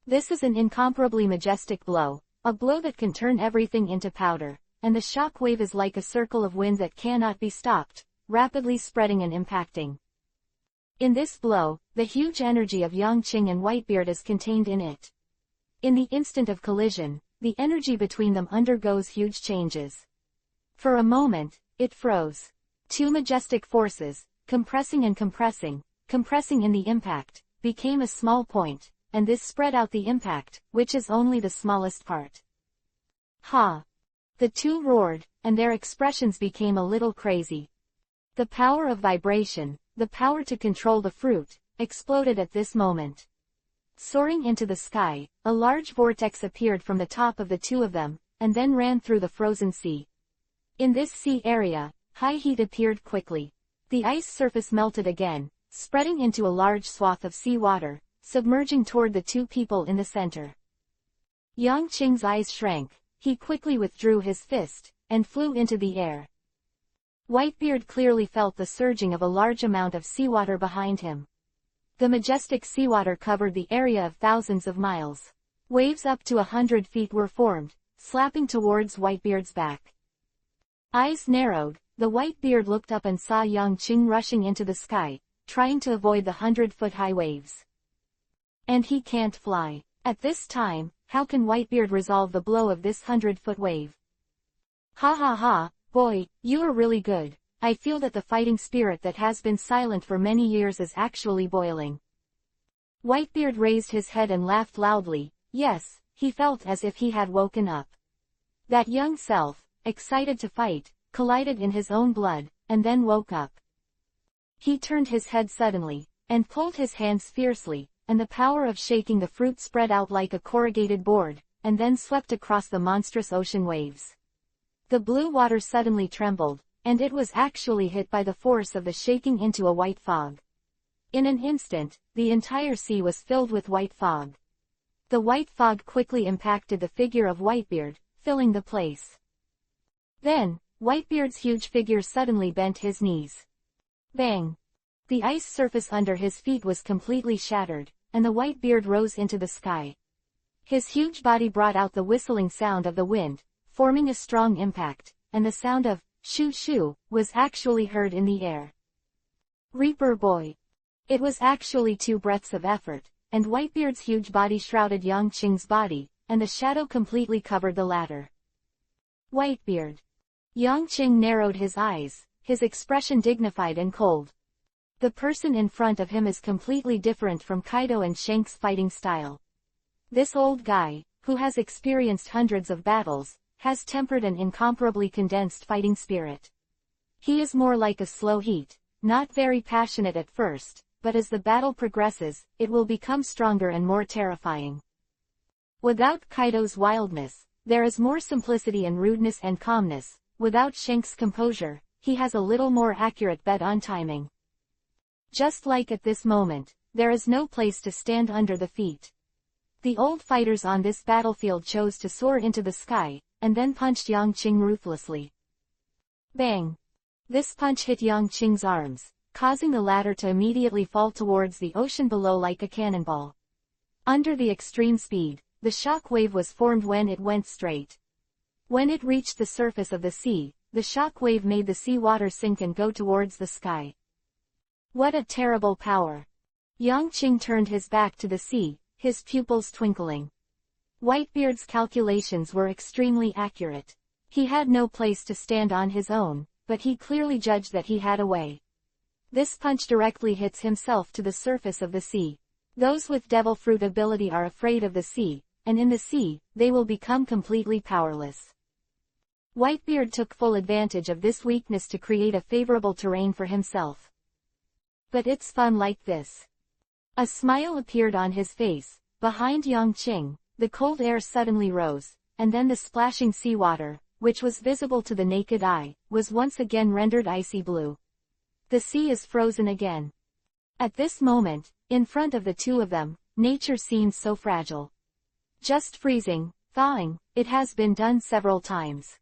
This is an incomparably majestic blow, a blow that can turn everything into powder, and the shock wave is like a circle of wind that cannot be stopped, rapidly spreading and impacting. In this blow, the huge energy of Yangqing and Whitebeard is contained in it. In the instant of collision, the energy between them undergoes huge changes. For a moment, it froze. Two majestic forces, compressing and compressing in the impact, became a small point, and this spread out the impact, which is only the smallest part. Ha! The two roared, and their expressions became a little crazy. The power of vibration, the power to control the fruit, exploded at this moment. Soaring into the sky, a large vortex appeared from the top of the two of them, and then ran through the frozen sea. In this sea area, high heat appeared quickly. The ice surface melted again, spreading into a large swath of sea water, submerging toward the two people in the center. Yangqing's eyes shrank, he quickly withdrew his fist, and flew into the air. Whitebeard clearly felt the surging of a large amount of seawater behind him. The majestic seawater covered the area of thousands of miles. Waves up to 100 feet were formed, slapping towards Whitebeard's back. Eyes narrowed, the Whitebeard looked up and saw Yangqing rushing into the sky, trying to avoid the 100-foot-high waves. And he can't fly. At this time, how can Whitebeard resolve the blow of this 100-foot wave? Ha ha ha, boy, you are really good. I feel that the fighting spirit that has been silent for many years is actually boiling. Whitebeard raised his head and laughed loudly. Yes, he felt as if he had woken up. That young self, excited to fight, collided in his own blood, and then woke up. He turned his head suddenly, and pulled his hands fiercely, and the power of shaking the fruit spread out like a corrugated board, and then swept across the monstrous ocean waves. The blue water suddenly trembled, and it was actually hit by the force of the shaking into a white fog. In an instant, the entire sea was filled with white fog. The white fog quickly impacted the figure of Whitebeard, filling the place. Then, Whitebeard's huge figure suddenly bent his knees. Bang! The ice surface under his feet was completely shattered, and the Whitebeard rose into the sky. His huge body brought out the whistling sound of the wind, forming a strong impact, and the sound of shoo shoo was actually heard in the air. Reaper boy! It was actually 2 breaths of effort, and Whitebeard's huge body shrouded Yangqing's body, and the shadow completely covered the latter. Whitebeard! Yangqing narrowed his eyes, his expression dignified and cold. The person in front of him is completely different from Kaido and Shank's fighting style. This old guy, who has experienced hundreds of battles, has tempered and incomparably condensed fighting spirit. He is more like a slow heat, not very passionate at first, but as the battle progresses, it will become stronger and more terrifying. Without Kaido's wildness, there is more simplicity and rudeness and calmness. Without Shank's composure, he has a little more accurate bet-on timing. Just like at this moment, there is no place to stand under the feet. The old fighters on this battlefield chose to soar into the sky, and then punched Yangqing ruthlessly. Bang! This punch hit Yangqing's arms, causing the latter to immediately fall towards the ocean below like a cannonball. Under the extreme speed, the shock wave was formed when it went straight. When it reached the surface of the sea, the shock wave made the sea water sink and go towards the sky. What a terrible power! Yangqing turned his back to the sea, his pupils twinkling. Whitebeard's calculations were extremely accurate. He had no place to stand on his own, but he clearly judged that he had a way. This punch directly hits himself to the surface of the sea. Those with devil fruit ability are afraid of the sea, and in the sea, they will become completely powerless. Whitebeard took full advantage of this weakness to create a favorable terrain for himself. But it's fun like this. A smile appeared on his face. Behind Yangqing, the cold air suddenly rose, and then the splashing seawater, which was visible to the naked eye, was once again rendered icy blue. The sea is frozen again. At this moment, in front of the two of them, nature seemed so fragile. Just freezing, thawing, it has been done several times.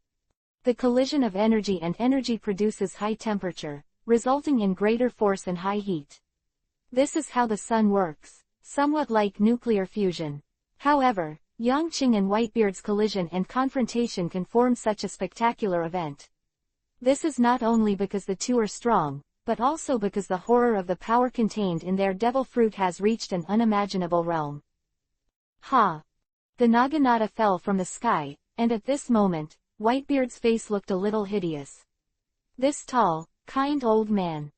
The collision of energy and energy produces high temperature, resulting in greater force and high heat. This is how the sun works, somewhat like nuclear fusion. However, Yang Qing and Whitebeard's collision and confrontation can form such a spectacular event. This is not only because the two are strong, but also because the horror of the power contained in their devil fruit has reached an unimaginable realm. Ha! The Naginata fell from the sky, and at this moment, Whitebeard's face looked a little hideous. This tall, kind old man.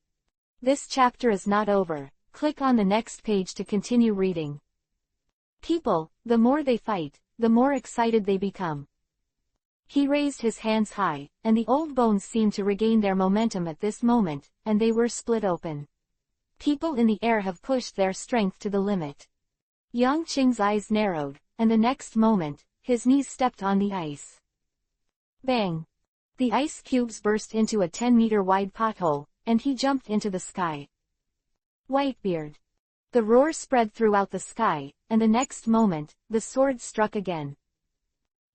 This chapter is not over. Click on the next page to continue reading. People, the more they fight, the more excited they become. He raised his hands high, and the old bones seemed to regain their momentum at this moment, and they were split open. People in the air have pushed their strength to the limit. Yang Qing's eyes narrowed, and the next moment, his knees stepped on the ice. Bang! The ice cubes burst into a 10-meter wide pothole, and he jumped into the sky. Whitebeard. The roar spread throughout the sky, and the next moment, the sword struck again.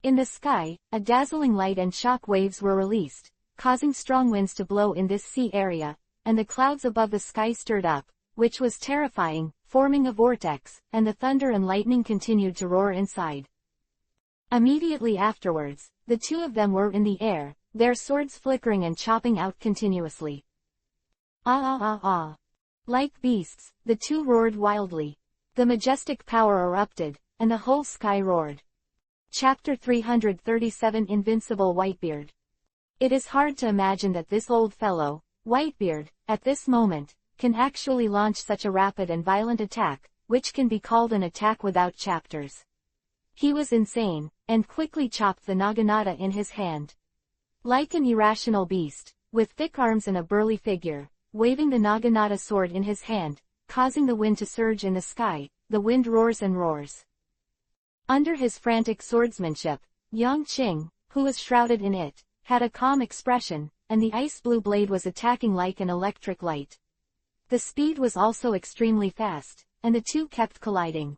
In the sky, a dazzling light and shock waves were released, causing strong winds to blow in this sea area, and the clouds above the sky stirred up, which was terrifying, forming a vortex, and the thunder and lightning continued to roar inside. Immediately afterwards, the two of them were in the air, their swords flickering and chopping out continuously. Ah ah ah ah. Like beasts, the two roared wildly. The majestic power erupted, and the whole sky roared. Chapter 337 Invincible Whitebeard. It is hard to imagine that this old fellow, Whitebeard, at this moment, can actually launch such a rapid and violent attack, which can be called an attack without chapters. He was insane, and quickly chopped the Naginata in his hand. Like an irrational beast, with thick arms and a burly figure, waving the Naginata sword in his hand, causing the wind to surge in the sky, the wind roars and roars. Under his frantic swordsmanship, Yang Qing, who was shrouded in it, had a calm expression, and the ice-blue blade was attacking like an electric light. The speed was also extremely fast, and the two kept colliding.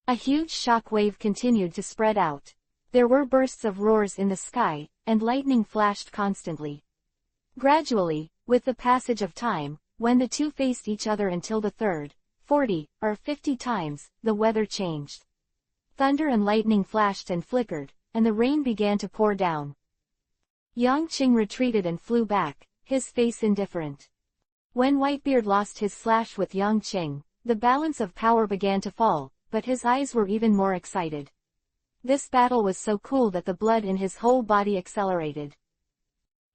A huge shock wave continued to spread out. There were bursts of roars in the sky, and lightning flashed constantly. Gradually, with the passage of time, when the two faced each other until the third, 40, or 50 times, the weather changed. Thunder and lightning flashed and flickered, and the rain began to pour down. Yang Qing retreated and flew back, his face indifferent. When Whitebeard lost his slash with Yang Qing, the balance of power began to fall, but his eyes were even more excited. This battle was so cool that the blood in his whole body accelerated.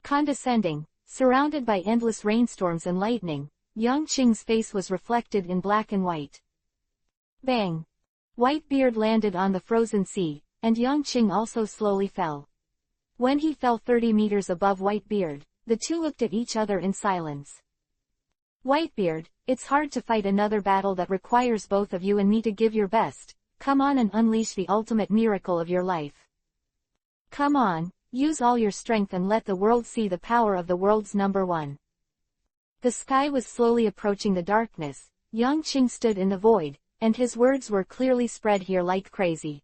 Condescending, surrounded by endless rainstorms and lightning, Yang Qing's face was reflected in black and white. Bang! Whitebeard landed on the frozen sea, and Yang Qing also slowly fell. When he fell 30 meters above Whitebeard, the two looked at each other in silence. Whitebeard, it's hard to fight another battle that requires both of you and me to give your best. Come on and unleash the ultimate miracle of your life. Come on, use all your strength and let the world see the power of the world's number one. The sky was slowly approaching the darkness. Yang Qing stood in the void, and his words were clearly spread here like crazy.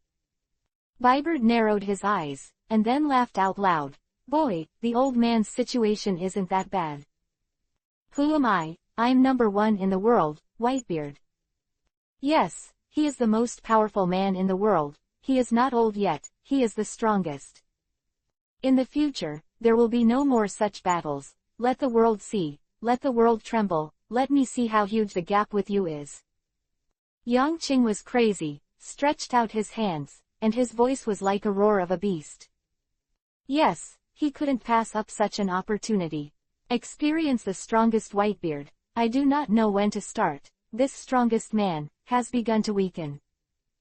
Whitebeard narrowed his eyes, and then laughed out loud. Boy, the old man's situation isn't that bad. Who am I? I'm number one in the world, Whitebeard. Yes, he is the most powerful man in the world. He is not old yet, he is the strongest. In the future, there will be no more such battles. Let the world see, let the world tremble, let me see how huge the gap with you is. Yang Qing was crazy, stretched out his hands, and his voice was like a roar of a beast. Yes, he couldn't pass up such an opportunity. Experience the strongest Whitebeard. I do not know when to start. This strongest man has begun to weaken.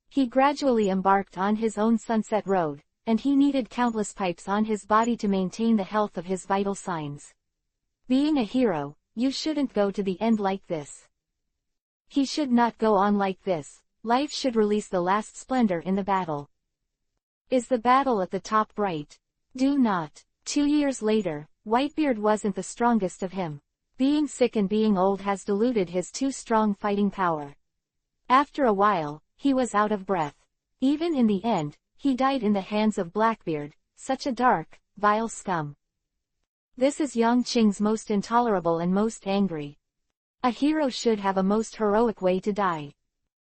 He gradually embarked on his own sunset road, and he needed countless pipes on his body to maintain the health of his vital signs. Being a hero, you shouldn't go to the end like this. He should not go on like this. Life should release the last splendor in the battle. Is the battle at the top right? Do not. 2 years later, Whitebeard wasn't the strongest of him. Being sick and being old has diluted his too strong fighting power. After a while, he was out of breath. Even in the end, he died in the hands of Blackbeard, such a dark, vile scum. This is Yang Qing's most intolerable and most angry. A hero should have a most heroic way to die.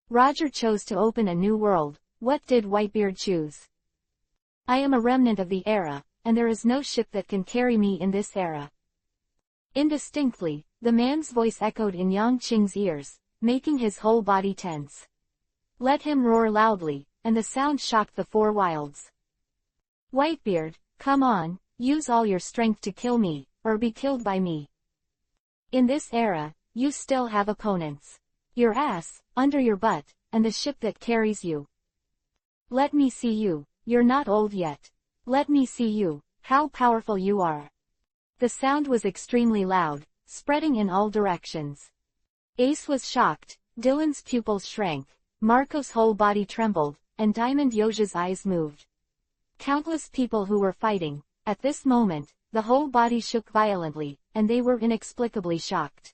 Roger chose to open a new world. What did Whitebeard choose? I am a remnant of the era, and there is no ship that can carry me in this era. Indistinctly, the man's voice echoed in Yang Qing's ears, making his whole body tense. Let him roar loudly, and the sound shocked the four wilds. Whitebeard, come on, use all your strength to kill me, or be killed by me. In this era, you still have opponents. Your ass, under your butt, and the ship that carries you. Let me see you, you're not old yet. Let me see you, how powerful you are. The sound was extremely loud, spreading in all directions. Ace was shocked, Dylan's pupils shrank, Marco's whole body trembled, and Diamond Yoja's eyes moved. Countless people who were fighting, at this moment, the whole body shook violently, and they were inexplicably shocked.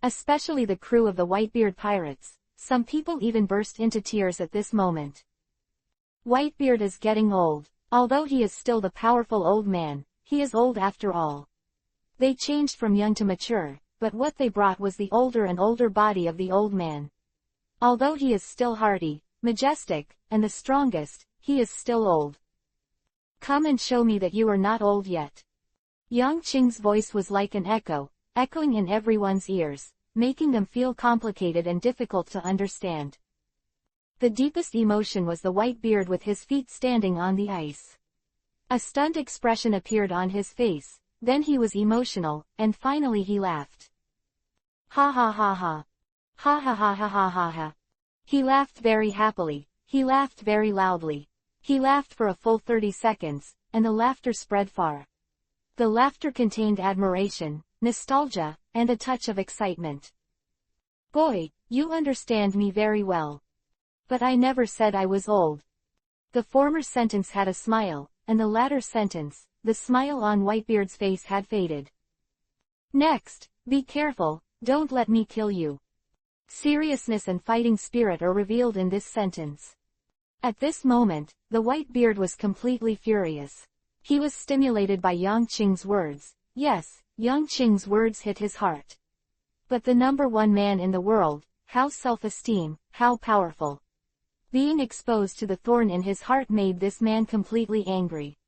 Especially the crew of the Whitebeard pirates, some people even burst into tears at this moment. Whitebeard is getting old. Although he is still the powerful old man, he is old after all. They changed from young to mature, but what they brought was the older and older body of the old man. Although he is still hardy, majestic, and the strongest, he is still old. Come and show me that you are not old yet. Yang Qing's voice was like an echo, echoing in everyone's ears, making them feel complicated and difficult to understand. The deepest emotion was the Whitebeard with his feet standing on the ice. A stunned expression appeared on his face, then he was emotional, and finally he laughed. Ha ha ha ha. Ha ha ha ha ha ha ha. He laughed very happily, he laughed very loudly. He laughed for a full 30 seconds, and the laughter spread far. The laughter contained admiration, nostalgia, and a touch of excitement. Boy, you understand me very well. But I never said I was old. The former sentence had a smile, and the latter sentence, the smile on Whitebeard's face had faded. Next, be careful, don't let me kill you. Seriousness and fighting spirit are revealed in this sentence. At this moment, the Whitebeard was completely furious. He was stimulated by Yang Qing's words. Yes, Yang Qing's words hit his heart. But the number one man in the world, how self-esteem, how powerful. Being exposed to the thorn in his heart made this man completely angry.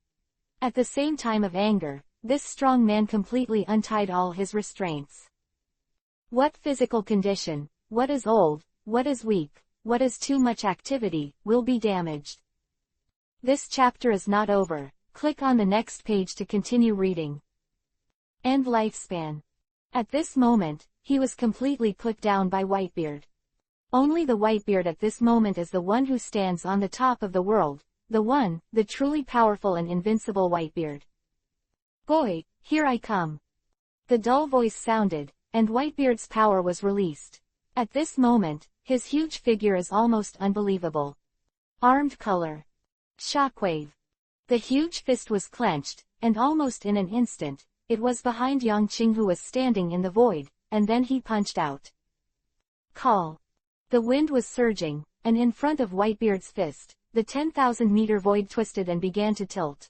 At the same time of anger, this strong man completely untied all his restraints. What physical condition, what is old, what is weak, what is too much activity, will be damaged. This chapter is not over. Click on the next page to continue reading. End lifespan. At this moment, he was completely put down by Whitebeard. Only the Whitebeard at this moment is the one who stands on the top of the world, the truly powerful and invincible Whitebeard. Boy, here I come. The dull voice sounded, and Whitebeard's power was released. At this moment, his huge figure is almost unbelievable. Armed color. Shockwave. The huge fist was clenched, and almost in an instant, it was behind Yang Qing who was standing in the void, and then he punched out. Call. The wind was surging, and in front of Whitebeard's fist, the 10,000-meter void twisted and began to tilt.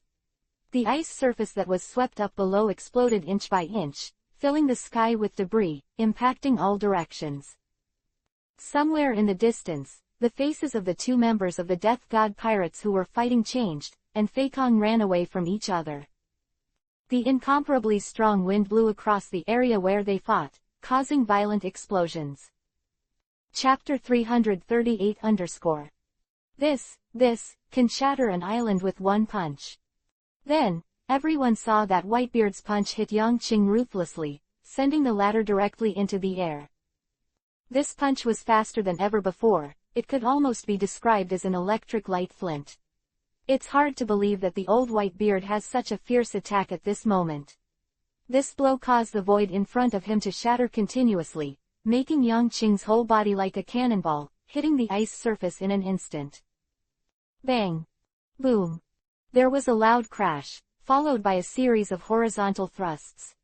The ice surface that was swept up below exploded inch by inch, filling the sky with debris, impacting all directions. Somewhere in the distance, the faces of the two members of the Death God pirates who were fighting changed, and Feikong ran away from each other. The incomparably strong wind blew across the area where they fought, causing violent explosions. Chapter 338 This can shatter an island with one punch. Then, everyone saw that Whitebeard's punch hit Yang Qing ruthlessly, sending the latter directly into the air. This punch was faster than ever before, it could almost be described as an electric light flint. It's hard to believe that the old Whitebeard has such a fierce attack at this moment. This blow caused the void in front of him to shatter continuously, making Yang Qing's whole body like a cannonball, hitting the ice surface in an instant. Bang! Boom! There was a loud crash, followed by a series of horizontal thrusts.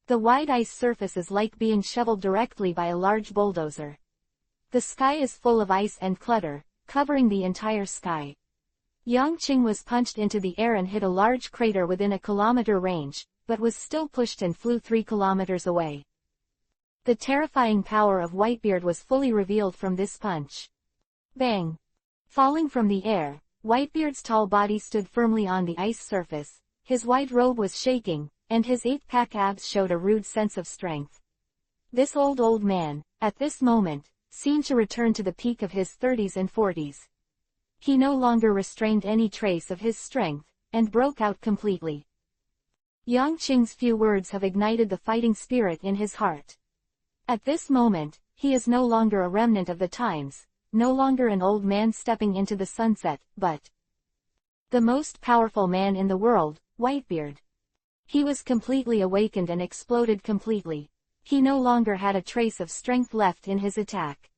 The wide ice surface is like being shoveled directly by a large bulldozer. The sky is full of ice and clutter, covering the entire sky. Yang Qing was punched into the air and hit a large crater within a kilometer range, but was still pushed and flew 3 kilometers away. The terrifying power of Whitebeard was fully revealed from this punch. Bang! Falling from the air, Whitebeard's tall body stood firmly on the ice surface, his white robe was shaking, and his eight-pack abs showed a rude sense of strength. This old man, at this moment, seemed to return to the peak of his 30s and 40s. He no longer restrained any trace of his strength, and broke out completely. Yang Qing's few words have ignited the fighting spirit in his heart. At this moment, he is no longer a remnant of the times, no longer an old man stepping into the sunset, but the most powerful man in the world, Whitebeard. He was completely awakened and exploded completely. He no longer had a trace of strength left in his attack.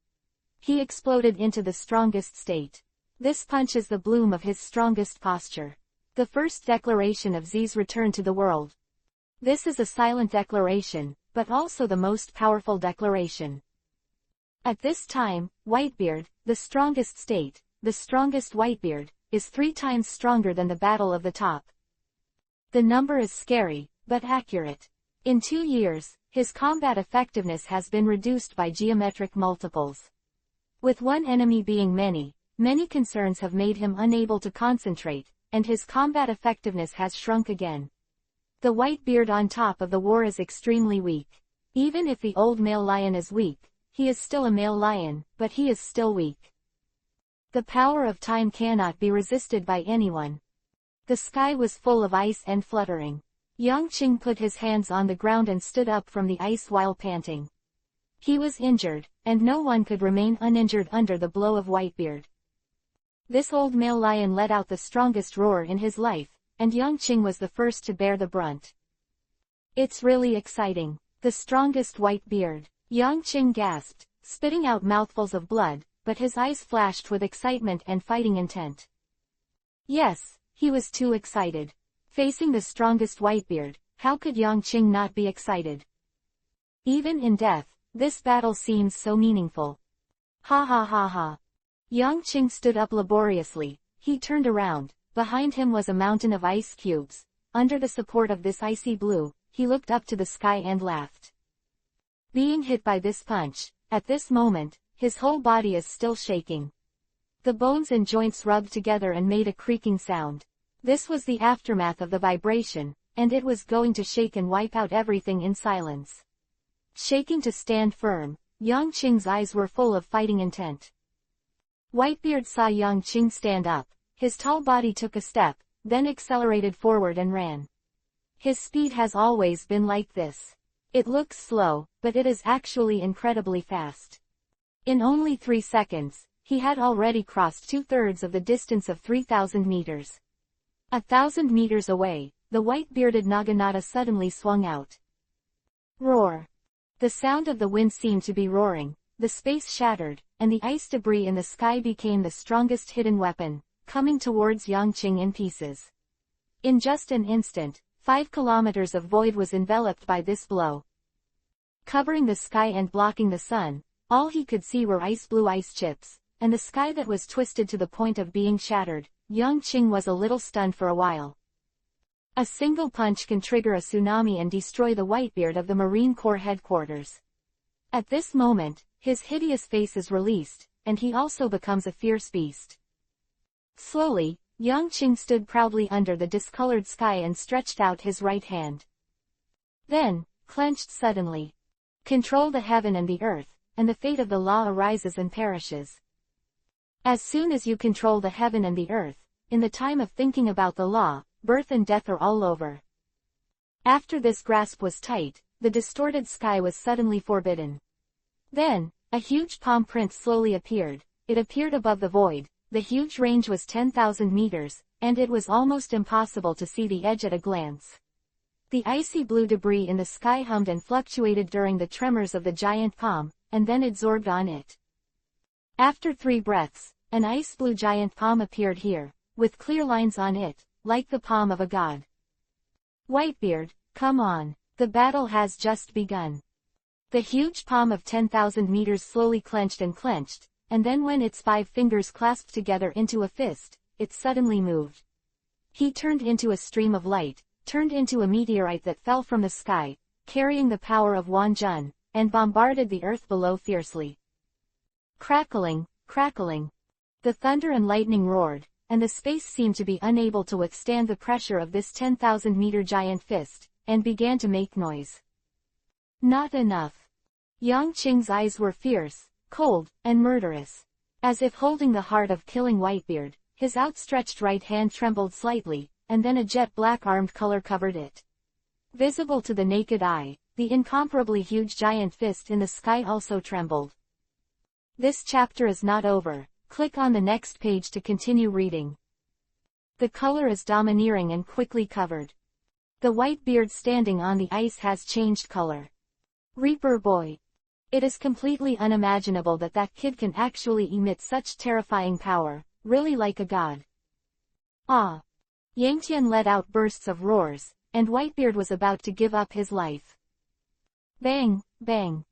He exploded into the strongest state. This punch is the bloom of his strongest posture. The first declaration of Z's return to the world. This is a silent declaration, but also the most powerful declaration. At this time, Whitebeard, the strongest state, the strongest Whitebeard, is 3 times stronger than the Battle of the Top. The number is scary, but accurate. In 2 years, his combat effectiveness has been reduced by geometric multiples. With one enemy being many concerns have made him unable to concentrate, and his combat effectiveness has shrunk again. The Whitebeard on top of the war is extremely weak. Even if the old male lion is weak, he is still a male lion, but he is still weak. The power of time cannot be resisted by anyone. The sky was full of ice and fluttering. Yang Qing put his hands on the ground and stood up from the ice while panting. He was injured, and no one could remain uninjured under the blow of Whitebeard. This old male lion let out the strongest roar in his life, and Yang Qing was the first to bear the brunt. It's really exciting. The strongest Whitebeard. Yang Qing gasped, spitting out mouthfuls of blood, but his eyes flashed with excitement and fighting intent. Yes, he was too excited. Facing the strongest Whitebeard, how could Yang Qing not be excited? Even in death, this battle seems so meaningful. Ha ha ha ha. Yang Qing stood up laboriously. He turned around. Behind him was a mountain of ice cubes. Under the support of this icy blue, he looked up to the sky and laughed. Being hit by this punch, at this moment, his whole body is still shaking. The bones and joints rubbed together and made a creaking sound. This was the aftermath of the vibration, and it was going to shake and wipe out everything in silence. Shaking to stand firm, Yang Qing's eyes were full of fighting intent. Whitebeard saw Yang Qing stand up. His tall body took a step, then accelerated forward and ran. His speed has always been like this. It looks slow, but it is actually incredibly fast. In only 3 seconds, he had already crossed 2/3 of the distance of 3,000 meters. 1,000 meters away, the white-bearded Naginata suddenly swung out. Roar! The sound of the wind seemed to be roaring, the space shattered, and the ice debris in the sky became the strongest hidden weapon, coming towards Yang Qing in pieces. In just an instant, 5 kilometers of void was enveloped by this blow. Covering the sky and blocking the sun, all he could see were ice-blue ice chips, and the sky that was twisted to the point of being shattered. Yang Qing was a little stunned for a while. A single punch can trigger a tsunami and destroy the Whitebeard of the Marine Corps headquarters. At this moment, his hideous face is released, and he also becomes a fierce beast. Slowly, Yang Qing stood proudly under the discolored sky and stretched out his right hand. Then, clenched suddenly. Control the heaven and the earth, and the fate of the law arises and perishes. As soon as you control the heaven and the earth, in the time of thinking about the law, birth and death are all over. After this grasp was tight, the distorted sky was suddenly forbidden. Then, a huge palm print slowly appeared. It appeared above the void. The huge range was 10,000 meters, and it was almost impossible to see the edge at a glance. The icy blue debris in the sky hummed and fluctuated during the tremors of the giant palm, and then absorbed on it. After 3 breaths, an ice-blue giant palm appeared here, with clear lines on it, like the palm of a god. Whitebeard, come on, the battle has just begun. The huge palm of 10,000 meters slowly clenched, and then when its 5 fingers clasped together into a fist, it suddenly moved. He turned into a stream of light, turned into a meteorite that fell from the sky, carrying the power of Wan Jun, and bombarded the earth below fiercely. Crackling, crackling. The thunder and lightning roared, and the space seemed to be unable to withstand the pressure of this 10,000-meter giant fist, and began to make noise. Not enough. Yang Qing's eyes were fierce, cold, and murderous. As if holding the heart of killing Whitebeard, his outstretched right hand trembled slightly, and then a jet-black armed color covered it. Visible to the naked eye, the incomparably huge giant fist in the sky also trembled. This chapter is not over. Click on the next page to continue reading. The color is domineering and quickly covered. The white beard standing on the ice has changed color. Reaper boy. It is completely unimaginable that that kid can actually emit such terrifying power, really like a god. Ah! Yangtian let out bursts of roars, and Whitebeard was about to give up his life. Bang, bang.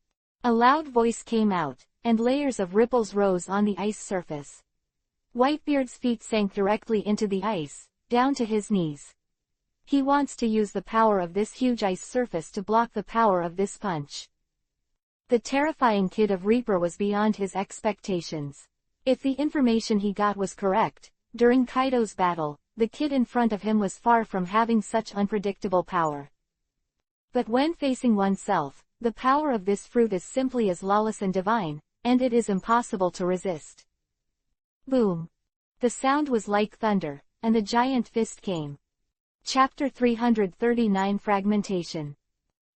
A loud voice came out, and layers of ripples rose on the ice surface. Whitebeard's feet sank directly into the ice, down to his knees. He wants to use the power of this huge ice surface to block the power of this punch. The terrifying kid of Reaper was beyond his expectations. If the information he got was correct, during Kaido's battle, the kid in front of him was far from having such unpredictable power. But when facing oneself, the power of this fruit is simply as lawless and divine, and it is impossible to resist. Boom! The sound was like thunder, and the giant fist came. Chapter 339 Fragmentation.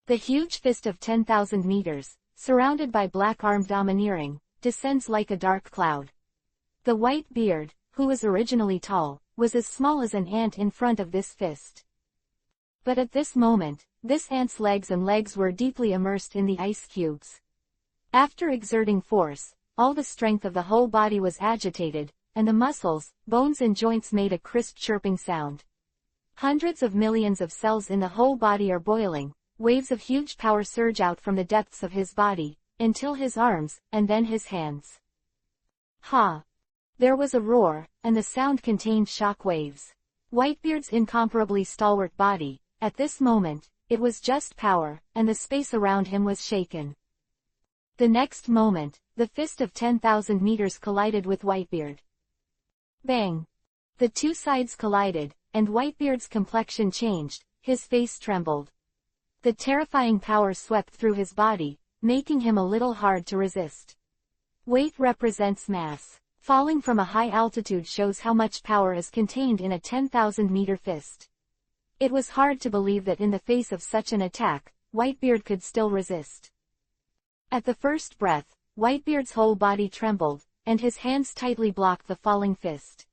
The huge fist of 10,000 meters, surrounded by black armed domineering, descends like a dark cloud. The white beard, who was originally tall, was as small as an ant in front of this fist. But at this moment, this ant's legs and legs were deeply immersed in the ice cubes. After exerting force, all the strength of the whole body was agitated, and the muscles, bones and joints made a crisp chirping sound. Hundreds of millions of cells in the whole body are boiling, waves of huge power surge out from the depths of his body, until his arms, and then his hands. Ha! There was a roar, and the sound contained shock waves. Whitebeard's incomparably stalwart body, at this moment, it was just power, and the space around him was shaken. The next moment, the fist of 10,000 meters collided with Whitebeard. Bang! The two sides collided, and Whitebeard's complexion changed, his face trembled. The terrifying power swept through his body, making him a little hard to resist. Weight represents mass. Falling from a high altitude shows how much power is contained in a 10,000-meter fist. It was hard to believe that in the face of such an attack, Whitebeard could still resist. At the first breath, Whitebeard's whole body trembled, and his hands tightly blocked the falling fist.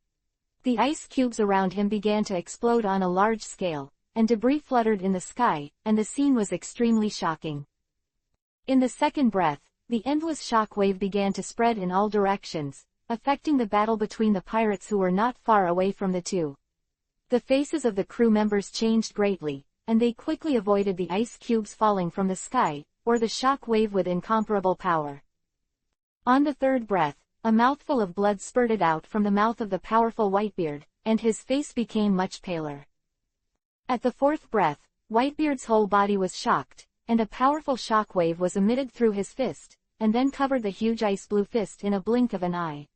The ice cubes around him began to explode on a large scale, and debris fluttered in the sky, and the scene was extremely shocking. In the second breath, the endless shock wave began to spread in all directions, affecting the battle between the pirates who were not far away from the two. The faces of the crew members changed greatly, and they quickly avoided the ice cubes falling from the sky, or the shock wave with incomparable power. On the third breath, a mouthful of blood spurted out from the mouth of the powerful Whitebeard, and his face became much paler. At the fourth breath, Whitebeard's whole body was shocked, and a powerful shock wave was emitted through his fist, and then covered the huge ice blue fist in a blink of an eye.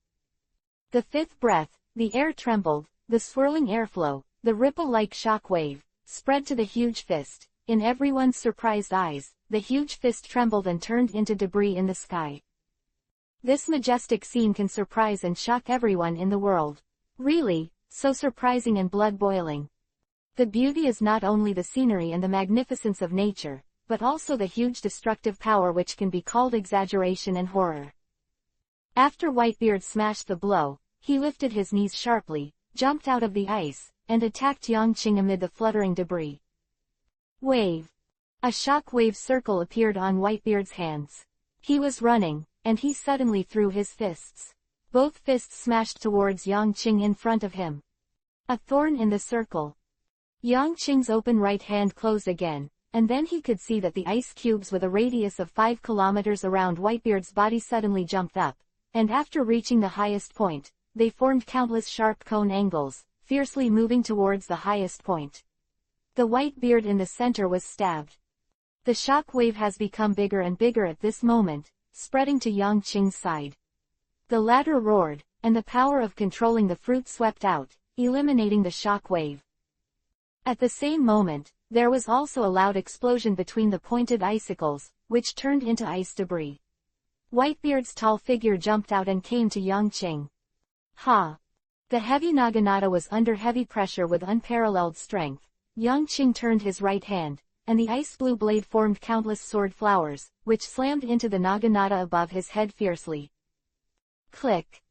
The fifth breath, the air trembled, the swirling airflow, the ripple-like shock wave, spread to the huge fist. In everyone's surprised eyes, the huge fist trembled and turned into debris in the sky. This majestic scene can surprise and shock everyone in the world. Really, so surprising and blood-boiling. The beauty is not only the scenery and the magnificence of nature, but also the huge destructive power which can be called exaggeration and horror. After Whitebeard smashed the blow, he lifted his knees sharply, jumped out of the ice, and attacked Yang Qing amid the fluttering debris. Wave. A shock wave circle appeared on Whitebeard's hands. He was running, and he suddenly threw his fists. Both fists smashed towards Yang Qing in front of him. A thorn in the circle. Yang Qing's open right hand closed again, and then he could see that the ice cubes with a radius of 5 kilometers around Whitebeard's body suddenly jumped up, and after reaching the highest point, they formed countless sharp cone angles, fiercely moving towards the highest point. The Whitebeard in the center was stabbed. The shock wave has become bigger and bigger at this moment, spreading to Yang Qing's side. The latter roared, and the power of controlling the fruit swept out, eliminating the shock wave. At the same moment, there was also a loud explosion between the pointed icicles, which turned into ice debris. Whitebeard's tall figure jumped out and came to Yangqing. Ha! The heavy naginata was under heavy pressure with unparalleled strength. Yangqing turned his right hand, and the ice-blue blade formed countless sword flowers, which slammed into the naginata above his head fiercely. Click!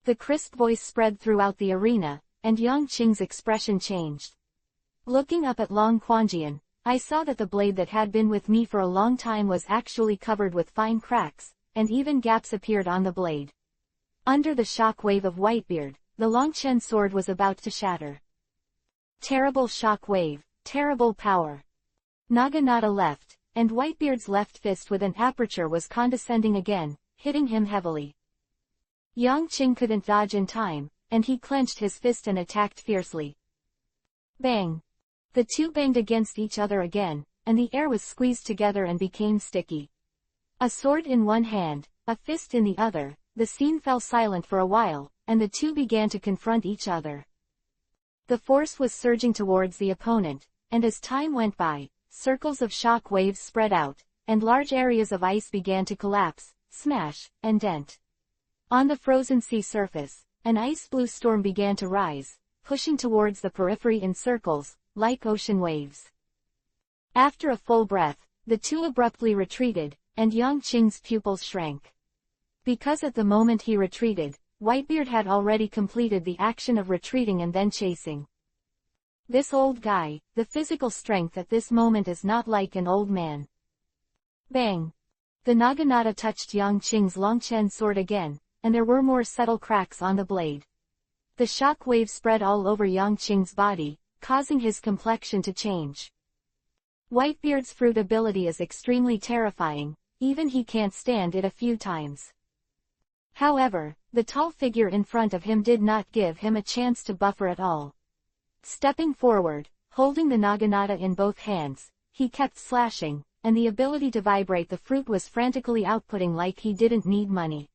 The crisp voice spread throughout the arena, and Yangqing's expression changed. Looking up at Long Quanjian, I saw that the blade that had been with me for a long time was actually covered with fine cracks, and even gaps appeared on the blade. Under the shock wave of Whitebeard, the Longchen sword was about to shatter. Terrible shock wave, terrible power. Naginata left, and Whitebeard's left fist with an aperture was condescending again, hitting him heavily. Yangqing couldn't dodge in time, and he clenched his fist and attacked fiercely. Bang! The two banged against each other again, and the air was squeezed together and became sticky. A sword in one hand, a fist in the other, the scene fell silent for a while, and the two began to confront each other. The force was surging towards the opponent, and as time went by, circles of shock waves spread out, and large areas of ice began to collapse, smash, and dent. On the frozen sea surface, an ice-blue storm began to rise, pushing towards the periphery in circles, like ocean waves. After a full breath, the two abruptly retreated, and Yangqing's pupils shrank. Because at the moment he retreated, Whitebeard had already completed the action of retreating and then chasing. This old guy, the physical strength at this moment is not like an old man. Bang! The naginata touched Yangqing's Longchen sword again, and there were more subtle cracks on the blade. The shock wave spread all over Yangqing's body, causing his complexion to change. Whitebeard's fruit ability is extremely terrifying, even he can't stand it a few times. However, the tall figure in front of him did not give him a chance to buffer at all. Stepping forward, holding the naginata in both hands, he kept slashing, and the ability to vibrate the fruit was frantically outputting like he didn't need money.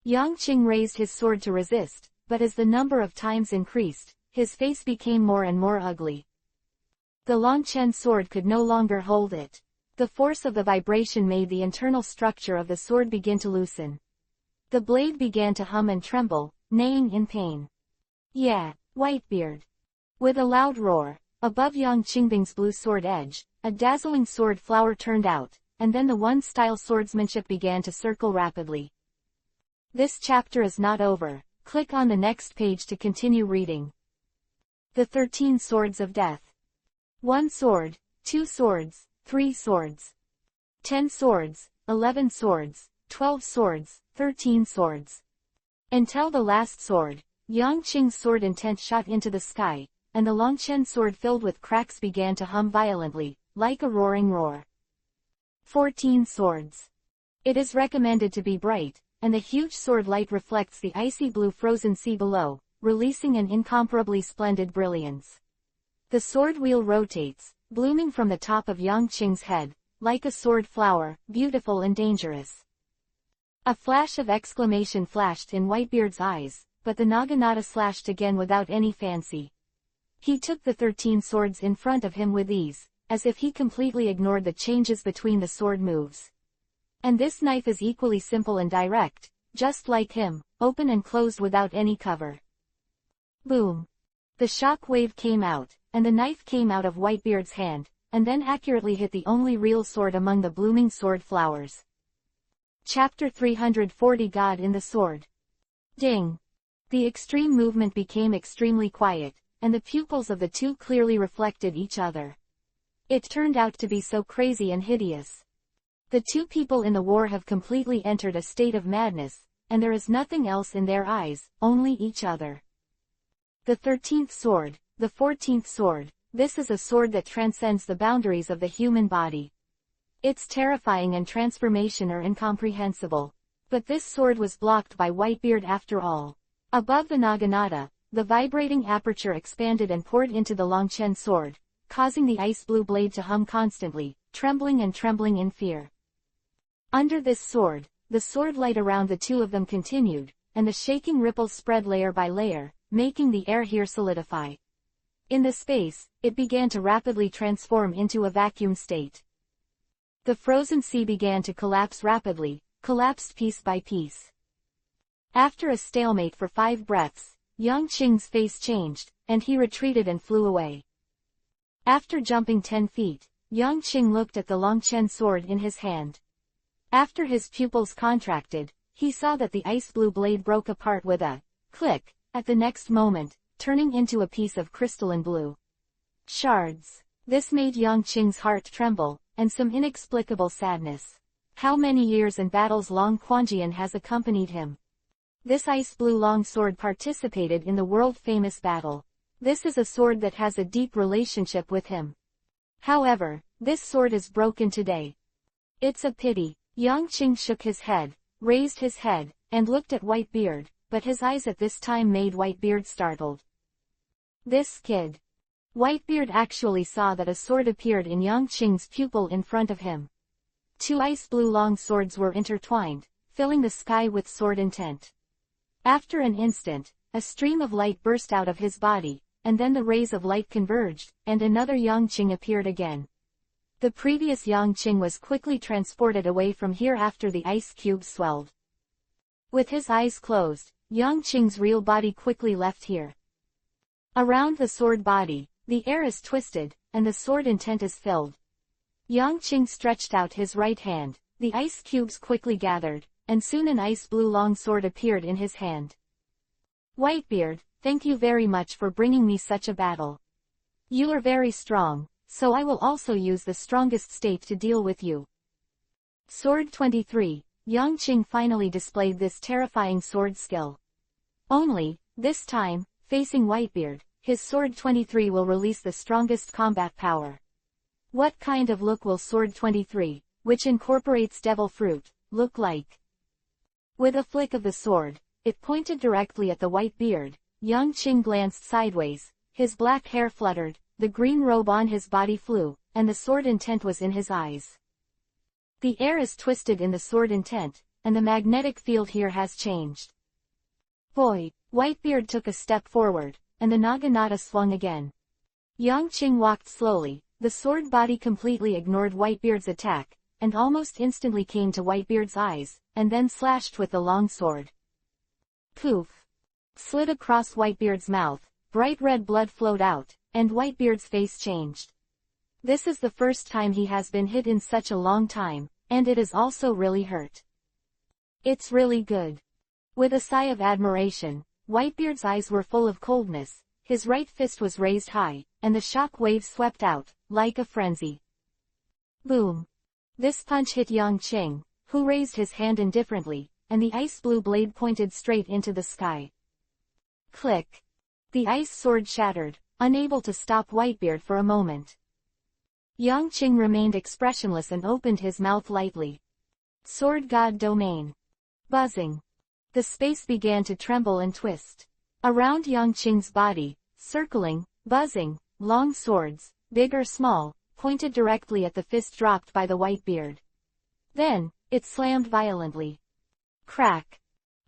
Yangqing raised his sword to resist, but as the number of times increased, his face became more and more ugly. The Longchen sword could no longer hold it. The force of the vibration made the internal structure of the sword begin to loosen. The blade began to hum and tremble, neighing in pain. Yeah, Whitebeard. With a loud roar, above Yangqing's blue sword edge, a dazzling sword flower turned out, and then the one-style swordsmanship began to circle rapidly. This chapter is not over. Click on the next page to continue reading. The 13 Swords of Death. 1 sword, 2 swords, 3 swords. 10 swords, 11 swords, 12 swords, 13 swords. Until the last sword, Yangqing's sword intent shot into the sky, and the Longchen sword filled with cracks began to hum violently, like a roaring roar. 14 swords. It is recommended to be bright, and the huge sword light reflects the icy blue frozen sea below, releasing an incomparably splendid brilliance. The sword wheel rotates, blooming from the top of Yangqing's head, like a sword flower, beautiful and dangerous. A flash of exclamation flashed in Whitebeard's eyes, but the naginata slashed again without any fancy. He took the 13 swords in front of him with ease, as if he completely ignored the changes between the sword moves. And this knife is equally simple and direct, just like him, open and closed without any cover. Boom! The shock wave came out, and the knife came out of Whitebeard's hand, and then accurately hit the only real sword among the blooming sword flowers. Chapter 340 God in the Sword. Ding! The extreme movement became extremely quiet, and the pupils of the two clearly reflected each other. It turned out to be so crazy and hideous. The two people in the war have completely entered a state of madness, and there is nothing else in their eyes, only each other. The 13th sword, the 14th sword, this is a sword that transcends the boundaries of the human body. Its terrifying and transformation are incomprehensible. But this sword was blocked by Whitebeard after all. Above the naginata, the vibrating aperture expanded and poured into the Longchen sword, causing the ice-blue blade to hum constantly, trembling in fear. Under this sword, the sword light around the two of them continued, and the shaking ripples spread layer by layer, making the air here solidify. In the space, it began to rapidly transform into a vacuum state. The frozen sea began to collapse rapidly, collapsed piece by piece. After a stalemate for 5 breaths, Yang Qing's face changed, and he retreated and flew away. After jumping 10 feet, Yang Qing looked at the Longchen sword in his hand. After his pupils contracted, he saw that the ice blue blade broke apart with a click, at the next moment, turning into a piece of crystalline blue shards. This made Yang Qing's heart tremble, and some inexplicable sadness. How many years and battles Long Quanjian has accompanied him. This ice blue long sword participated in the world-famous battle. This is a sword that has a deep relationship with him. However, this sword is broken today. It's a pity. Yang Qing shook his head, raised his head, and looked at Whitebeard, but his eyes at this time made Whitebeard startled. This kid. Whitebeard actually saw that a sword appeared in Yang Qing's pupil in front of him. 2 ice blue long swords were intertwined, filling the sky with sword intent. After an instant, a stream of light burst out of his body, and then the rays of light converged, and another Yang Qing appeared again. The previous Yang Qing was quickly transported away from here after the ice cube swelled. With his eyes closed, Yang Qing's real body quickly left here. Around the sword body, the air is twisted, and the sword intent is filled. Yang Qing stretched out his right hand, the ice cubes quickly gathered, and soon an ice blue long sword appeared in his hand. Whitebeard, thank you very much for bringing me such a battle. You are very strong, so I will also use the strongest state to deal with you. Sword 23, Yang Qing finally displayed this terrifying sword skill. Only, this time, facing Whitebeard, his sword 23 will release the strongest combat power. What kind of look will sword 23, which incorporates devil fruit, look like? With a flick of the sword, it pointed directly at the Whitebeard. Yang Qing glanced sideways, his black hair fluttered, the green robe on his body flew, and the sword intent was in his eyes. The air is twisted in the sword intent, and the magnetic field here has changed. Boy! Whitebeard took a step forward, and the Naginata swung again. Yang Qing walked slowly, the sword body completely ignored Whitebeard's attack, and almost instantly came to Whitebeard's eyes, and then slashed with the long sword. Poof! Slid across Whitebeard's mouth, bright red blood flowed out, and Whitebeard's face changed. This is the first time he has been hit in such a long time, and it is also really hurt. It's really good. With a sigh of admiration, Whitebeard's eyes were full of coldness, his right fist was raised high, and the shock wave swept out, like a frenzy. Boom! This punch hit Yang Qing, who raised his hand indifferently, and the ice blue blade pointed straight into the sky. Click! The ice sword shattered, unable to stop Whitebeard for a moment. Yang Qing remained expressionless and opened his mouth lightly. Sword God Domain. Buzzing. The space began to tremble and twist. Around Yang Qing's body, circling, buzzing, long swords, big or small, pointed directly at the fist dropped by the Whitebeard. Then, it slammed violently. Crack!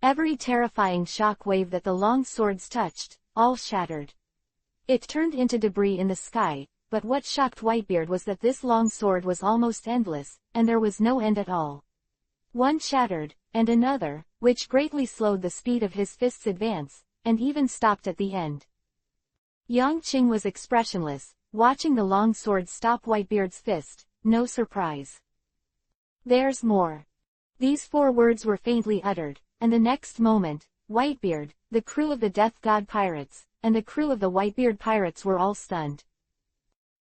Every terrifying shock wave that the long swords touched, all shattered. It turned into debris in the sky, but what shocked Whitebeard was that this long sword was almost endless, and there was no end at all. One shattered, and another, which greatly slowed the speed of his fist's advance, and even stopped at the end. Yang Qing was expressionless, watching the long sword stop Whitebeard's fist, no surprise. There's more. These 4 words were faintly uttered, and the next moment, Whitebeard, the crew of the Death God pirates, and the crew of the Whitebeard pirates were all stunned.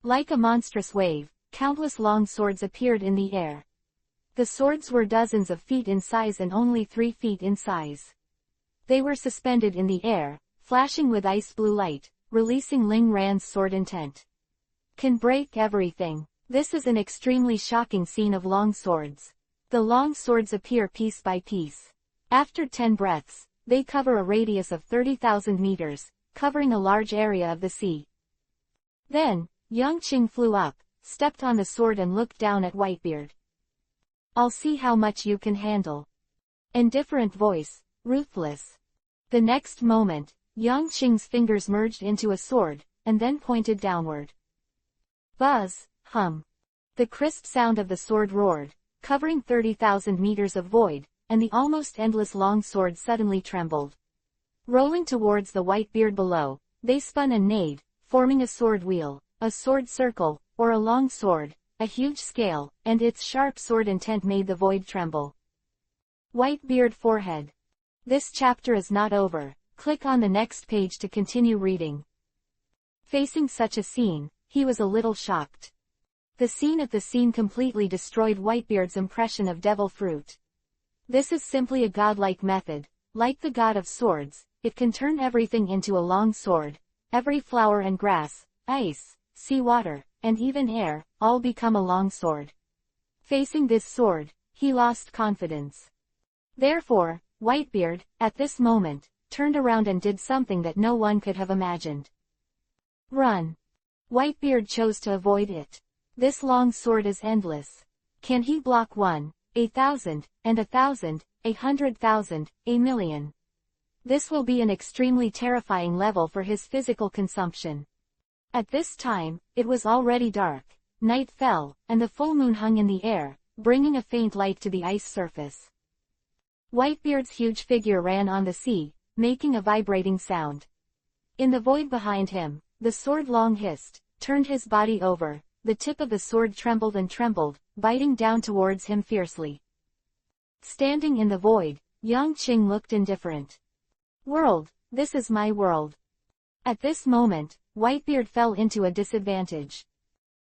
Like a monstrous wave, countless long swords appeared in the air. The swords were dozens of feet in size and only 3 feet in size. They were suspended in the air, flashing with ice blue light, releasing Ling Ran's sword intent. Can break everything. This is an extremely shocking scene of long swords. The long swords appear piece by piece. After 10 breaths, they cover a radius of 30,000 meters, covering a large area of the sea. Then, Yang Qing flew up, stepped on the sword and looked down at Whitebeard. I'll see how much you can handle. Indifferent voice, ruthless. The next moment, Yang Qing's fingers merged into a sword, and then pointed downward. Buzz, hum. The crisp sound of the sword roared, covering 30,000 meters of void, and the almost endless long sword suddenly trembled. Rolling towards the white beard below, they spun and neighed, forming a sword wheel, a sword circle, or a long sword, a huge scale, and its sharp sword intent made the void tremble. Whitebeard forehead. This chapter is not over. Click on the next page to continue reading. Facing such a scene, he was a little shocked. The scene completely destroyed Whitebeard's impression of devil fruit. This is simply a godlike method. Like the god of swords, it can turn everything into a long sword. Every flower and grass, ice, seawater, and even air, all become a long sword. Facing this sword, he lost confidence. Therefore, Whitebeard, at this moment, turned around and did something that no one could have imagined. Run. Whitebeard chose to avoid it. This long sword is endless. Can he block 1, 1,000, and 1,000, 100,000, 1,000,000? This will be an extremely terrifying level for his physical consumption. At this time, it was already dark, night fell, and the full moon hung in the air, bringing a faint light to the ice surface. Whitebeard's huge figure ran on the sea, making a vibrating sound. In the void behind him, the sword long hissed, turned his body over, the tip of the sword trembled and trembled, biting down towards him fiercely. Standing in the void, Yang Qing looked indifferent. World, this is my world. At this moment, Whitebeard fell into a disadvantage.